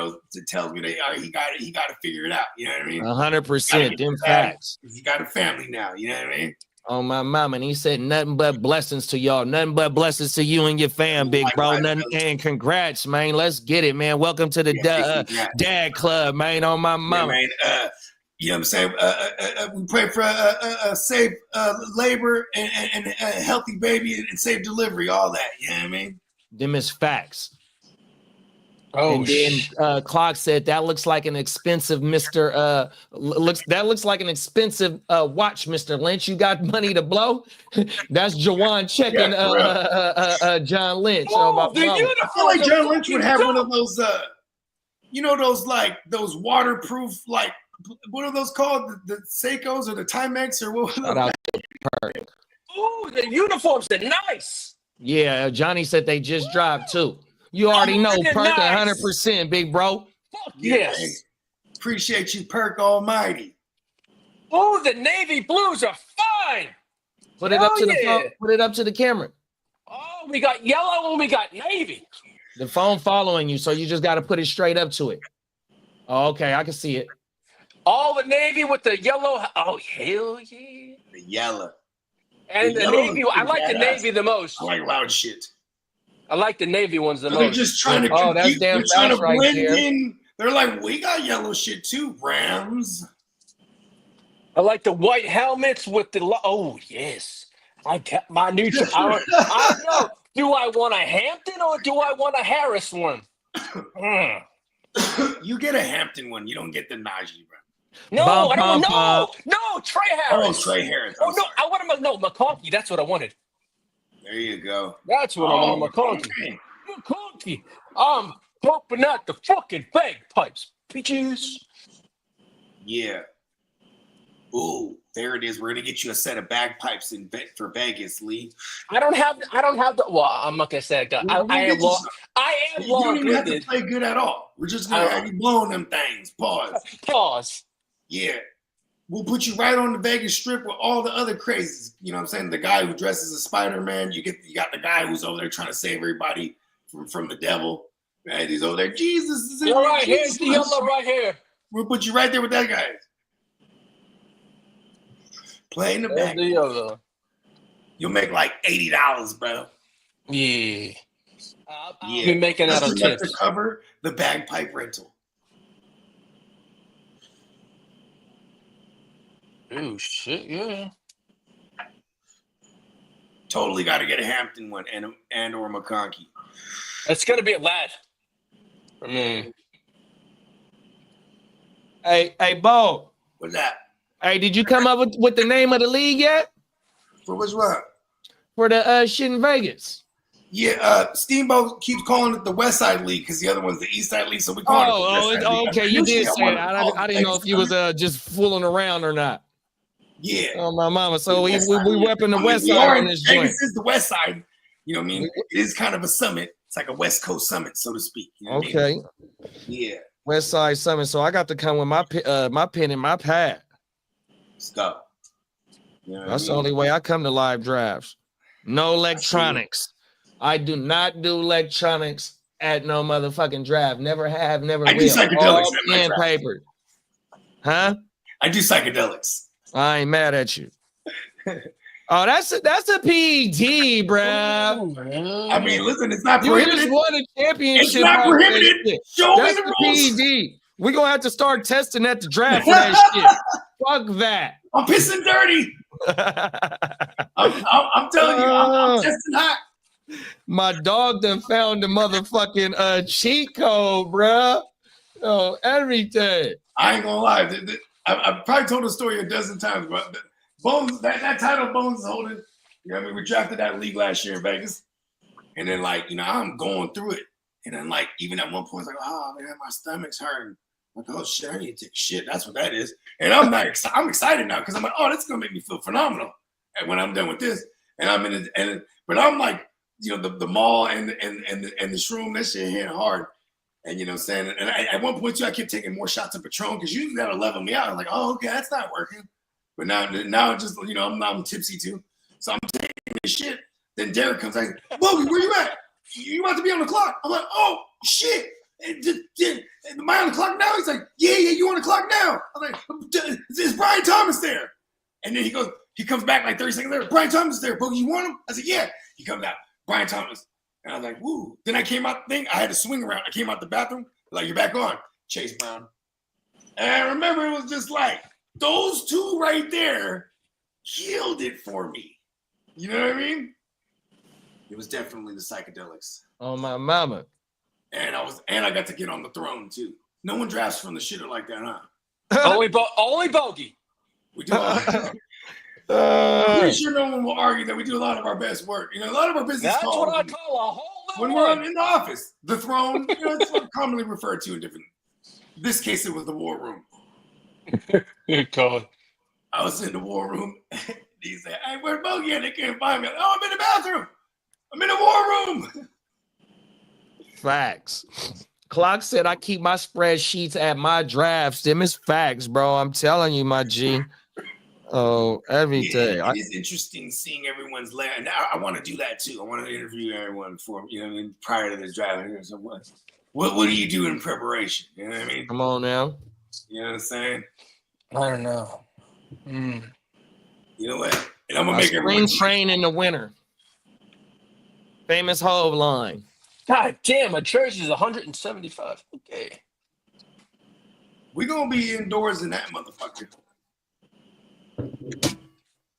tells me that he got to figure it out. You know what I mean? 100%. Them facts. He got a family now. You know what I mean? On my mama, and he said nothing but blessings to y'all. Nothing but blessings to you and your fam, big bro. And congrats, man. Let's get it, man. Welcome to the dad club, man. On my mama. Yeah, man. You know what I'm saying? We pray for a safe labor and a healthy baby and safe delivery, all that. You know what I mean? Them is facts. Oh, and then Clock said that looks like an expensive Mr. Looks like an expensive watch, Mr. Lynch. You got money to blow? That's Jawan checking John Lynch. I feel like John Lynch would have one of ththose those waterproof, like, what are those called? The Seikos or the Timex or what? Oh, the uniforms are nice. Yeah, Johnny said they just dropped too. You already know, Perk, 100%, big bro. Fuck yes. Man. Appreciate you, Perk Almighty. Oh, the navy blues are fine. Put it up to the phone. Put it up to the camera. Oh, we got yellow and we got navy. The phone following you, so you just got to put it straight up to it. Oh, okay, I can see it. All the navy with the yellow. Oh, hell yeah. The yellow. And the navy. I like the navy the most. I like loud shit. I like the navy ones the most. They're just trying to compete. That's damn trying to right blend there. in. They're like, we got yellow shit too, Rams. I like the white helmets with the. Oh yes, I got my new. I know Do I want a Hampton or do I want a Harris one? You get a Hampton one. You don't get the Najee, bro. No, Bum, I don't bum, want. No, Trey Harris. Oh, Trey Harris. Oh no, I want McConkey. That's what I wanted. There you go. That's what I wanted, McConkey. Okay. McConkey. I'm pumping out the fucking bagpipes, bitches. Yeah. Ooh, there it is. We're gonna get you a set of bagpipes for Vegas, Lee. I don't have the. Well, I'm not gonna say that. I am long. You don't even have to Long-winded. play good at all. We're just gonna have you blowing them things. Pause. Yeah. We'll put you right on the Vegas Strip with all the other crazies. You know what I'm saying? The guy who dresses as Spider-Man. You got the guy who's over there trying to save everybody from the devil. Right? He's over there. Jesus. You're right. Here's the yellow right here. We'll put you right there with that guy. Playing the back. The yellow. You'll make like $80, bro. Yeah. I'll Yeah. be making that on Just enough to tips. cover the bagpipe rental. Oh shit! Yeah. Totally got to get a Hampton one and or McConkey. It's gonna be a lad. For me. Hey, Bo. What's that? Hey, did you come up with the name of the league yet? For which one? For the shit in Vegas. Yeah, Steamboat keeps calling it the West Side League because the other one's the East Side League. So we call it the West Side League. Okay. You did say that. I didn't know if you was just fooling around or not. Yeah. Oh, my mama. So we repping the West Side on this joint. Vegas is the West Side. You know what I mean? It is kind of a summit. It's like a West Coast summit, so to speak. You know what I mean? Yeah. West Side Summit. So I got to come with my pen and my pad. Let's go. You know what That's I the mean? only way I come to live drafts. No electronics. I do not do electronics at no motherfucking draft. Never have, never I will. do psychedelics All at my pen draft. paper. Huh? I do psychedelics. I ain't mad at you. Oh, that's a PED, bruh. I mean, listen, it's not You prohibited. just won a championship. It's not off that prohibited. shit. Show me That's the the rules. PED. We're gonna have to start testing at the draft for that shit. Fuck that. I'm pissing dirty. I'm telling you, I'm testing hot. My dog done found the motherfucking cheat code, bruh. Oh, everything. I ain't gonna lie. I've probably told the story a dozen times, but Bones, that title Bones is holding, you know what I mean? We drafted that league last year in Vegas. And then, like, you know, I'm going through it. And then, like, even at one point, it's like, oh, man, my stomach's hurting. I'm like, oh, shit, I need to take a shit. That's what that is. And I'm excited now because I'm like, oh, that's going to make me feel phenomenal. And when I'm done with this, and I'm in it, but I'm like, you know, the mall and the shroom, that shit hit hard. And you know what I'm saying? And at one point, too, I kept taking more shots of Patron because usually that'll level me out. I'm like, oh, okay, that's not working. But now just, you know, I'm tipsy too. So I'm taking this shit. Then Derek comes like, Bogey, where you at? You about to be on the clock. I'm like, oh, shit. Am I on the clock now? He's like, yeah, you on the clock now. I'm like, is Brian Thomas there? And then he comes back like 30 seconds later. Brian Thomas is there. Bogey, you want him? I said, yeah. He comes out. Brian Thomas. And I was like, woo. Then I came out the thing. I had to swing around. I came out the bathroom. Like, you're back on. Chase Brown. And I remember it was just like, those two right there killed it for me. You know what I mean? It was definitely the psychedelics. Oh, my mama. And I got to get on the throne too. No one drafts from the shitter like that, huh? Only Bogey. We do all I'm pretty sure no one will argue that we do a lot of our best work. You know, a lot of our business That's calls what I call a whole when we're in the office. The throne, you know, it's commonly referred to in different. This case, it was the war room. Good God. I was in the war room. He said, "Hey, where's Bogey at? They can't find me." Oh, I'm in the bathroom. I'm in the war room. Facts. Clock said I keep my spreadsheets at my drafts. Them is facts, bro. I'm telling you, my G. Oh, every day. It is interesting seeing everyone's layer. And I want to do that too. I want to interview everyone for, you know what I mean, prior to this draft. So what do you do in preparation? You know what I mean? Come on now. You know what I'm saying? I don't know. You know what? And I'm gonna I make spring everyone train in the winter. Famous Hove line. God damn, a jersey's 175. Okay. We're gonna be indoors in that motherfucker.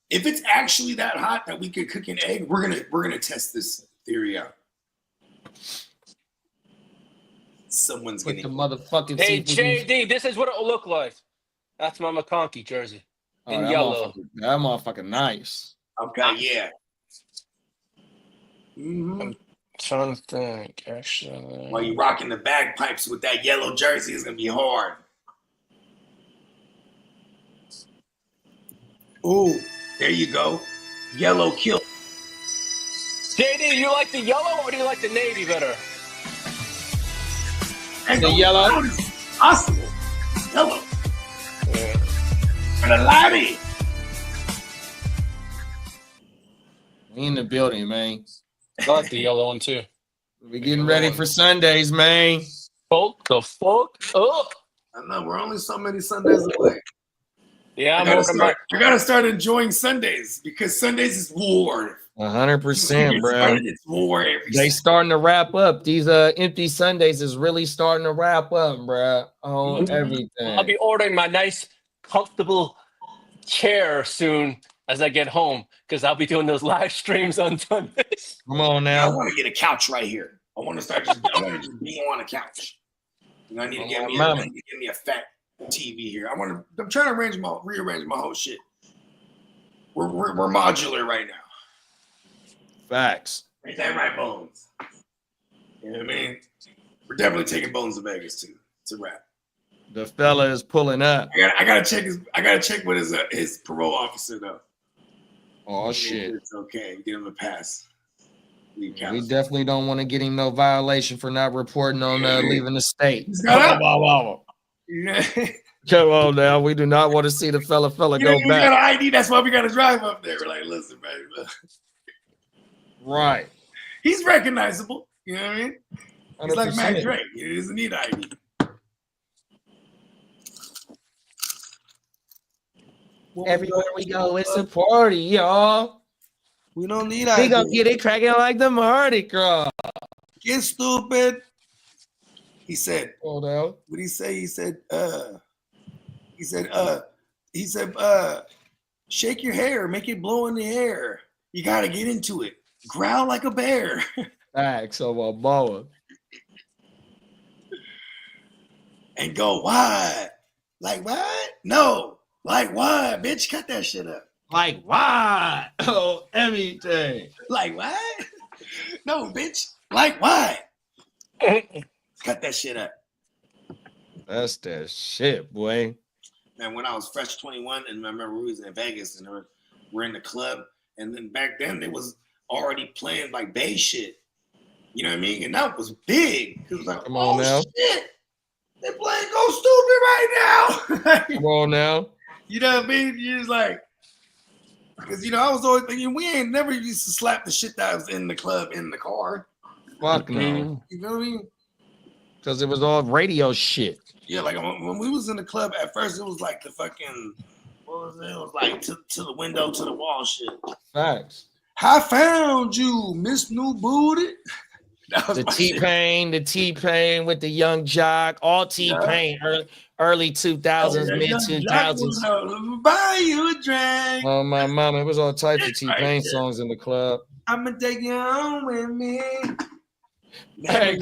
If it's actually that hot that we could cook an egg, we're gonna test this theory out. Someone's Put the getting. motherfucking Hey, seafood. JD, this is what it'll look like. That's my McConkey jersey Oh, in that yellow. That motherfucker nice. Okay, yeah. Mm-hmm. I'm trying to think, actually. While you rocking the bagpipes with that yellow jersey, it's gonna be hard. Ooh, there you go. Yellow kill. JD, you like the yellow or do you like the navy better? And The yellow? Possible. Yellow. Yeah. For the lobby. We in the building, man. I like the yellow one too. We getting ready for Sundays, man. Fuck the fuck up. I know we're only so many Sundays away. Yeah, I I'm gotta, working my. start enjoying Sundays because Sundays is war. 100%, bro. It's war every They starting to wrap up. These empty Sundays is really starting to wrap up, bro. On everything. I'll be ordering my nice, comfortable chair soon as I get home because I'll be doing those live streams on Sundays. Come on I now. want to get a couch right here. I want to start just. I want to just be on a couch. I need to get me a fat TV here. I'm trying to rearrange my whole shit. We're modular right now. Facts. Ain't that right, Bones? You know what I mean? We're definitely taking Bones to Vegas too. It's a wrap. The fella is pulling up. I gotta check with his parole officer though. Oh shit. It's okay. Get him a pass. We definitely don't want to get him no violation for not reporting on leaving the state. Yeah. Come on now. We do not want to see the fella go You got back. an ID. That's why we got to drive up there. We're like, listen, baby. Right. He's recognizable. You know what I mean? He's like 100%. Matt Drake. He doesn't need ID. Everywhere we go, it's a party, y'all. We don't need We ID. gonna get it cracking like the Mardi Gras. Get stupid. He said, Hold on. what did he say? He said, shake your hair, make it blow in the air. You gotta get into it. Growl like a bear. Facts of a boa. And go, why? Like what? No. Like what? Bitch, cut that shit up. Like why? Oh, everything. Like what? No, bitch. Like why? Cut that shit up. That's that shit, boy. Man, when I was fresh 21, and I remember we was in Vegas and we're in the club, and then back then they was already playing like Bay shit. You know what I mean? And that was big. It was like, Come on now. Shit. They're playing Go Stupid right now. Come on now. You know what I mean? You're just like, because I was always thinking we ain't never used to slap the shit that was in the club in the car. Fuck no. You know what I mean? Because it was all radio shit. Yeah, like when we was in the club at first, it was like the fucking, what was it? It was like to the window, to the wall shit. Facts. I found you, Miss New Booty. The T-Pain with the Young Jock, all T-Pain, early 2000s, mid 2000s. Buy you a drink. Oh my mama, it was all types of T-Pain songs in the club. I'm gonna take you home with me. Hey,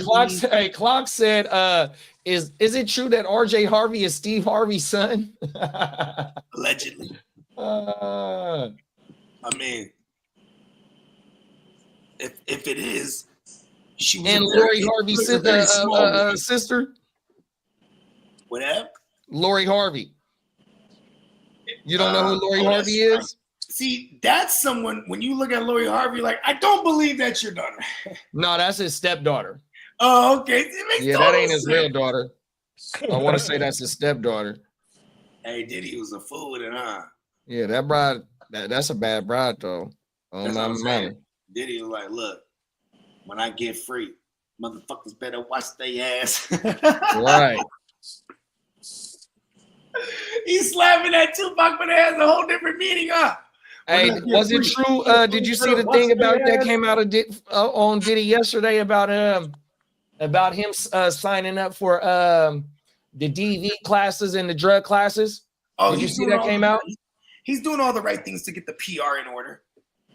Clock said, is it true that RJ Harvey is Steve Harvey's son? Allegedly. Uh, I mean, if it is, she was and Lori Harvey's sister? Whatever. Lori Harvey. You don't know who Lori Harvey is? See, that's someone, when you look at Lori Harvey, like, I don't believe that's your daughter. No, that's his stepdaughter. Oh, okay. Yeah, that ain't his real daughter. I want to say that's his stepdaughter. Hey, Diddy was a fool with it, huh? Yeah, that bride, that's a bad bride, though. Oh, my money. Diddy was like, look, when I get free, motherfuckers better watch their ass. Right. He's slapping that Tupac, but it has a whole different meaning, huh? Hey, was it true? Did you see the thing about that came out of on Diddy yesterday about him signing up for the DV classes and the drug classes? Oh, did you see that came out? He's doing all the right things to get the PR in order.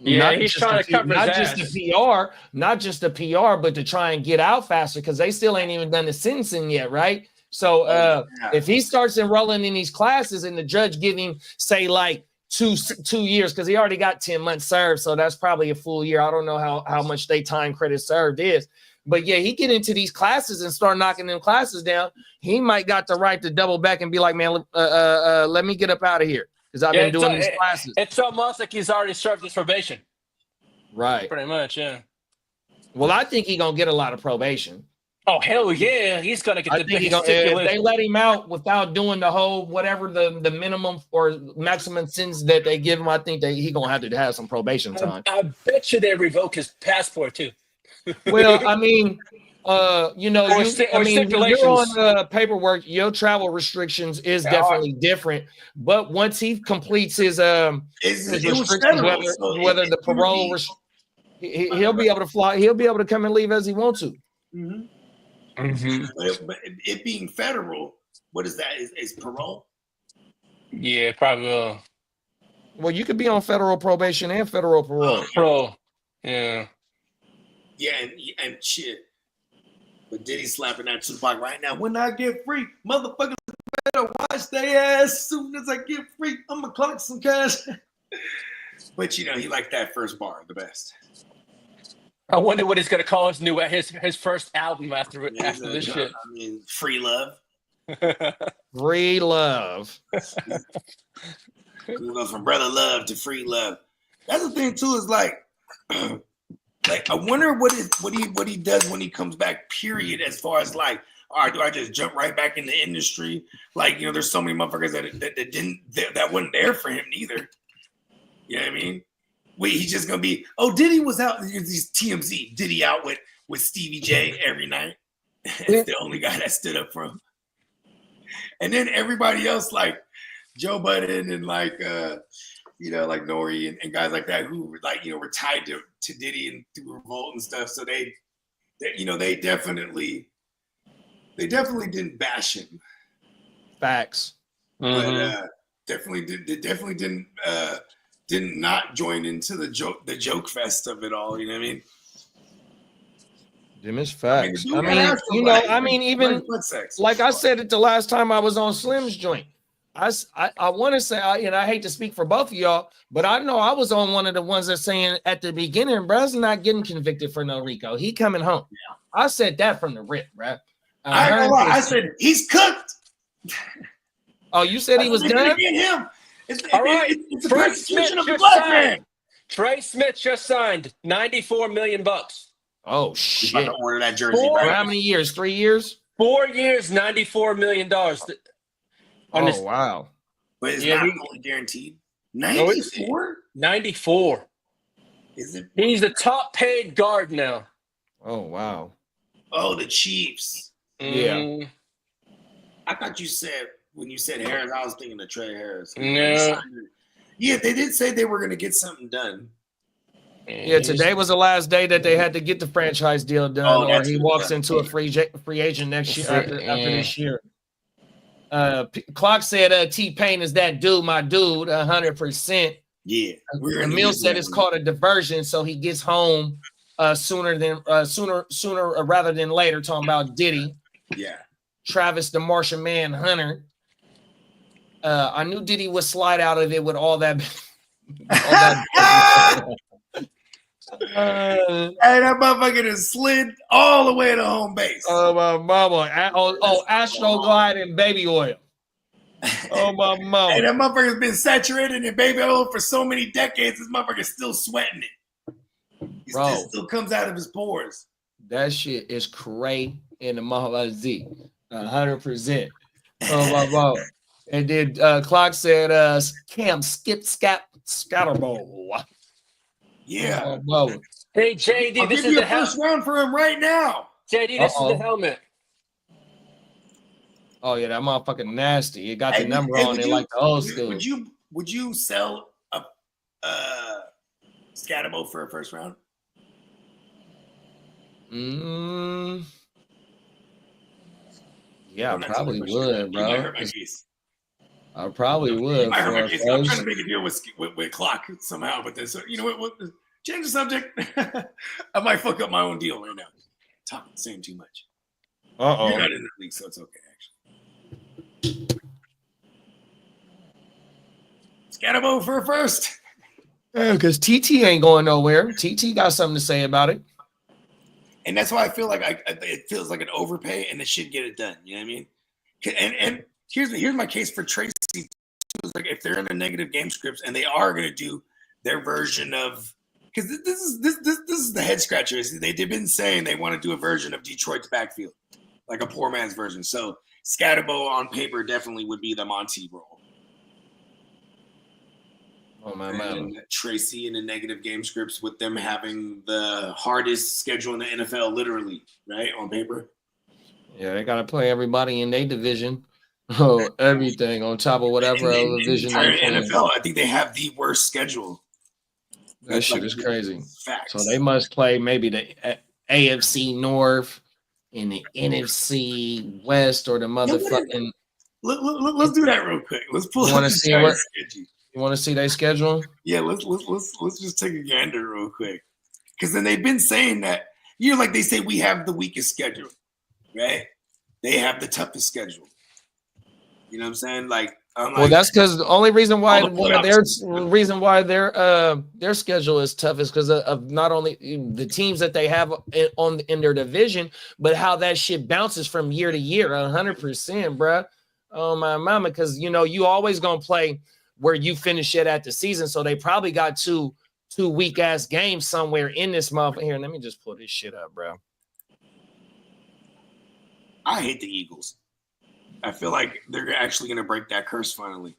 Yeah, he's trying to cover his not ass. just the PR, not just the PR, but to try and get out faster because they still ain't even done the sentencing yet, right? So if he starts enrolling in these classes and the judge give him, say, like 2 years, because he already got 10 months served, so that's probably a full year. I don't know how much they time credit served is. But yeah, he get into these classes and start knocking them classes down. He might got the right to double back and be like, man, let me get up out of here because I've been doing these classes. It's almost like he's already served his probation. Right. Pretty much, yeah. Well, I think he's going to get a lot of probation. Oh, hell yeah. He's going to get the biggest stipulation. If they let him out without doing the whole whatever the minimum or maximum sentence that they give him, I think he's going to have some probation time. I bet you they revoke his passport, too. Well, I mean, when you're on paperwork, your travel restrictions is definitely different. But once he completes his restrictions, whether the parole, he'll be able to fly. He'll be able to come and leave as he wants to. Mm-hmm. Mm-hmm. But it being federal, what is that? Is parole? Yeah, probably will. Well, you could be on federal probation and federal parole. Parole, yeah. Yeah, and shit. But Diddy slapping that Tupac right now. When I get free, motherfuckers better watch their ass. As soon as I get free, I'm gonna clock some cash. But he liked that first bar the best. I wonder what he's gonna call his first album after this shit. I mean, Free Love. Free Love. We go from Brother Love to Free Love. That's the thing too. Is like I wonder what he does when he comes back. Period. As far as like, all right, do I just jump right back in the industry? Like, there's so many motherfuckers that wasn't there for him neither. You know what I mean? He's just gonna be. Oh, Diddy was out. These TMZ. Diddy out with Stevie J every night. It's the only guy that stood up for him. And then everybody else, like Joe Budden and like like Nori and guys like that who were were tied to Diddy and through Revolt and stuff. So they definitely didn't bash him. Facts. But definitely didn't not join into the joke fest of it all. You know what I mean? Them is facts. I mean, even like I said it the last time I was on Slim's joint. I want to say, and I hate to speak for both of y'all, but I know I was on one of the ones that saying at the beginning, bruh's not getting convicted for no RICO. He coming home. Yeah. I said that from the rip, bruh. I said he's cooked. Oh, you said he was done? Get him. It's a Trey persecution of the black man. Trey Smith just signed $94 million. Oh shit! About to order that jersey. For how many years? 3 years? 4 years, $94 million. Oh wow! But it's not fully guaranteed. 94? 94. Is it? He's the top paid guard now. Oh wow! Oh, the Chiefs. Yeah. I thought you said when you said Harris, I was thinking of Trey Harris. No. Yeah, they did say they were going to get something done. Yeah, today was the last day that they had to get the franchise deal done, or he walks into a free agent next year after this year. Clock said T-Pain is that dude, my dude, 100%. Yeah. Emil said it's called a diversion, so he gets home sooner rather than later. Talking about Diddy. Yeah. Travis the Martian Manhunter. I knew Diddy would slide out of it with all that. Hey, that motherfucker has slid all the way to home base. Oh my mama! Astroglide and baby oil. Oh my mama! Hey, that motherfucker's been saturated in baby oil for so many decades. This motherfucker's still sweating it. It still comes out of his pores. That shit is cray in the Mahalazzi. 100%. Oh my mama! And then Clock said, "Cam skip scatterbowl." Yeah. Hey, JD, this is the first round for him right now. JD, this is the helmet. Oh yeah, that motherfucking nasty. It got the number on it like the old school. Would you sell a Scatterbo for a first round? Yeah, I probably would, bro. I probably would. I heard my For case. I'm trying first. to make a deal with clock somehow, but then you know what? Change the subject. I might fuck up my own deal right now. Saying too much. You're not in the league, so it's okay. Actually, Scatterbo for first. Because TT ain't going nowhere. TT got something to say about it. And that's why I feel like it feels like an overpay, and it should get it done. You know what I mean? And here's my case for Tracy. Too, like if they're in the negative game scripts and they are going to do their version of, because this is the head scratcher. They've been saying they want to do a version of Detroit's backfield, like a poor man's version. So Scatterbo on paper definitely would be the Monty role. Oh my man. Tracy in the negative game scripts with them having the hardest schedule in the NFL, literally, right? On paper. Yeah, they gotta play everybody in their division. Oh, everything on top of whatever other division they play. NFL, I think they have the worst schedule. That shit is crazy. Facts. So they must play maybe the AFC North in the NFC West or the motherfucking. Let's do that real quick. Let's pull. You want to see what? Schedule. You want to see their schedule? Yeah, let's just take a gander real quick. Because then they've been saying that, like they say we have the weakest schedule, right? They have the toughest schedule. You know what I'm saying? Well, that's because the only reation why their schedule is tough is because of not only the teams that they have in their division, but how that shit bounces from year to year, 100%, bro. Oh my mama, because you always gonna play where you finish it at the season. So they probably got two weak ass games somewhere in this month. Here, let me just pull this shit up, bro. I hate the Eagles. I feel like they're actually going to break that curse finally.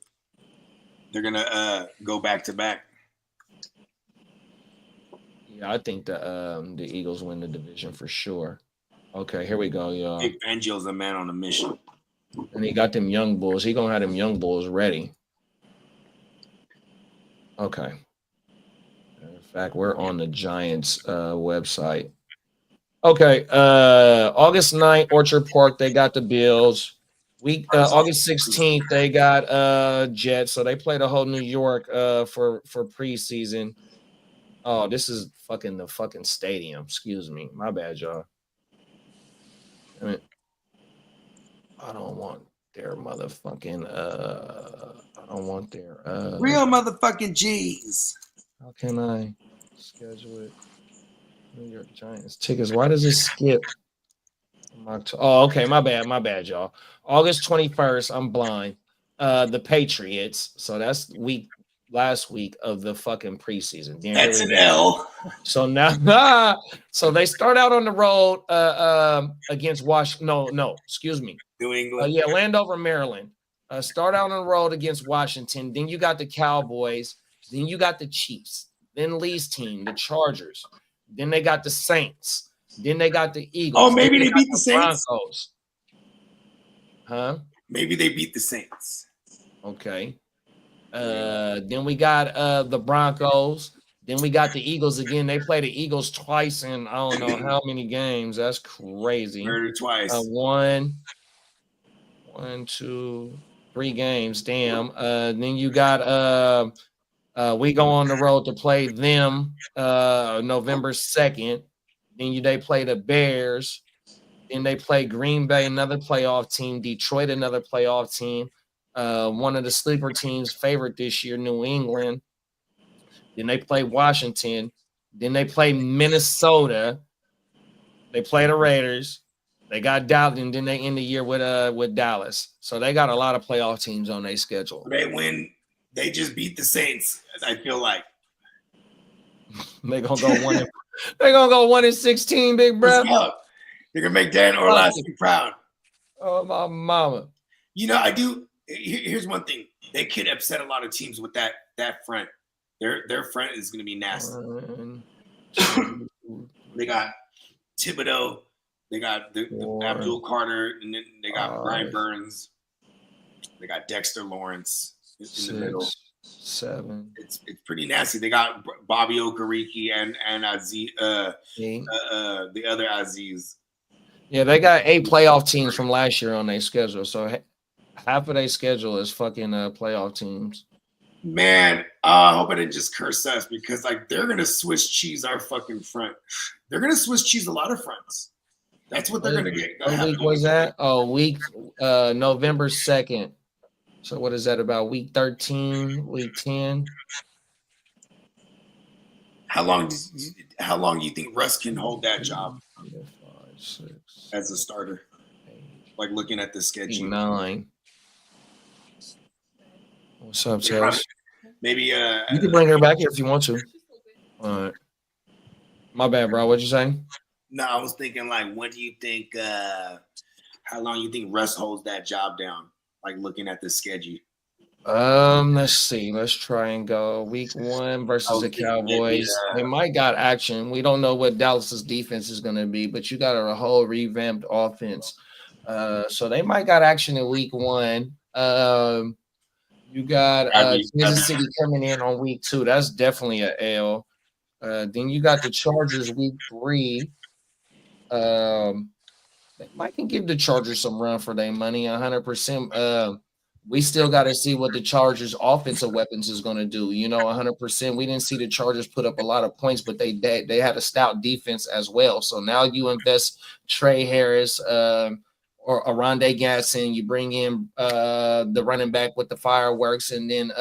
They're going to go back to back. Yeah, I think the Eagles win the division for sure. Okay, here we go, y'all. Vic Fangio's a man on a mission. And he got them young bulls. He going to have them young bulls ready. Okay. In fact, we're on the Giants website. Okay. August 9th, Orchard Park, they got the Bills. August 16th, they got Jets. So they play the whole New York for preseason. Oh, this is the fucking stadium. Excuse me. My bad, y'all. I don't want their motherfucking I don't want their real motherfucking G's. How can I schedule it? New York Giants tickets. Why does it skip? Oh, okay. My bad, y'all. August 21st. I'm blind. The Patriots. So that's last week of the fucking preseason. That's an L. So now, so they start out on the road against Washington. No, excuse me. New England. Landover, Maryland. Start out on the road against Washington. Then you got the Cowboys. Then you got the Chiefs. Then Lee's team, the Chargers. Then they got the Saints. Then they got the Eagles. Oh, maybe they beat the Saints. Broncos. Huh? Maybe they beat the Saints. Okay. Then we got the Broncos. Then we got the Eagles again. They play the Eagles twice in I don't know how many games. That's crazy. Murdered twice. 1, 2, 3 games. Damn. Then you got we go on the road to play them November 2nd. Then they play the Bears. Then they play Green Bay, another playoff team. Detroit, another playoff team. One of the sleeper teams favorite this year, New England. Then they play Washington. Then they play Minnesota. They play the Raiders. They got Dallas, and then they end the year with Dallas. So they got a lot of playoff teams on their schedule. They win. They just beat the Saints. I feel like they're gonna go 1. They're gonna go 1-16, big bro. They're gonna make Dan Orlovsky proud. Oh my mama. I do. Here's one thing: they could upset a lot of teams with that front. Their front is gonna be nasty. They got Thibodeau. They got the Abdul Carter, and then they got Brian Burns. They got Dexter Lawrence in the middle. 7. It's pretty nasty. They got Bobby Okereke and Aziz, the other Aziz. Yeah, they got 8 playoff teams from last year on their schedule. So Half of their schedule is fucking playoff teams. Man, I hope I didn't just curse us because like they're gonna Swiss cheese our fucking front. They're gonna Swiss cheese a lot of fronts. That's what they're gonna get. What week was that? Oh, November 2nd. So what is that about? Week 13, week 10? How long do you think Russ can hold that job 5, 6, as a starter? 8, Like looking at the schedule. 9. What's up, Chelsea? Maybe You can bring her back here if you want to. All right. My bad, bro. What'd you say? No, I was thinking like, what do you think? How long you think Russ holds that job down? Like looking at the schedule. Let's see. Let's try and go week 1 versus the Cowboys. They might got action. We don't know what Dallas's defense is going to be, but you got a whole revamped offense. So they might got action in week 1. You got Kansas City coming in on week 2. That's definitely an L. Then you got the Chargers week 3. I can give the Chargers some run for their money, 100%. We still got to see what the Chargers' offensive weapons is going to do. 100%. We didn't see the Chargers put up a lot of points, but they had a stout defense as well. So now you invest Trey Harris or Aronde Gasson. You bring in the running back with the fireworks, and then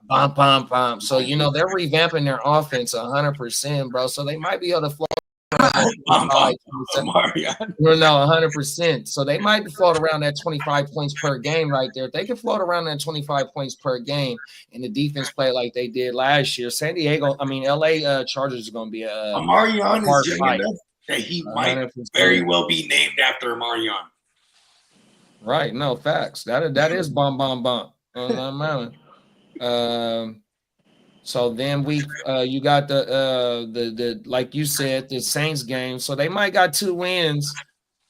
bomb. So they're revamping their offense 100%, bro. So they might be able to float. No, 100%. So they might float around that 25 points per game right there. If they can float around that 25 points per game and the defense play like they did last year, LA Chargers is going to be a Amarion is young enough that he might 100%. Very well be named after Amarion. Right. No, facts. That is bomb. So then you got the like you said, the Saints game. So they might got 2 wins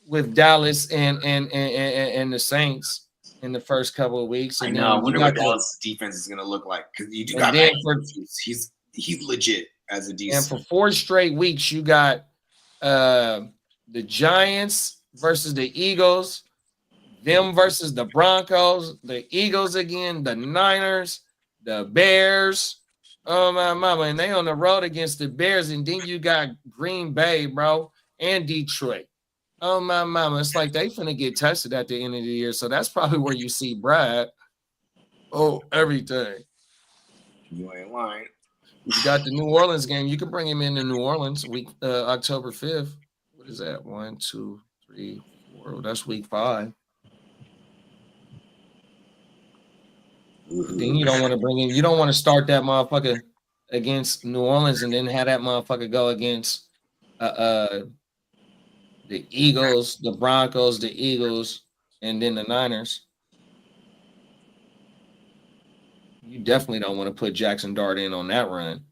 with Dallas and the Saints in the first couple of weeks. And I wonder what Dallas defense is gonna look like because you do got he's legit as a defense. And for 4 straight weeks, you got the Giants versus the Eagles, them versus the Broncos, the Eagles again, the Niners, the Bears. Oh my mama, and they on the road against the Bears, and then you got Green Bay, bro, and Detroit. Oh my mama, it's like they finna get tested at the end of the year, so that's probably where you see Brad. Oh, everything. You ain't lying. You got the New Orleans game. You can bring him into New Orleans week October 5th. What is that? 1, 2, 3, 4. That's week 5. Then you don't want to bring in. You don't want to start that motherfucker against New Orleans and then have that motherfucker go against the Eagles, the Broncos, the Eagles, and then the Niners. You definitely don't want to put Jackson Dart in on that run.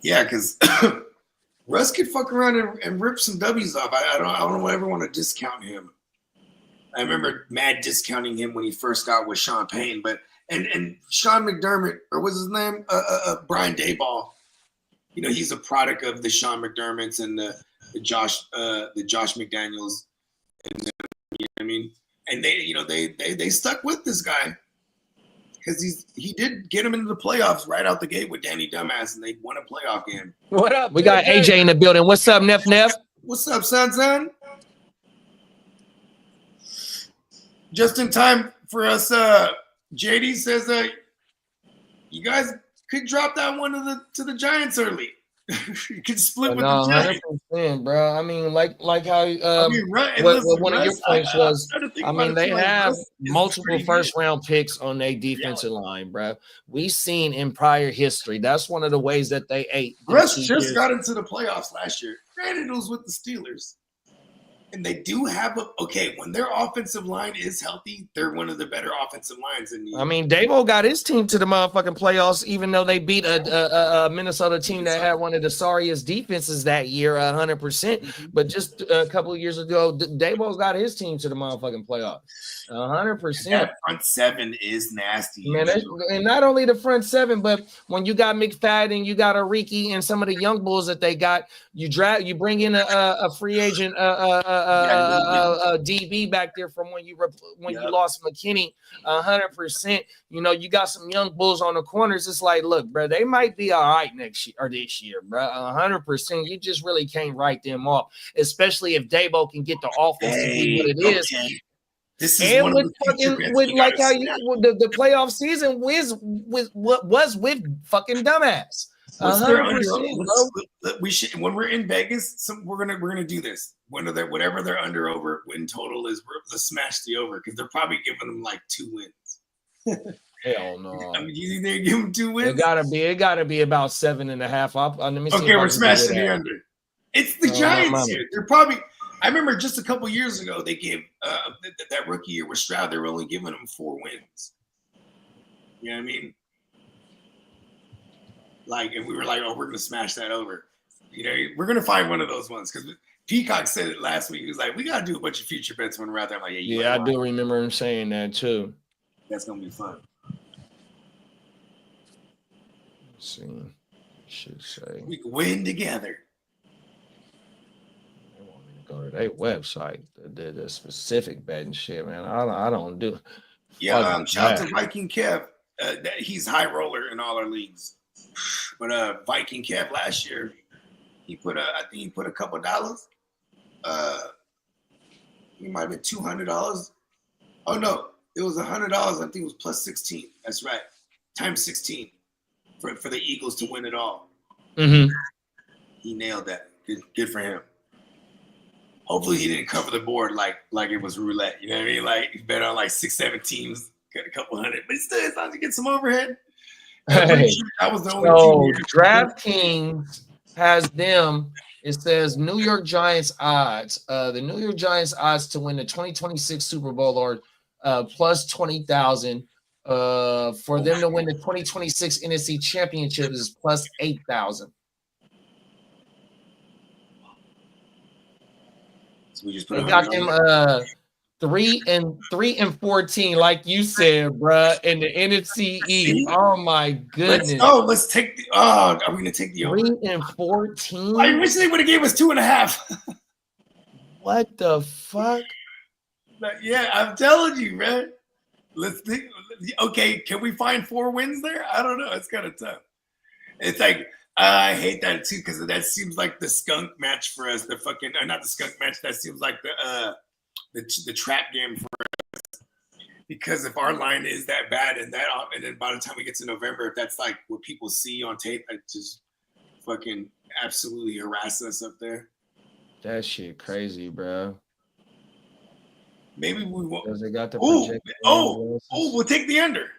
Yeah, because Russ could fuck around and rip some W's off. I don't ever want to discount him. I remember mad discounting him when he first got with Sean Payne, but and Sean McDermott, or what's his name? Brian Daboll. He's a product of the Sean McDermotts and the Josh McDaniels. And, you know what I mean? And they stuck with this guy because he did get him into the playoffs right out the gate with Danny Dumbass, and they won a playoff game. What up? We got AJ in the building. What's up, Neff? What's up, son? Just in time for us, JD says you guys could drop that one to the Giants early. You could split with the Giants. 100%, bro. I mean, like how one of your points was. They have multiple first-round picks on their defensive line, bro. We've seen in prior history. That's one of the ways that they ate. Russ just got into the playoffs last year. Granted, it was with the Steelers. And they do have when their offensive line is healthy, they're one of the better offensive lines in the Dabo got his team to the motherfucking playoffs, even though they beat a Minnesota team that had one of the sorriest defenses that year, 100%. But just a couple of years ago, Dabo got his team to the motherfucking playoffs, 100%. That front seven is nasty, man. And not only the front seven, but when you got McFadden, you got Ariki, and some of the young bulls that they got, you bring in a free agent. DB back there from when you lost McKinney 100%. You know, you got some young bulls on the corners. It's like, look, bro, they might be all right next year or this year, bro. 100%. You just really can't write them off, especially if Dabo can get the offense to be what it is. This is And one with of the fucking with like how you the playoff season was with what was with fucking dumbass. 100%, bro. We should, when we're in Vegas, we're gonna do this. Whatever their under over win total is, let's smash the over because they're probably giving them like 2 wins. Hell no. I mean, you think they're giving them 2 wins? It gotta be about 7.5. Let me see. Okay, we're smashing the under. It's the Giants here. They're probably. I remember just a couple years ago they gave that rookie year with Stroud. They were only giving him 4 wins. You know what I mean? Like, and we were like, oh, we're gonna smash that over. You know, we're gonna find one of those ones because Peacock said it last week. He was like, we gotta do a bunch of future bets when we're out there. I'm like, yeah, I do remember him saying that too. That's gonna be fun. Let's see, should say we can win together. They want me to go to their website, the specific betting shit, man. I don't do. Yeah, shout out to Viking Kev. He's high roller in all our leagues. But Viking Kev last year, I think he put a couple dollars. He might have been $200. Oh no, it was $100. I think it was plus 16. That's right, times 16 for the Eagles to win it all. Mm-hmm. He nailed that. Good for him. Hopefully he didn't cover the board like it was roulette. You know what I mean? Like he bet on like 6-7 teams, got a couple hundred, but still, it's time to get some overhead. Hey, that was the only DraftKings has them. It says New York Giants odds. The New York Giants odds to win the 2026 Super Bowl are plus 20,000. For them to win the 2026 NFC Championship is plus 8,000. So we just they got them 3 and 14, like you said, bruh, in the NFC East. Oh my goodness! Let's take the. Oh, are we gonna take the 3 and 14? I wish they would have gave us 2.5. What the fuck? Yeah, I'm telling you, man. Let's think. Okay, can we find 4 wins there? I don't know. It's kind of tough. It's like I hate that too because that seems like the skunk match for us. The fucking not the skunk match. That seems like the trap game for us. Because if our line is that bad and then by the time we get to November, if that's like what people see on tape, that just fucking absolutely harass us up there. That shit crazy, bro. Maybe we won't. Because they got the we'll take the under.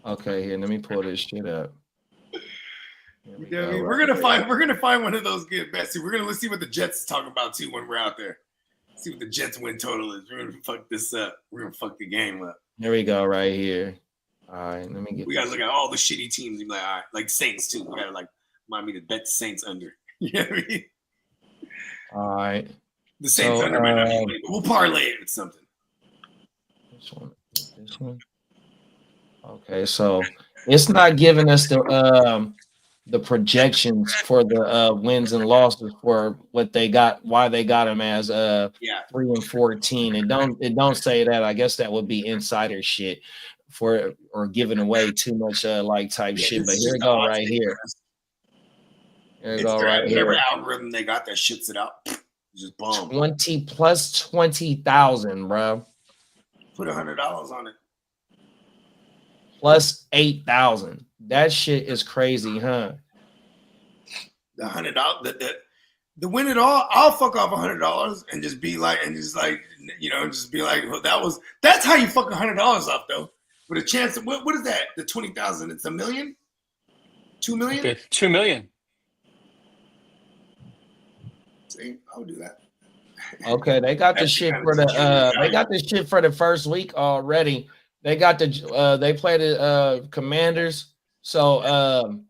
Okay, here, let me pull this shit up. We're gonna find one of those good bets. Let's see what the Jets is talking about too when we're out there. See what the Jets win total is. We're gonna fuck this up. We're gonna fuck the game up. Here we go, right here. All right, let me get. We gotta look at all the shitty teams. And be like, all right, like Saints too. We gotta like remind me to bet the Saints under. You know what I mean? All right. The Saints under might not be, but we'll parlay it with something. This one. Okay, so it's not giving us the projections for the wins and losses for what they got, why they got them as 3 and 14. It don't say that. I guess that would be insider shit or giving away too much type shit. But here we go right here. Here we go right here. Whatever algorithm they got that shits it out. Just boom. 20 plus 20,000, bro. Put $100 on it. Plus 8,000. That shit is crazy, huh? The $100, the win it all. I'll fuck off $100 and just be like, well, that's how you fuck $100 off though. With a chance. What is that? The 20,000. It's $1 million. 2 million. Okay, 2 million. See, I'll do that. Okay, they got the shit for the first week already. They got they played the Commanders. So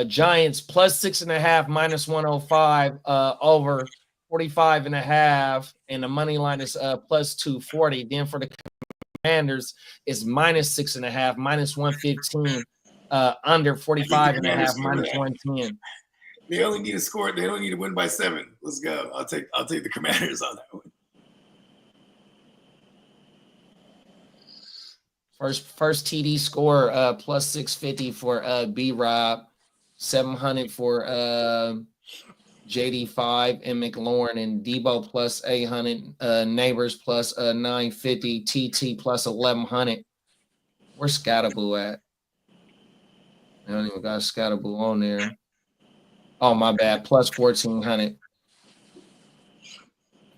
Giants plus 6.5 minus 105 over 45.5, and the money line is plus 240. Then for the Commanders is minus 6.5 minus 115 under 45.5 minus 110. They only need to score. They don't need to win by 7. Let's go. I'll take the Commanders on that one. First TD score plus 650 for B Rob, 700 for JD5 and McLaurin, and Debo plus 800, Neighbors plus 950, TT plus 1100. Where's Scatterboo at? I don't even got Scatterboo on there. Oh, my bad. Plus 1400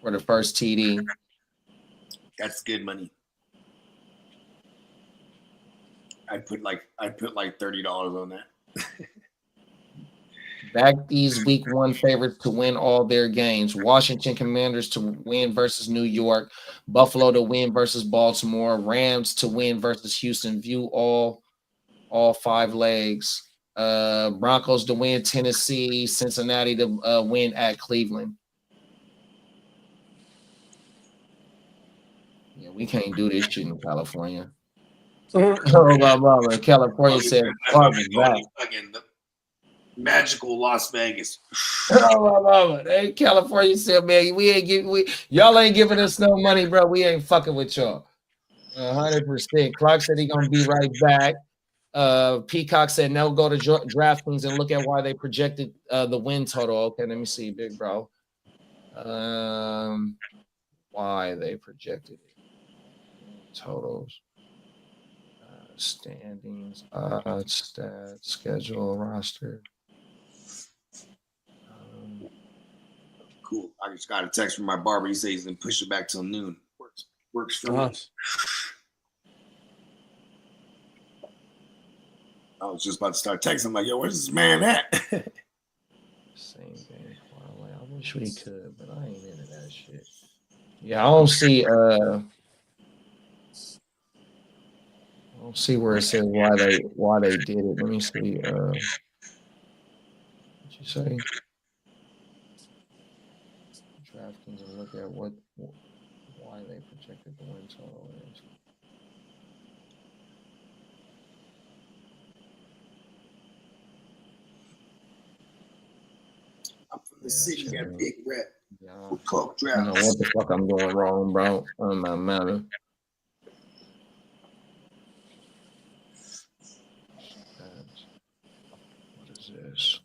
for the first TD. That's good money. I'd put like $30 on that. Back these week 1 favorites to win all their games. Washington Commanders to win versus New York. Buffalo to win versus Baltimore. Rams to win versus Houston. View all 5 legs. Broncos to win Tennessee. Cincinnati to win at Cleveland. Yeah, we can't do this shit in California. Oh, my mama. California said, fuck that. Fucking magical Las Vegas. Oh, my mama. Hey, California said, man, y'all ain't giving us no money, bro. We ain't fucking with y'all. 100%. Clark said he gonna be right back. Peacock said no, go to DraftKings and look at why they projected the win total. Okay, let me see, big bro. Why they projected it. Totals. Standings, stats, schedule, roster. Cool. I just got a text from my barber. He says he's gonna push it back till noon. Works for me. I was just about to start texting. I'm like, yo, where's this man at? Same game parlay. I wish we could, but I ain't into that shit. Yeah, I don't see where it says why they did it. Let me see. What you say? DraftKings and look at why they projected the win total is. I'm from the city, got a big rep. Yeah, Coke I don't know what the fuck I'm doing wrong, bro. On my matter. What is this?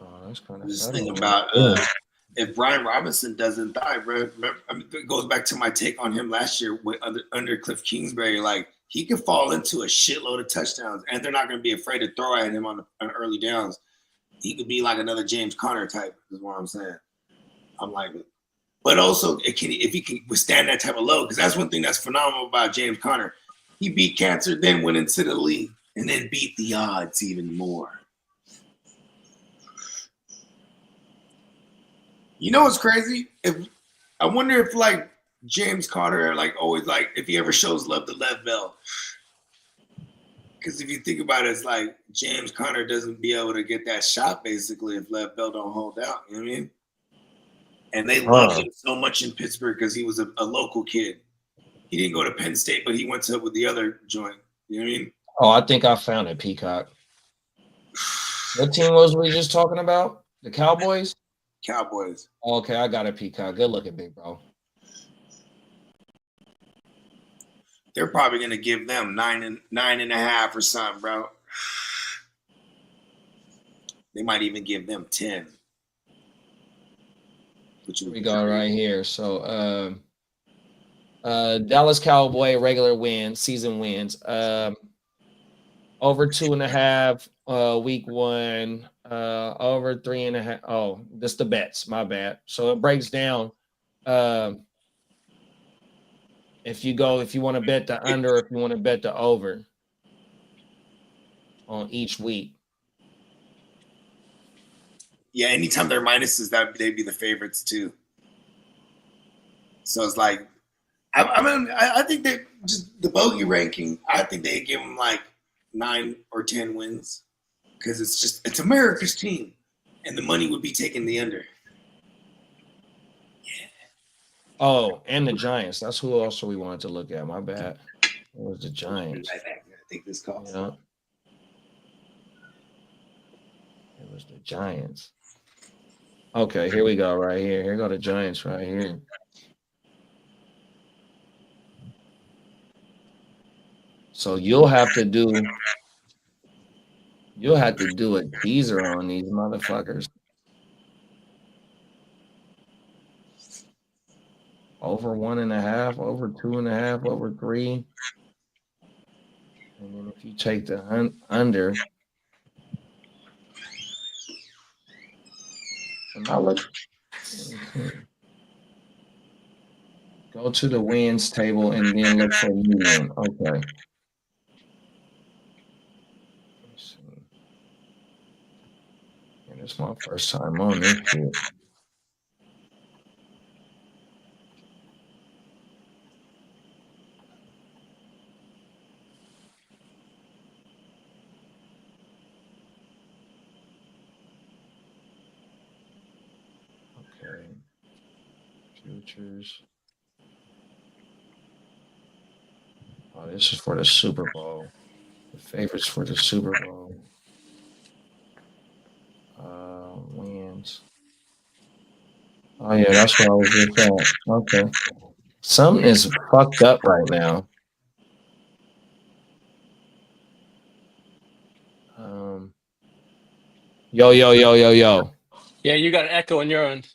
Oh, that's kind of. Just think about if Brian Robinson doesn't die, bro. It goes back to my take on him last year with under Cliff Kingsbury. Like he could fall into a shitload of touchdowns, and they're not going to be afraid to throw at him on early downs. He could be like another James Conner type, is what I'm saying. I'm like, but also if he can withstand that type of load, because that's one thing that's phenomenal about James Conner. He beat cancer, then went into the league, and then beat the odds even more. You know what's crazy? I wonder if like James Conner, like always, like if he ever shows love to Lev Bell. Because if you think about it, it's like James Conner doesn't be able to get that shot basically if Lev Bell don't hold out. You know what I mean? And they loved him so much in Pittsburgh because he was a local kid. He didn't go to Penn State, but he went to with the other joint. You know what I mean? Oh, I think I found it, Peacock. What team was we just talking about? The Cowboys? Cowboys. Okay, I got it, Peacock. Good looking, big bro. They're probably gonna give them 9.5 or something, bro. They might even give them 10. Here we go right here. So Dallas Cowboy regular wins, season wins. Over 2.5 week 1, over 3.5. Oh, this the bets, my bad. So it breaks down. If you want to bet the under, if you want to bet the over on each week. Yeah, anytime they're minuses, that they'd be the favorites too. So it's like, I think that just the bogey ranking, I think they give them like 9 or 10 wins because it's America's team, and the money would be taking the under. Yeah. Oh, and the Giants. That's who else we wanted to look at. My bad. It was the Giants. I think this call. Yeah. Where's the Giants? Okay, here we go. Right here. Here go the Giants. Right here. So you'll have to do a teaser on these motherfuckers. Over 1.5, over 2.5, over 3. And then if you take the under, and I look, go to the wins table and then look for median. Okay. Let's see. And it's my first time on this shit. Okay. Futures. Oh, this is for the Super Bowl. The favorites for the Super Bowl. Wins. Oh yeah, that's what I was just at. Okay. Something is fucked up right now. Yo. Yeah, you got an echo on your end.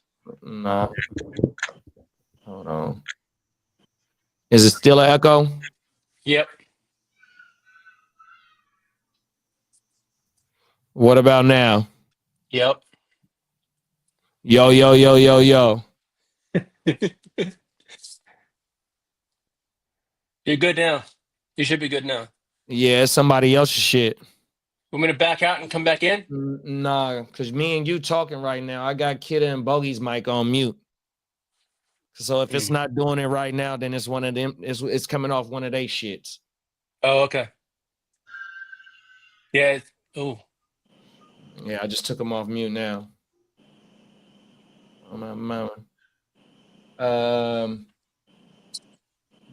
Nah. Hold on. Is it still an echo? Yep. What about now? Yep. Yo. You're good now. You should be good now. Yeah, it's somebody else's shit. Want me to back out and come back in? Nah, because me and you talking right now. I got Kidda and Bogey's mic on mute. So if it's not doing it right now, then it's one of them. It's coming off one of they shits. Oh, okay. Yeah. Oh. Yeah, I just took them off mute now. On my mountain.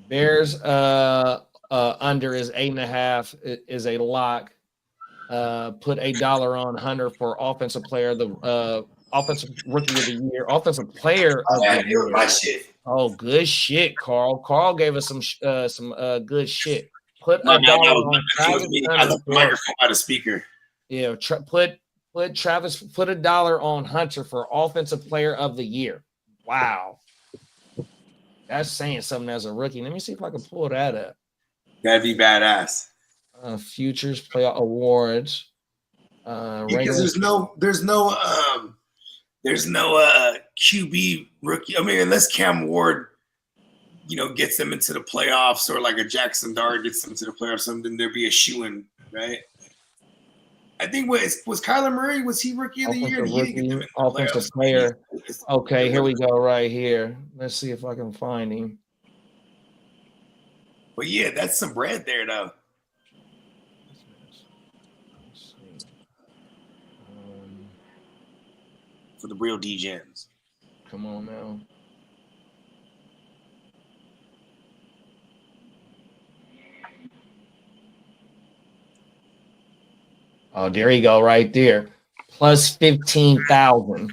Bears under is 8.5 is a lock. Put $1 on Hunter for offensive player, the offensive rookie of the year, offensive player of the year. My shit. Oh, good shit, Carl. Carl gave us some good shit. Put $1 on Travis. I left the microphone by the speaker. Yeah, put Travis. Put $1 on Hunter for offensive player of the year. Wow, that's saying something as a rookie. Let me see if I can pull that up. That'd be badass. Futures playoff awards. Because there's no QB rookie. I mean, unless Cam Ward, gets them into the playoffs, or like a Jackson Dart gets them to the playoffs, something, there'd be a shoo-in, right? I think was Kyler Murray, was he rookie of the year? Rookie, offensive player. Okay, here we go right here. Let's see if I can find him. But yeah, that's some bread there though. Let's see. For the real D-Gens. Come on now. Oh, there you go, right there. Plus 15,000.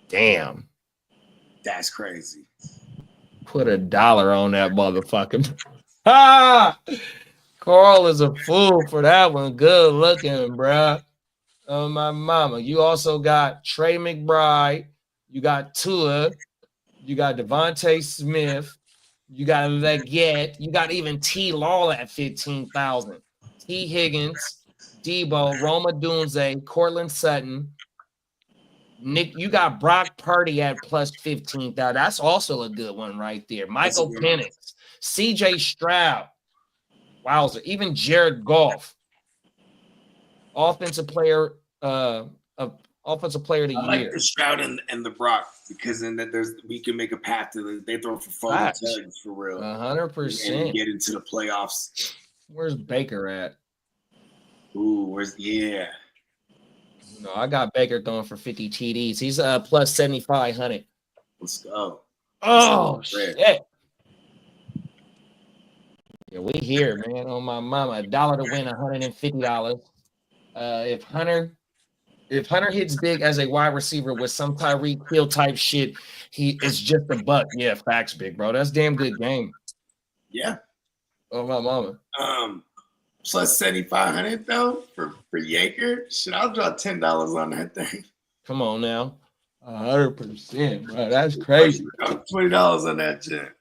Damn. That's crazy. Put $1 on that motherfucker. Ah! Carl is a fool for that one. Good looking, bruh. Oh, my mama. You also got Trey McBride. You got Tua. You got Devontae Smith. You got Leggett. You got even T. Law at 15,000. T. Higgins, Debo, Roma Dunze, Cortland Sutton. Nick, you got Brock Purdy at plus 15,000. That's also a good one right there. Michael Penix, CJ Stroud. Wowzer. Even Jared Goff. Offensive player of offensive player of the year. I like the Stroud and the Brock, because then we can make a path to they throw for phone tugs for real. 100%. And get into the playoffs. Where's Baker at? Ooh, yeah. No, I got Baker going for 50 TDs. He's plus 7,500. Let's go. Oh shit. Yeah, we here, man. On my mama. $1 to win $150. If Hunter hits big as a wide receiver with some Tyreek Hill type shit, he is just a buck. Yeah, facts, big bro. That's damn good game. Yeah. Oh my mama. Plus 7,500 though for Yaker. Shit, I'll drop $10 on that thing. Come on now. 100%, bro. That's crazy. $20 on that shit.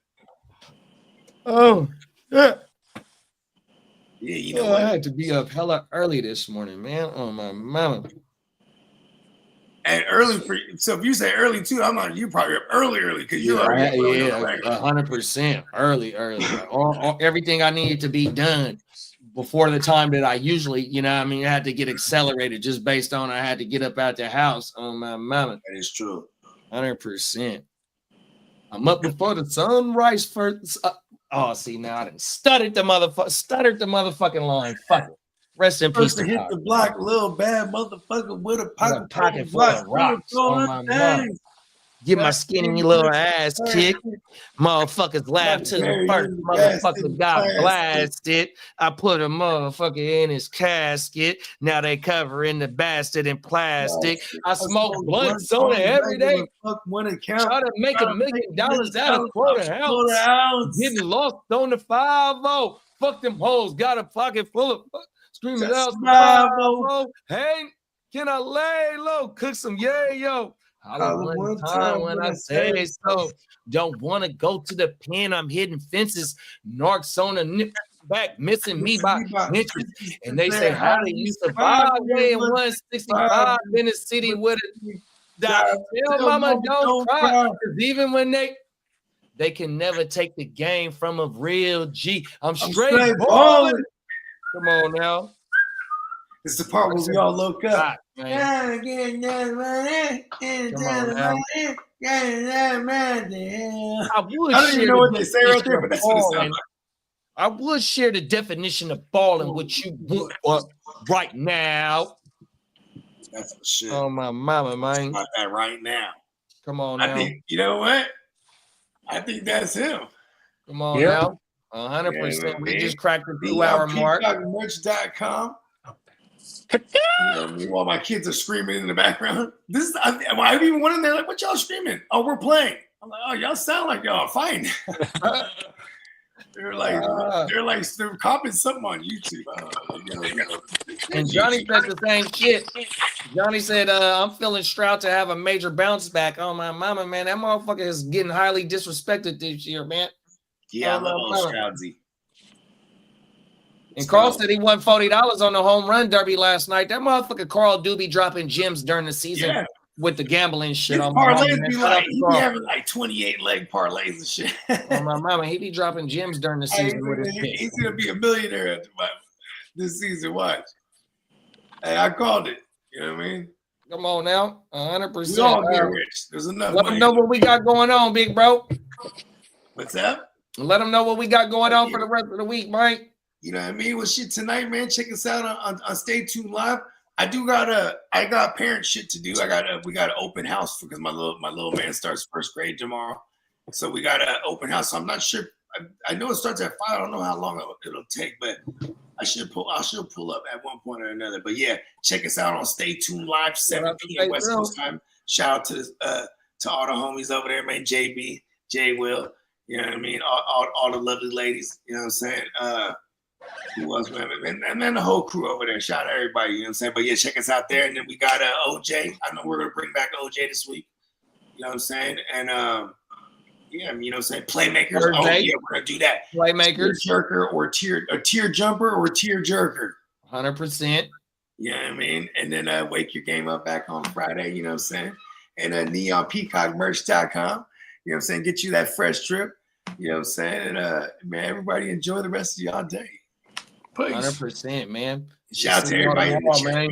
Oh, yeah. Yeah, you know what? I had to be up hella early this morning, man. Oh my mama. And early for you. So if you say early too, I'm like, you probably up early because you're already 100% early. All everything I needed to be done before the time that I usually, you know, I mean, I had to get accelerated just based on I had to get up out the house. Oh my mama. That is true. 100%. I'm up before the sunrise first. See, now I done stuttered the motherfucking line. Fuck it. Rest in peace. To hit the block, little bad motherfucker with a pocket full of rocks on my mom. Get my skinny little ass kicked. Motherfuckers laugh till the first motherfucker got blasted. I put a motherfucker in his casket. Now they covering the bastard in plastic. I smoke blunts on it every day. Try to make $1 million out of quarter ounce. Getting lost on the 5-0. Fuck them hoes. Got a pocket full of screaming out 5-0. Hey, can I lay low? Cook some yayo. One time when I say so. Don't want to go to the pen. I'm hitting fences. Narcs on the back, missing me by inches. And they say, how do you survive weighing 165 in the city with a dot? Tell mama don't cry. Because even when they can never take the game from a real G. I'm straight balling. Come on now. It's the part where we all look up. Come on now. I don't even know what they say right there, but that's what it sounds like. I would share the definition of balling with you right now. That's for shit. Oh my mama, man. About that right now. Come on now. I think, you know what? I think that's him. Come on now. 100%. Yeah, we just cracked the 2-hour mark. Merch.com. While my kids are screaming in the background. I've even went in there like, what y'all screaming? Oh, we're playing. I'm like, oh, y'all sound like y'all fighting. they're copying something on YouTube. And Johnny said the same shit. Johnny said, I'm feeling Stroud to have a major bounce back. Oh my mama, man, that motherfucker is getting highly disrespected this year, man. Yeah, I love Stroudsy. And Carl said he won $40 on the home run derby last night. That motherfucker Carl do be dropping gems during the season with the gambling shit. His parlays be like, he be having like 28 leg parlays and shit. On my mama, he be dropping gems during the season with his pick. He's gonna be a millionaire this season. Watch. Hey, I called it. You know what I mean? Come on now, 100%. We all get rich. There's enough. Let them know what we got going on, big bro. What's up? Let them know what we got going on for the rest of the week, Mike. You know what I mean? Well, shit, tonight, man, check us out on Stay Tuned Live. I got parent shit to do. We got an open house because my little man starts first grade tomorrow. So we got an open house. So I'm not sure. I know it starts at 5. I don't know how long it'll take, but I should pull up at one point or another. But yeah, check us out on Stay Tuned Live, 7 p.m. West Coast time. Shout out to all the homies over there, man. JB, J Will, you know what I mean? All the lovely ladies, you know what I'm saying? Who else, man? And then the whole crew over there. Shout out to everybody, you know what I'm saying? But yeah, check us out there. And then we got OJ. I know we're gonna bring back OJ this week. You know what I'm saying? And yeah, you know what I'm saying? Playmakers. Thursday. Oh yeah, we're gonna do that. Playmakers. Tier jerker or tier jumper or tier jerker. 100%. You know what I mean? And then wake your game up back on Friday, you know what I'm saying? And neonpeacockmerch.com. You know what I'm saying? Get you that fresh trip. You know what I'm saying? And man, everybody enjoy the rest of y'all day. Peace. 100%, man. Shout out to everybody in the chat. Man.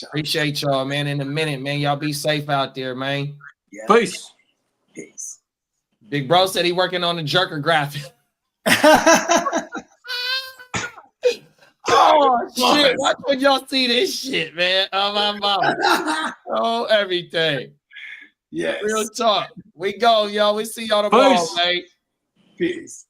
Appreciate y'all, man. In a minute, man. Y'all be safe out there, man. Yeah. Peace. Peace. Big bro said he working on the jerker graphic. Oh shit! Watch when y'all see this shit, man. Oh my mama. Oh everything. Yes. Real talk. We go, y'all. We see y'all tomorrow, man. Peace.